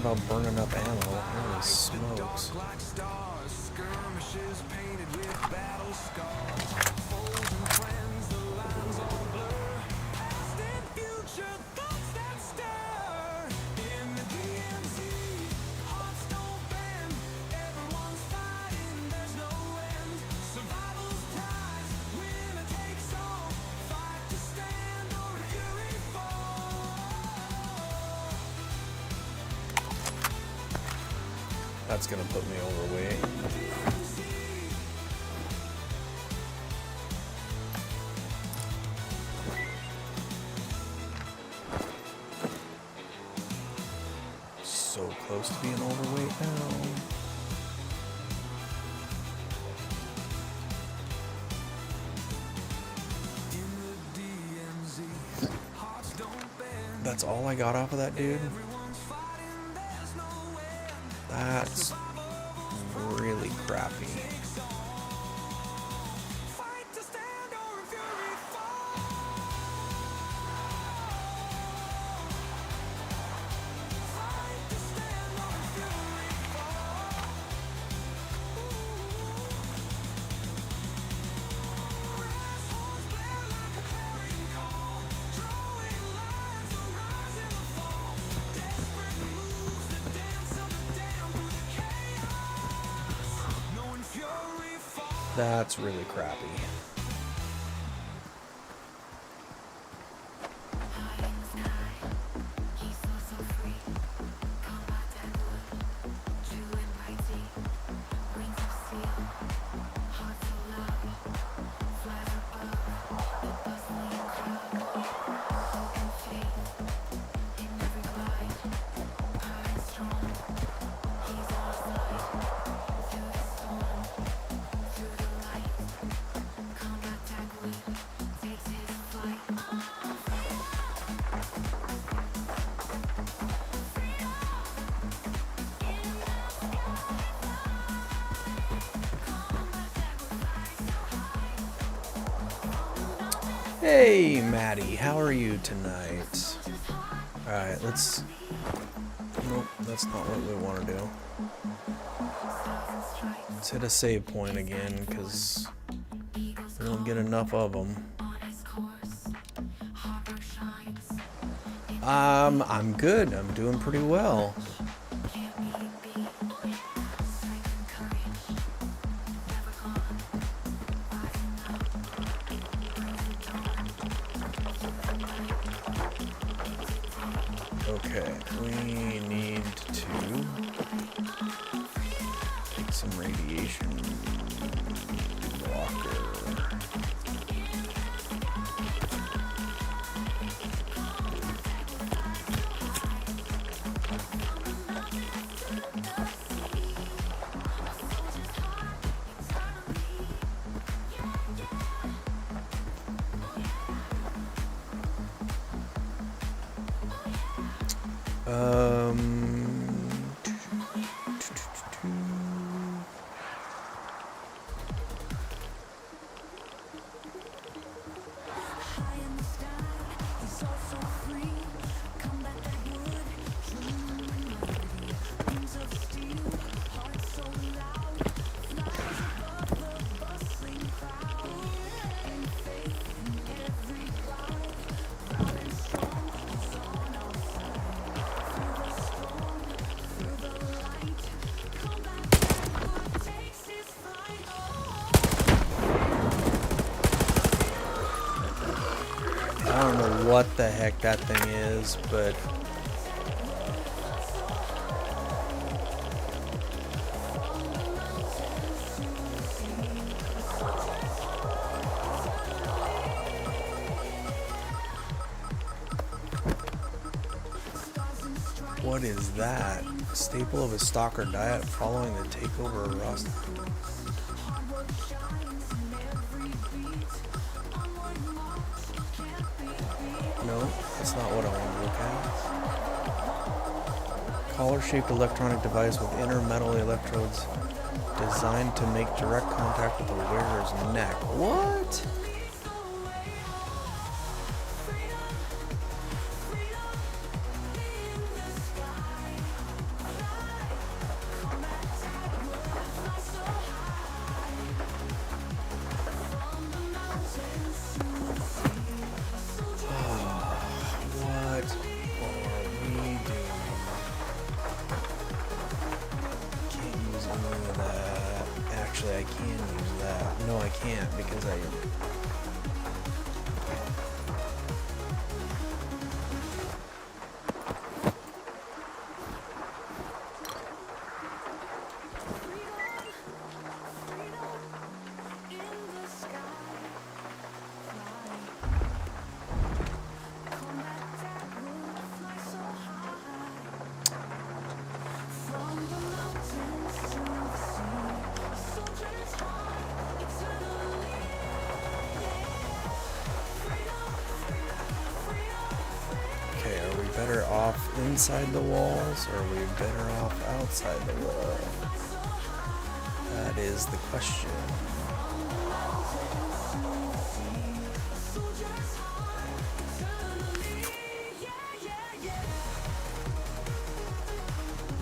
about burning up ammo. Holy smokes. That's gonna put me overweight. So close to being overweight now. That's all I got off of that dude. That's really crappy. That's really crappy. Hey, Maddie, how are you tonight? Alright, let's... Nope, that's not what we want to do. Let's hit a save point again, because we don't get enough of them. I'm good. I'm doing pretty well. Okay, we need to take some radiation blocker. I don't know what the heck that thing is, but what is that? A staple of a stalker diet following the takeover of Rust. No, that's not what I want to look at. Collar-shaped electronic device with inner metal electrodes designed to make direct contact with the wearer's neck. What? can't because I... Better off inside the walls, or are we better off outside the wall? That is the question.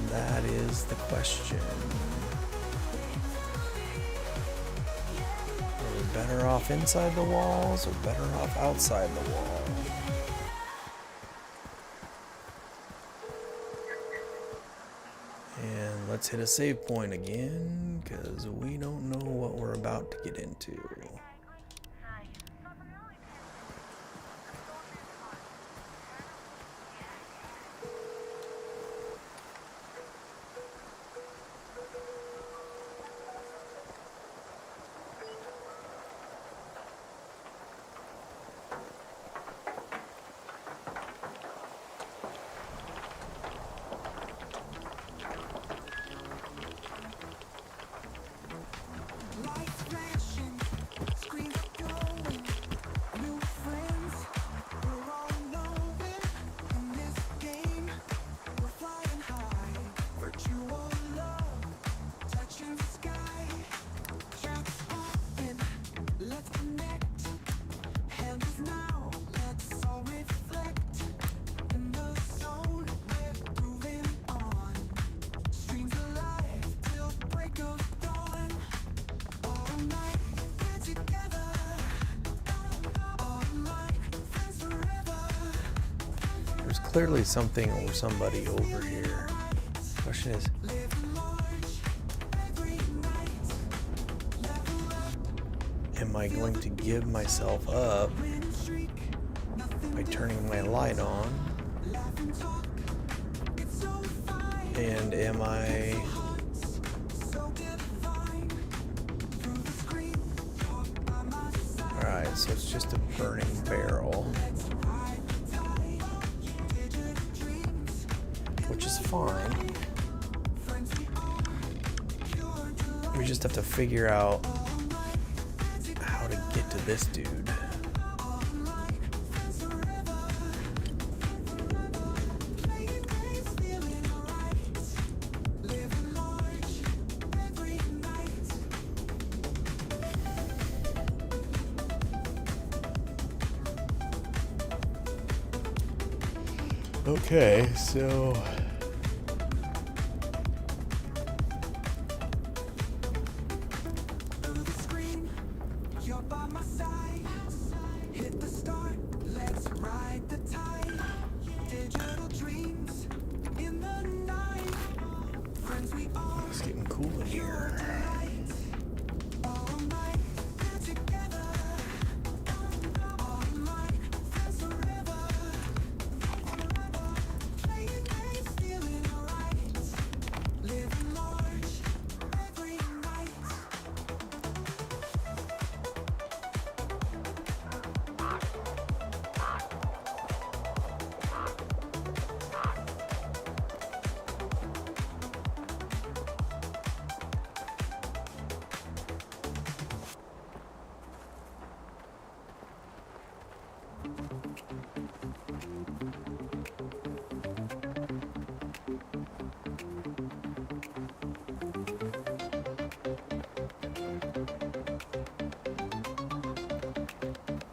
That is the question. Are we better off inside the walls, or better off outside the wall? Let's hit a save point again, because we don't know what we're about to get into. There's clearly something or somebody over here. Question is, am I going to give myself up by turning my light on? And am I... Alright, so it's just a burning barrel. Which is fine. We just have to figure out how to get to this dude. Okay, so it's getting cool in here.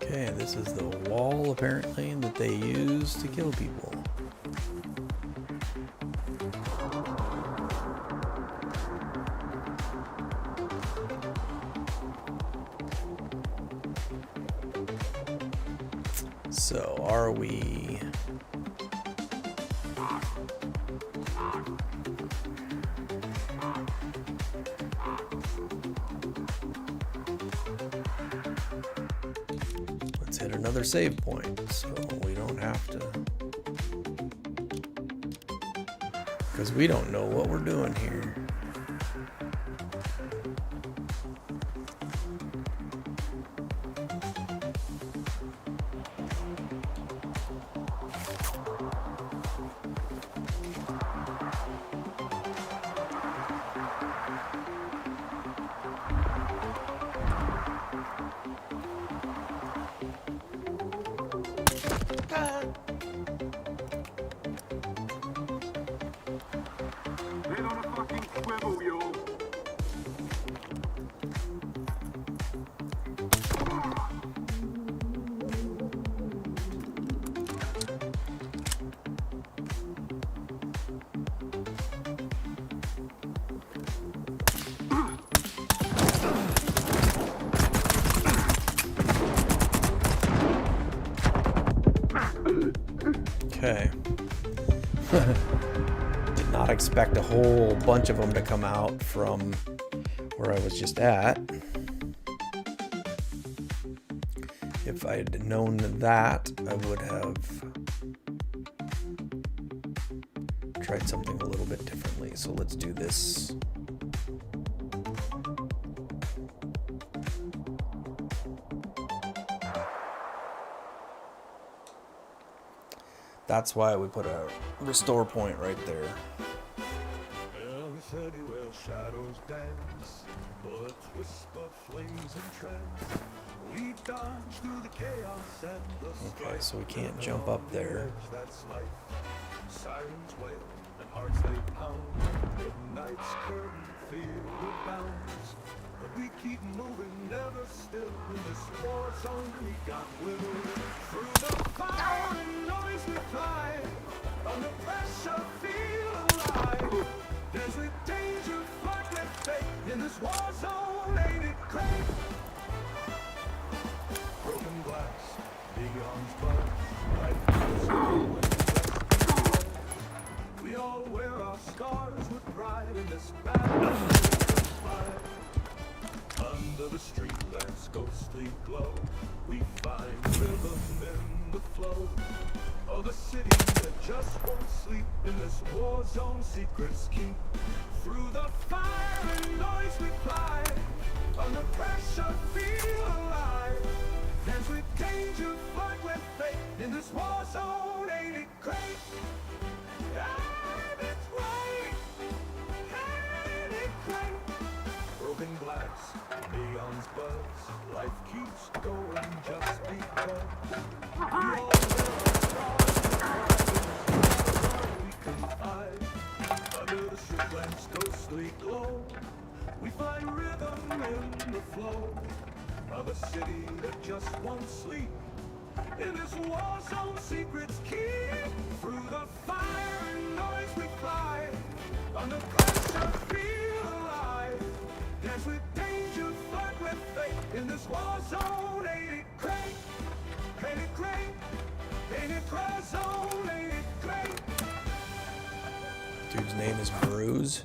Okay, this is the wall apparently that they use to kill people. So are we... another save point, so we don't have to. Because we don't know what we're doing here. Head on a fucking swivel, you. Okay. Did not expect a whole bunch of them to come out from where I was just at. If I had known that, I would have tried something a little bit differently. So let's do this. That's why we put a restore point right there. Well, the city where shadows dance, bullets whisper, flames and trance. We dodge through the chaos and the strife. Okay, so we can't jump up there. That's life. Sirens wail and hearts they pound. Midnight's curtain filled with bounds. But we keep moving, never still. In this war zone we got will. Through the fire and noise we fly. Under pressure feel alive. There's a danger, fight with faith. In this war zone, ain't it great? Broken glass, beyond buzz. Life is we all wear our scars with pride in this battle. Under the street lamps ghostly glow, we find rhythm in the flow of a city that just won't sleep. In this war zone, secrets keep. Through the fire and noise we fly. Under pressure, feel alive. Dance with danger, fight with faith. In this war zone, ain't it great? Ain't it great? Ain't it great? Broken glass, neon's buzz. Life keeps going just because. We all we can hide. Under the street lamps ghostly glow, we find rhythm in the flow of a city that just won't sleep. In this war zone, secrets keep. Through the fire and noise we fly. Under pressure, feel alive. Dance with danger, fight with faith. In this war zone, ain't it great? Ain't it great? Ain't it war zone? Ain't it great? Dude's name is Bruise.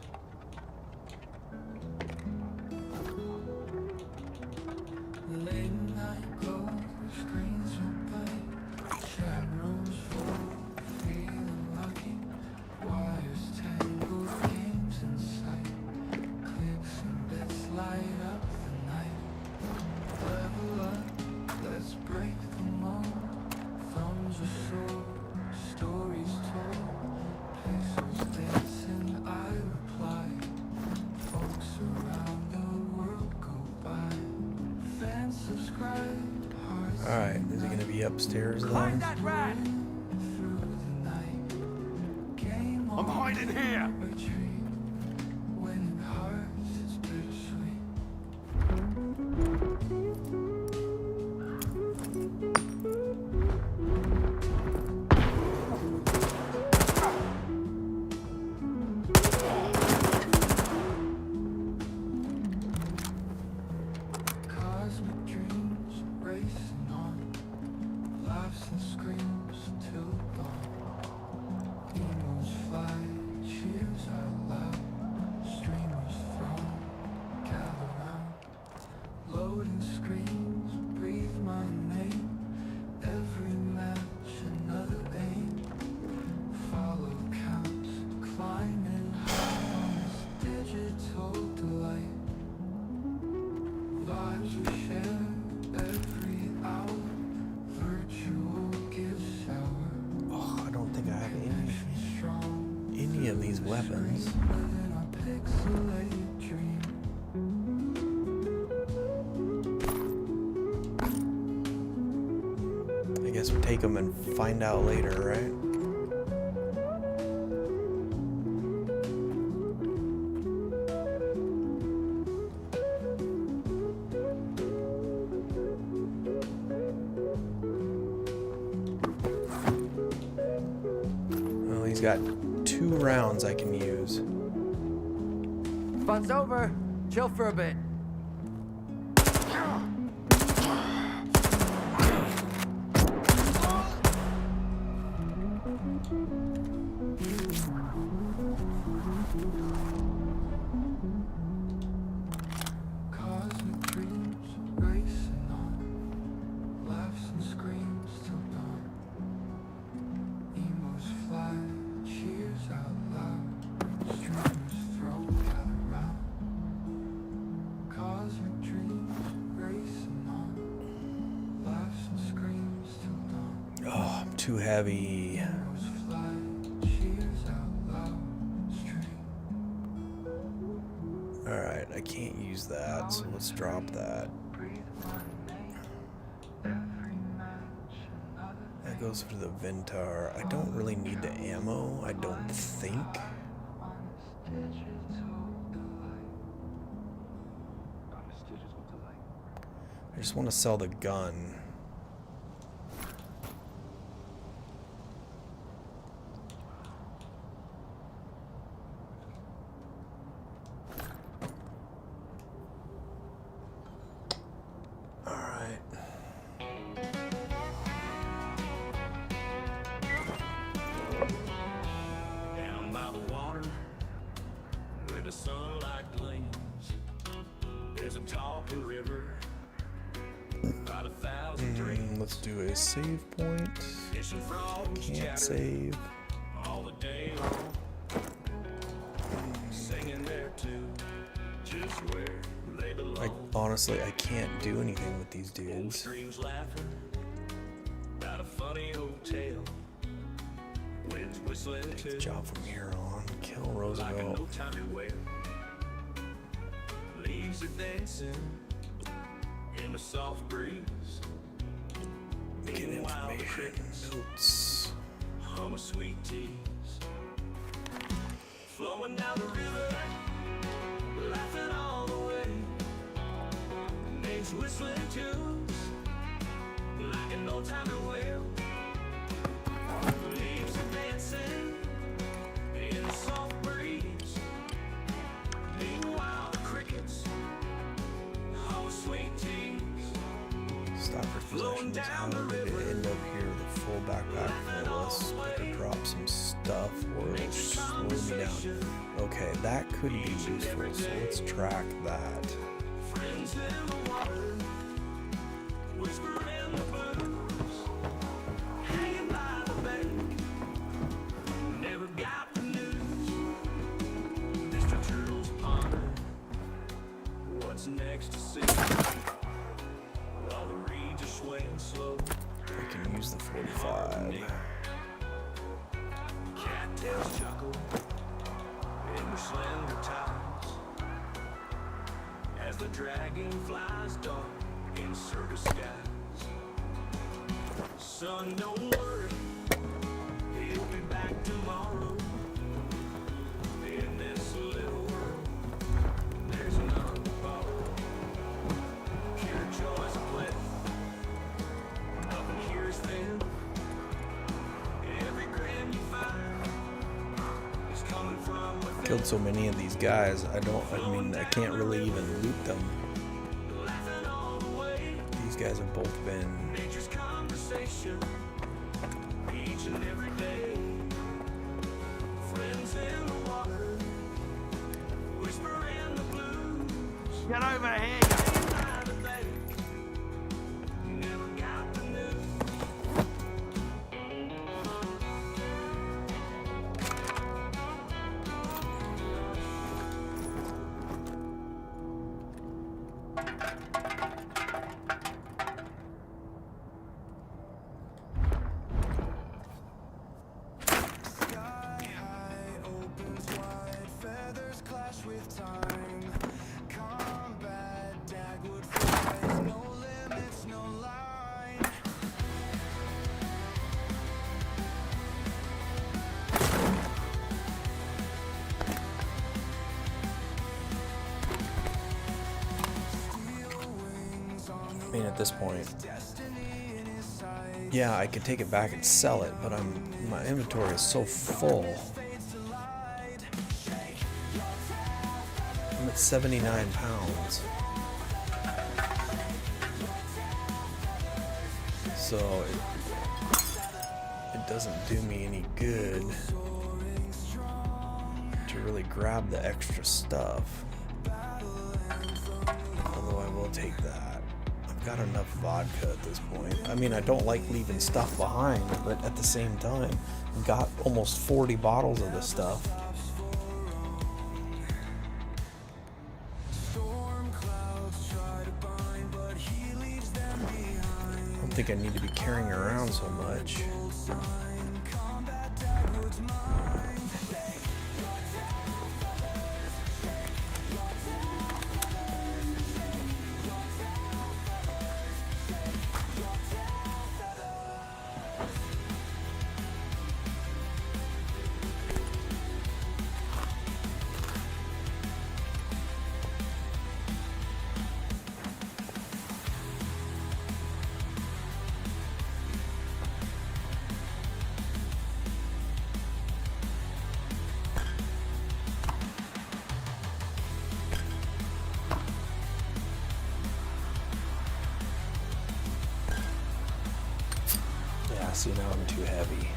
Alright, is he gonna be upstairs then? I'm hiding here. Screams till dawn. Emos fly, cheers are weapons. I guess we take them and find out later, right? Well, he's got 2 rounds I can use. Fun's over. Chill for a bit. Too heavy. Alright, I can't use that, so let's drop that. That goes for the Ventar. I don't really need the ammo, I don't think. I just want to sell the gun. Let's do a save point. Can't save. Honestly, I can't do anything with these dudes. Take the job from here on. Kill Roosevelt. Leaves are dancing in the soft breeze. Get information. Notes. Hum of sweet teas. Flowing down the river, laughing all the way. Names whistling tunes, like an old time whale. Leaves are dancing in the soft breeze. Meanwhile, the crickets, hum of sweet teas. Stopper's possessions. How did it end up here with a full backpack full? I could drop some stuff or it'll slow me down. Okay, that could be useful, so let's track that. Friends in the water, whispering the blues, hanging by the bank, never got the news. Mr. Turtle's ponder, what's next to see? While the reeds are swaying slow, I can use the 45. cattails chuckle in the slender ties as the dragonflies dart in circus skies. Son, don't worry, he'll be back tomorrow. In this little world, there's none to borrow. Pure joys of play, nothing here is thin. Every gram you find is coming from within. Killed so many of these guys, I can't really even loot them. These guys have both been Nature's conversation each and every day. Friends in the water, whispering the blues. Get over here, never got the news. at this point. Yeah, I could take it back and sell it, but my inventory is so full. I'm at 79 pounds. So it doesn't do me any good to really grab the extra stuff. Although I will take that. I've got enough vodka at this point. I mean, I don't like leaving stuff behind, but at the same time, I've got almost 40 bottles of this stuff. I don't think I need to be carrying around so much. See, now I'm too heavy.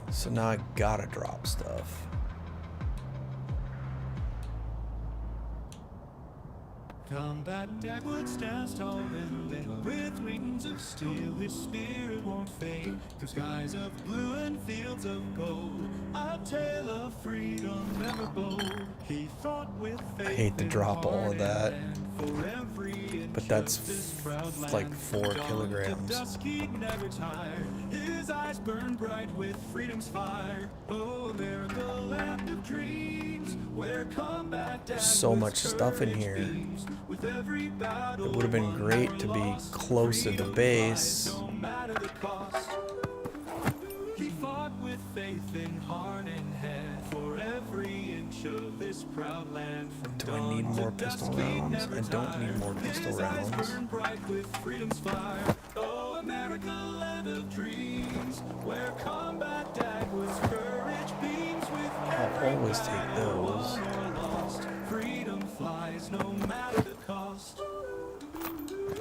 So now I gotta drop stuff. Combat Dagwood stands tall and lit with wings of steel. His spirit won't fade through skies of blue and fields of gold. A tale of freedom never bold. He fought with faith. I hate to drop all of that, but that's like 4 kilograms. Never tired. His eyes burn bright with freedom's fire. Oh, they're the land of dreams where combat. There's so much stuff in here. It would have been great to be close to the base. He fought with faith in heart and head for every inch of this proud land. Do I need more pistol rounds? I don't need more pistol rounds. Oh, America, land of dreams, where combat Dagwood's courage beams with I'll always take those. freedom flies no matter the cost.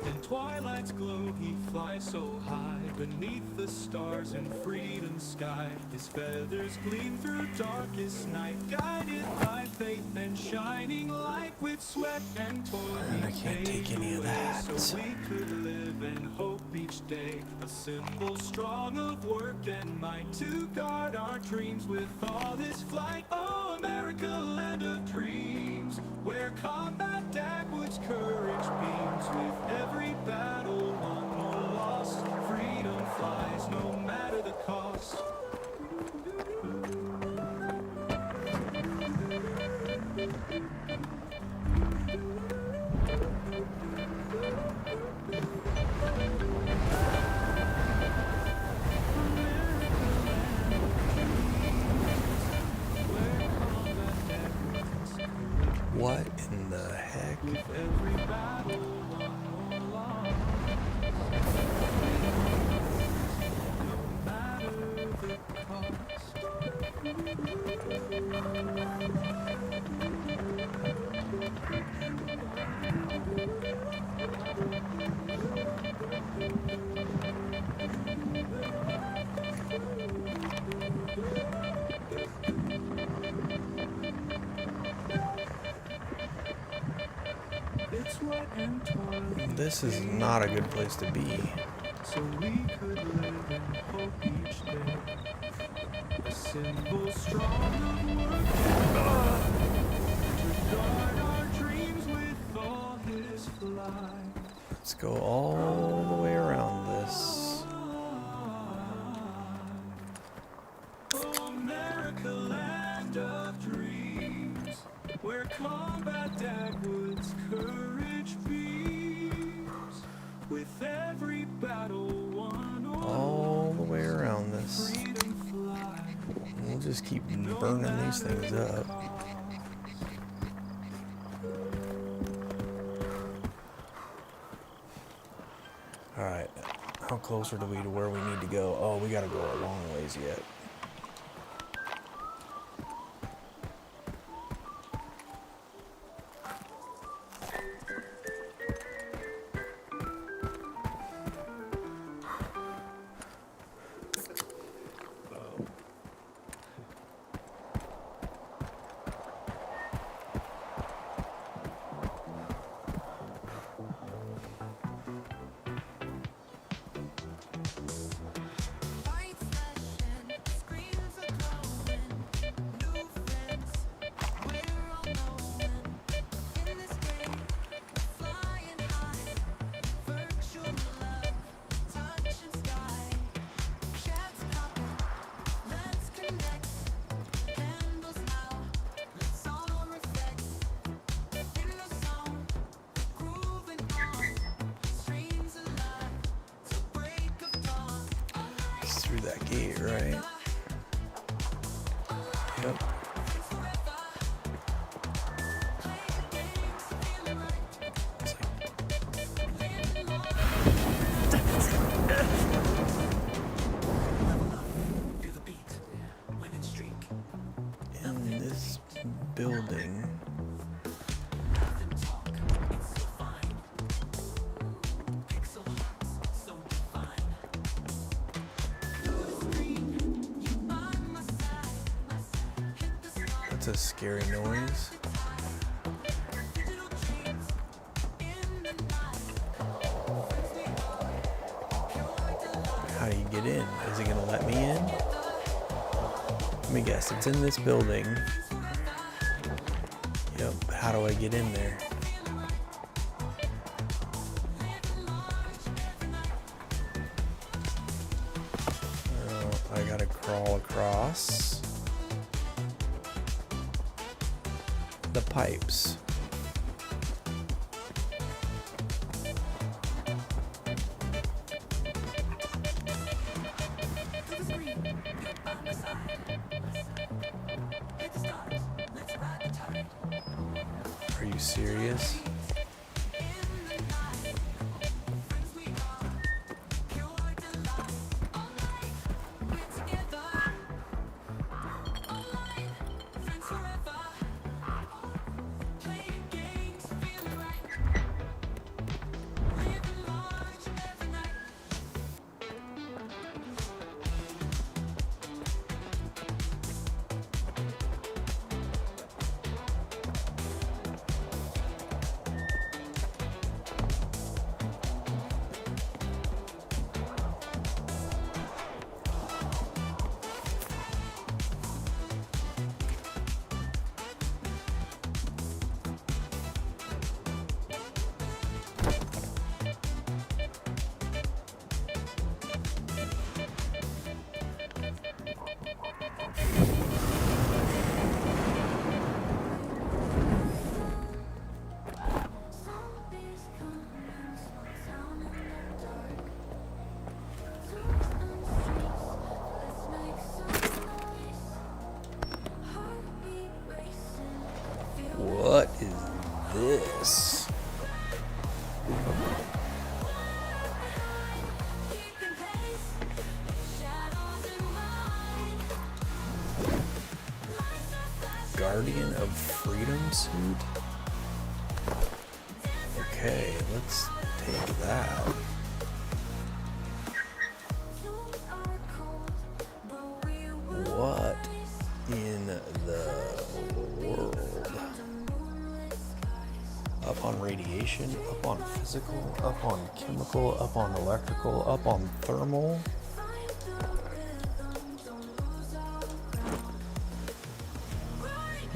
In twilight's glow he flies so high beneath the stars in freedom's sky. His feathers gleam through darkest night, guided by faith and shining light with sweat and toil. And I can't take any of that. So we could live and hope each day, a symbol strong of work and might to guard our dreams with all this flight. Oh, America, land of dreams, where combat Dagwood's courage beams with every battle won or lost. Freedom flies no matter the cost. What in the heck? This is not a good place to be. So we could live and hope each day. A symbol strong of work to guard our dreams with all his flight. Let's go all the way around this. Oh, America, land of dreams, where combat Dagwood's courage beams with every battle won or All the way around this. We'll just keep burning these things up. Alright, how close are we to where we need to go? Oh, we gotta go a long ways yet. Through that gate, right? Yep. In this building. That's a scary noise. How do you get in? Is it gonna let me in? Let me guess, it's in this building. Yep, how do I get in there? Oh, I gotta crawl across the pipes. Are you serious? What is this? Guardian of Freedom suit? Okay, let's take that. What in the world? Up on radiation, up on physical, up on chemical, up on electrical, up on thermal.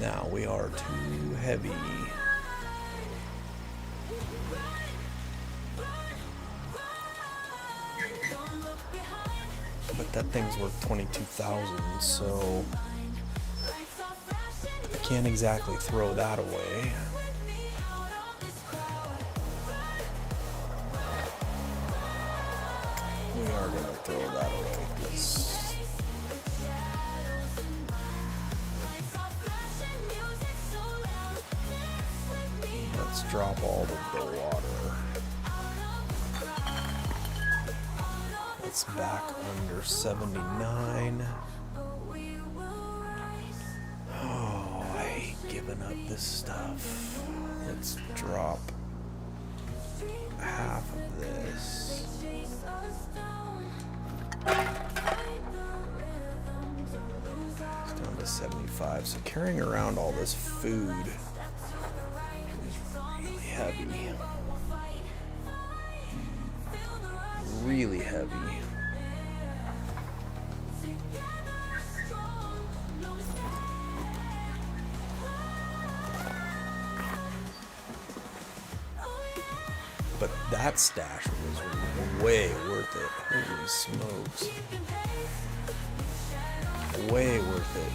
Now we are too heavy. But that thing's worth 22,000, so I can't exactly throw that away. We are gonna throw that away because let's drop all of the water. It's back under 79. Oh, I hate giving up this stuff. Let's drop half of this. It's down to 75. So carrying around all this food is really heavy. Really heavy. But that stash was way worth it. Holy smokes. Way worth it.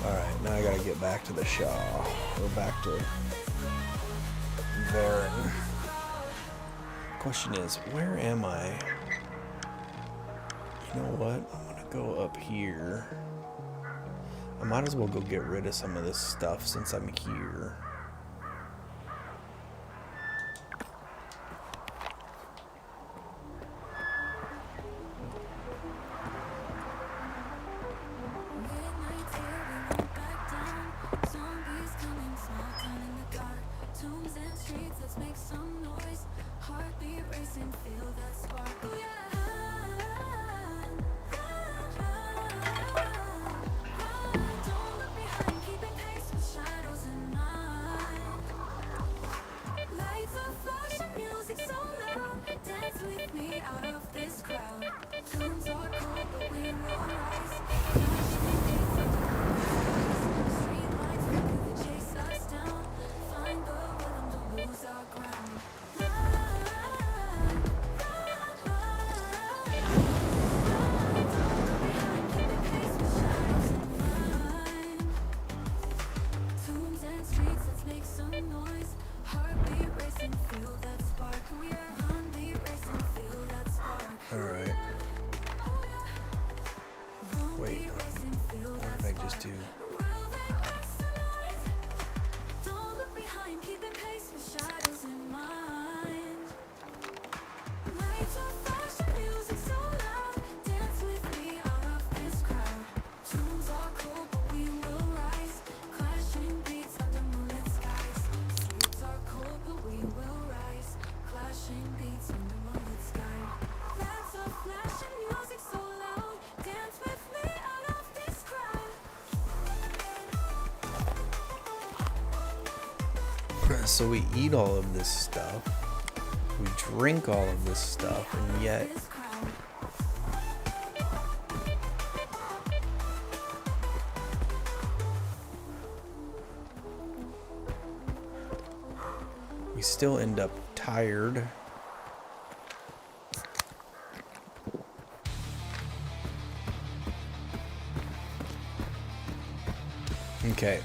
Alright, now I gotta get back to the Shaw. Or back to Varen. Question is, where am I? You know what? I'm gonna go up here. I might as well go get rid of some of this stuff since I'm here. Alright. Wait, what did I just do? So we eat all of this stuff, we drink all of this stuff, and yet we still end up tired. Okay.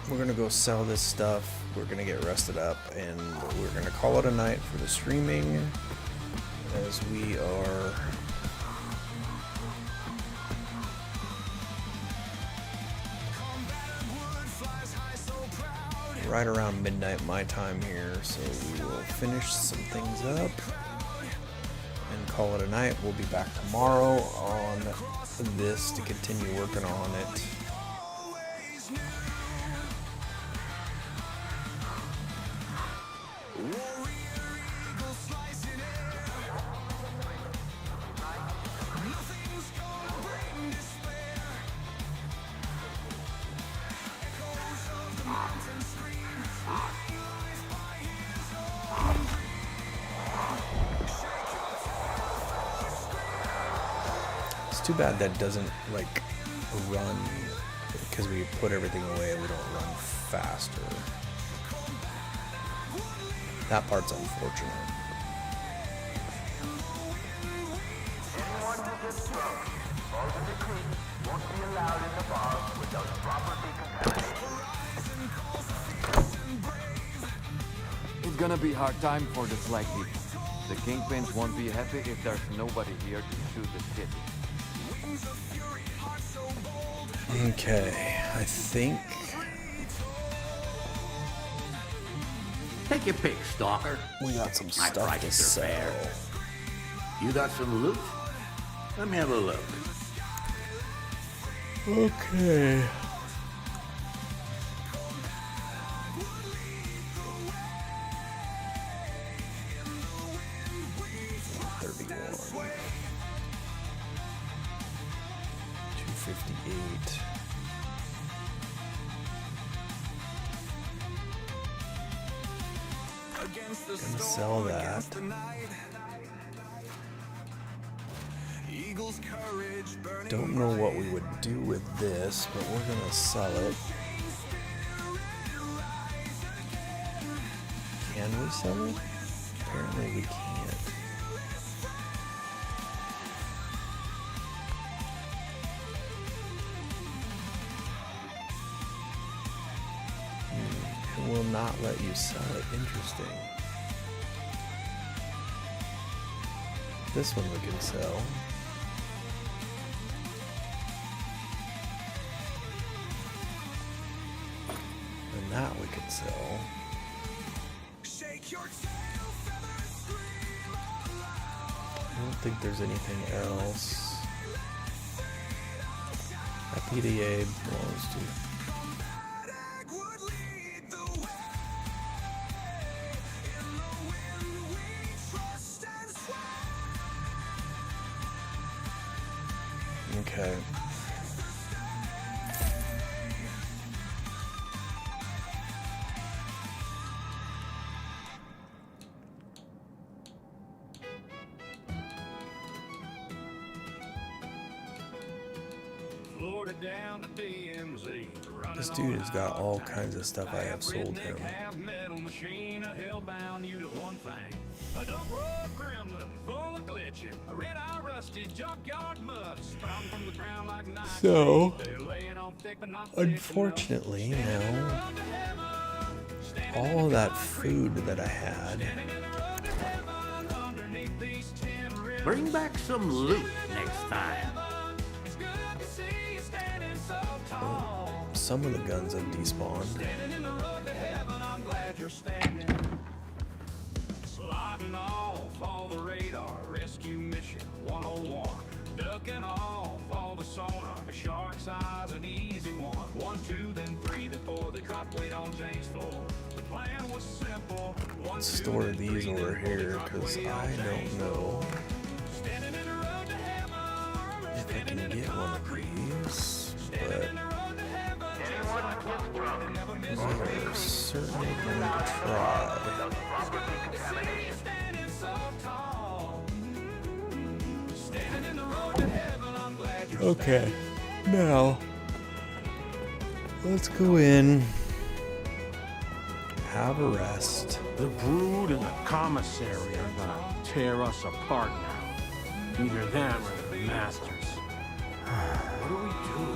We're gonna go sell this stuff. We're gonna get rested up, and we're gonna call it a night for the streaming, as we are right around midnight my time here. So we will finish some things up and call it a night. We'll be back tomorrow on this to continue working on it. Too bad that doesn't like run, because we put everything away, we don't run faster. That part's unfortunate. Anyone who gets drunk falls in the creek won't be allowed in the bar without proper decontamination. It's gonna be hard time for the flag heap. The Kingpins won't be happy if there's nobody here to shoot the shit. Okay, I think Take your pick, Stalker. We got some My stuff to prices are sell. fair. You got some loot? Let me have a look. Okay. Gonna sell that. Don't know what we would do with this, but we're gonna sell it. Can we sell it? Apparently we can't. It will not let you sell it. Interesting. This one we can sell. And that we could sell. I don't think there's anything else. That PDA belongs to. Okay. Florida down to DMZ. This dude has got all kinds of stuff I have sold him. Metal machine, a hellbound you to one thing. A dump road gremlin, full of glitching. A red-eye rusted junkyard mud, sprung from the ground like knives. So, unfortunately, now, all of that food that I had. Bring back some loot next time. Some of the guns have despawned. Sliding off all the radar, rescue mission 101. Ducking off all the sonar, a shark's eyes, an easy one. 1, 2, then 3, then 4, they dropped weight on James' floor. The plan was simple. Let's store these over here, because I don't know if I can get one of these, but we're certainly going to try. Okay, now let's go in, have a rest. The brood and the commissary are gonna tear us apart now. Either them or the masters. What do we do?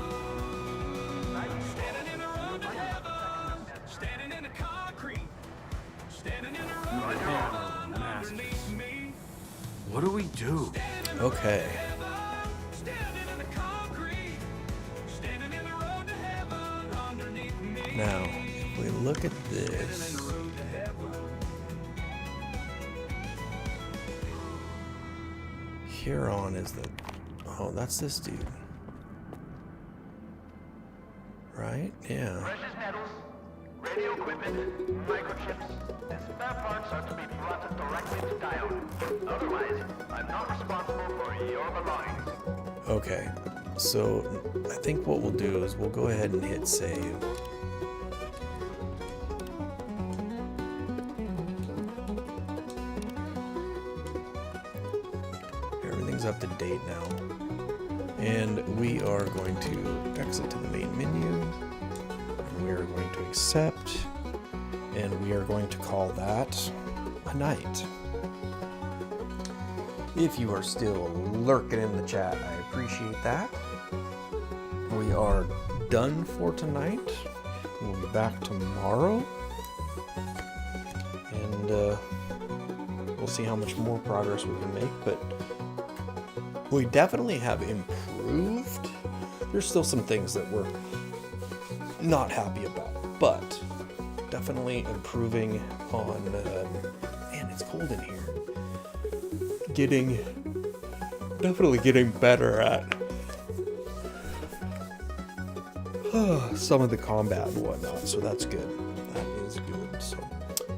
What do we do? Okay. Now, if we look at this, Huron is the, oh, that's this dude, right? Yeah. Precious metals, radio equipment, microchips, and spare parts are to be brought directly to Dione. Otherwise, I'm not responsible for your belongings. Okay, so I think what we'll do is we'll go ahead and hit save. Everything's up to date now. And we are going to exit to the main menu. And we are going to accept. And we are going to call that a night. If you are still lurking in the chat, I appreciate that. We are done for tonight. We'll be back tomorrow. And we'll see how much more progress we can make. But we definitely have improved. There's still some things that we're not happy about, but definitely improving on, man, it's cold in here. Definitely getting better at some of the combat and whatnot, so that's good. That is good. So,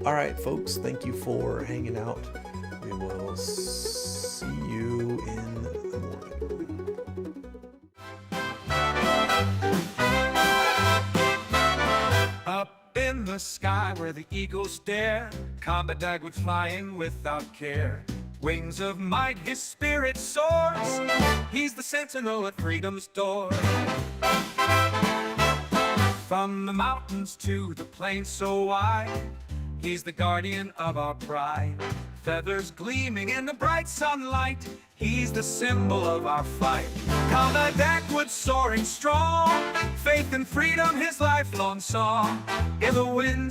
all right, folks, thank you for hanging out. We will see you in the morning. Up in the sky where the eagles dare, combat dagwood flying without care. Wings of might, his spirit soars. He's the sentinel at freedom's door. From the mountains to the plains so wide, he's the guardian of our pride. Feathers gleaming in the bright sunlight, he's the symbol of our fight. Combat dagwood soaring strong, faith and freedom his lifelong song. In the wind